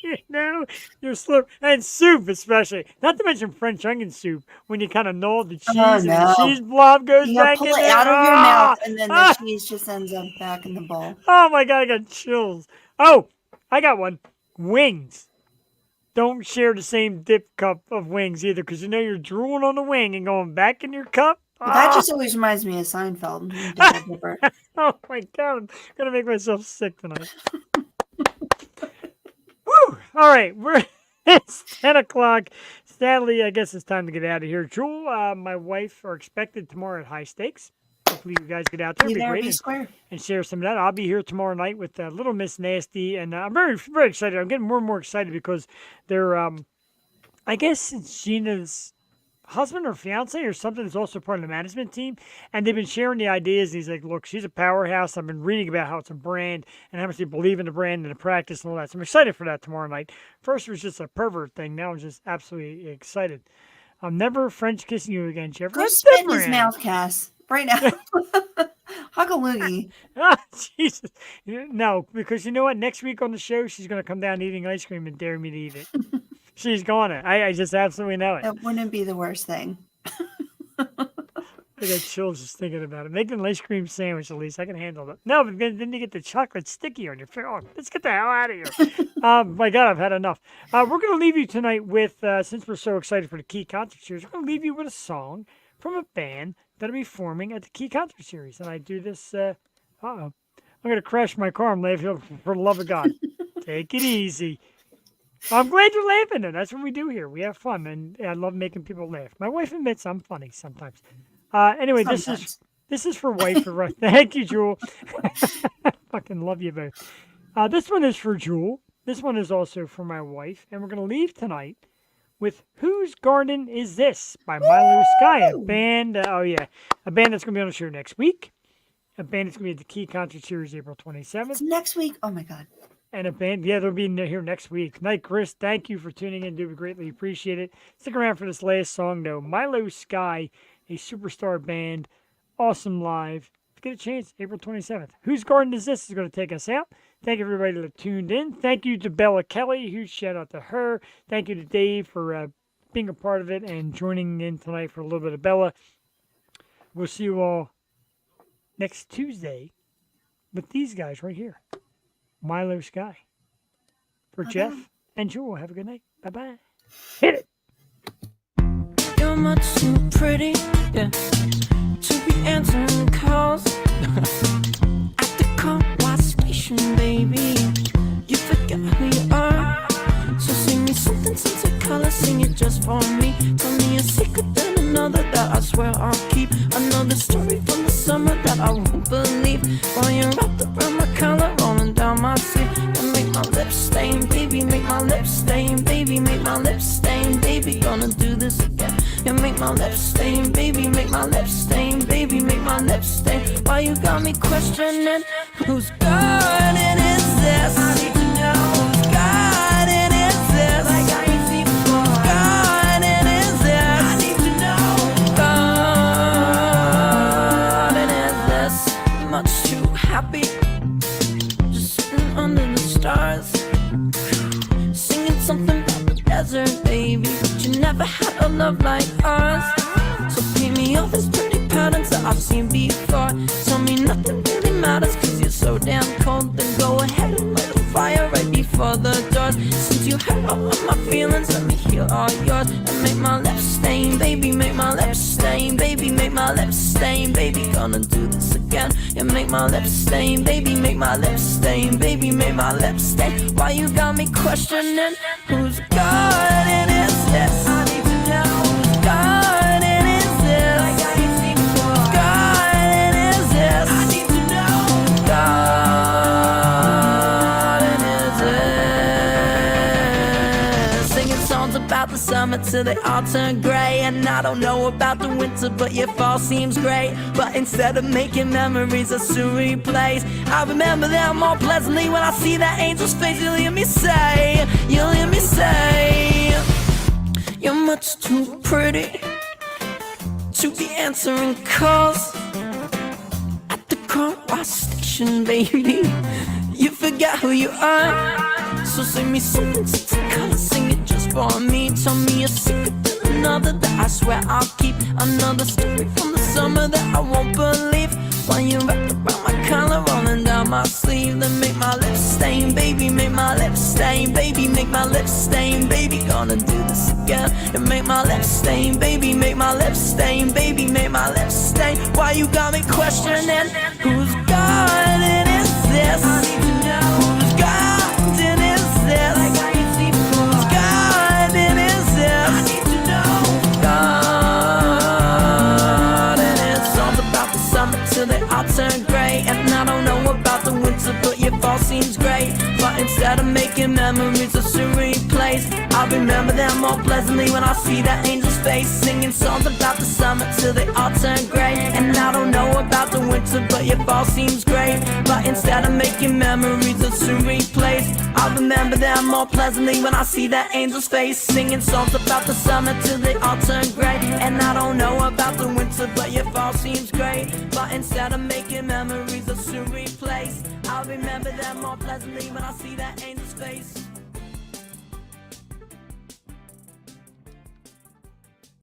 You know, your slurp and soup especially. Not to mention French onion soup when you kind of gnaw the cheese and the no. cheese blob goes You gotta back pull in it there. out of your mouth and then Ah! the cheese just ends up back in the bowl. Oh my god, I got chills. Oh, I got one. Wings. Don't share the same dip cup of wings either, because you know you're drooling on the wing and going back in your cup. Well, that Ah! just always reminds me of Seinfeld. Double dipper. Oh my god, I'm gonna make myself sick tonight. Woo! All right, it's 10 o'clock. Sadly, I guess it's time to get out of here. Jewel, my wife are expected tomorrow at High Stakes. Hopefully you guys get out there. Be It'd be there, great. be And, square. and share some of that. I'll be here tomorrow night with Little Miss Nasty, and I'm very, very excited. I'm getting more and more excited because they're, I guess it's Gina's husband or fiance or something is also part of the management team, and they've been sharing the ideas. And he's like, look, she's a powerhouse. I've been reading about how it's a brand and how much they believe in the brand and the practice and all that. So I'm excited for that tomorrow night. First it was just a pervert thing. Now I'm just absolutely excited. I'm never French kissing you again, Jeffrey. Go That's spit in his different. mouth, Cass. Right now. Hug a loogie. Ah, Jesus. No, because you know what? Next week on the show, she's going to come down eating ice cream and dare me to eat it. She's gonna. I just absolutely know it. That wouldn't be the worst thing. I got chills just thinking about it. Making an ice cream sandwich, at least I can handle it. No, but then you get the chocolate sticky on your face. Oh, let's get the hell out of here. My God, I've had enough. We're going to leave you tonight with, since we're so excited for the Key Concert Series, we're going to leave you with a song from a band that'll be forming at the Key Concert Series. And I do this, I'm going to crash my car. I'm laughing for the love of God. Take it easy. I'm glad you're laughing, though. That's what we do here. We have fun, and I love making people laugh. My wife admits I'm funny sometimes. Anyway, Sometimes. this is for wife. Thank you, Jewel. Fucking love you both. This one is for Jewel. This one is also for my wife, and we're gonna leave tonight with "Whose Garden Is This" by Milo Sky, a band. A band that's gonna be on the show next week. A band that's gonna be at the Key Concert Series April 27th. It's next week. Oh my God. And a band, they'll be here next week. Night, Chris, thank you for tuning in. Do greatly appreciate it. Stick around for this last song, though. Milo Sky, a superstar band, awesome live. get a chance, April 27th. Whose Garden Is This is going to take us out. Thank you, everybody that tuned in. Thank you to Bella Kelly. Huge shout out to her. Thank you to Dave for being a part of it and joining in tonight for a little bit of Bella. We'll see you all next Tuesday with these guys right here. Milo Sky. For Jeff and Jewel, have a good night. Bye-bye. Hit it. You're much too pretty, yeah, to be answering calls at the car wash station, baby. You forget who you are, so sing me something since your color, sing it just for me. Tell me a secret, then another that I swear I'll keep. Another story from the summer that I won't believe. While you're wrapped around my collar, rolling down my sleeve. You make my lips stain, baby, make my lips stain, baby, make my lips stain, baby. Gonna do this again. You make my lips stain, baby, make my lips stain, baby, make my lips stain. Why you got me questioning? Whose garden is this? I need to know whose garden is this? Like I ain't seen before. Whose garden is this? I need to know whose garden is this? Much too happy, just sitting under the stars, singing something about the desert, baby. But you never had a love like ours. So paint me all these pretty patterns that I've seen before. Tell me nothing really matters, cause you're so damn cold. Then go ahead and light a fire right before the doors. Since you hurt all of my feelings, let me heal all yours. And make my lips stain, baby, make my lips stain, baby, make my lips stain, baby. Gonna do this again. You make my lips stain, baby, make my lips stain, baby, make my lips stain. Why you got me questioning? Whose garden is this? I need to know whose garden is this? Like I ain't seen before. Whose garden is this? I need to know whose garden is this? Singing songs about the summer till they all turn gray. And I don't know about the winter, but your fall seems great. But instead of making memories of Surrey Place, I remember them more pleasantly when I see that angel's face. You'll hear me say, you'll hear me say, you're much too pretty to be answering calls at the car wash station, baby. You forget who you are, so sing me something since the color, sing it just for me. Tell me a secret, then another that I swear I'll keep. Another story from the summer that I won't believe. While you're wrapped around my collar, rolling down my sleeve. Then make my lips stain, baby, make my lips stain, baby, make my lips stain, baby. Gonna do this again. And make my lips stain, baby, make my lips stain, baby, make my lips stain. Why you got me questioning? Whose garden is this? I need to know whose garden is this? Like I ain't seen before. Whose garden is this? I need to know whose garden is. Songs about the summer till they all turn gray. And I don't know about the winter, but your fall seems great. But instead of making memories of Surrey Place, I'll remember them more pleasantly when I see that angel's face. Singing songs about the summer till they all turn gray. And I don't know about the winter, but your fall seems great. But instead of making memories of Surrey Place, I'll remember them more pleasantly when I see that angel's face. Singing songs about the summer till they all turn gray. And I don't know about the winter, but your fall seems great. But instead of making memories of Surrey Place, I'll remember them more pleasantly when I see that angel's face.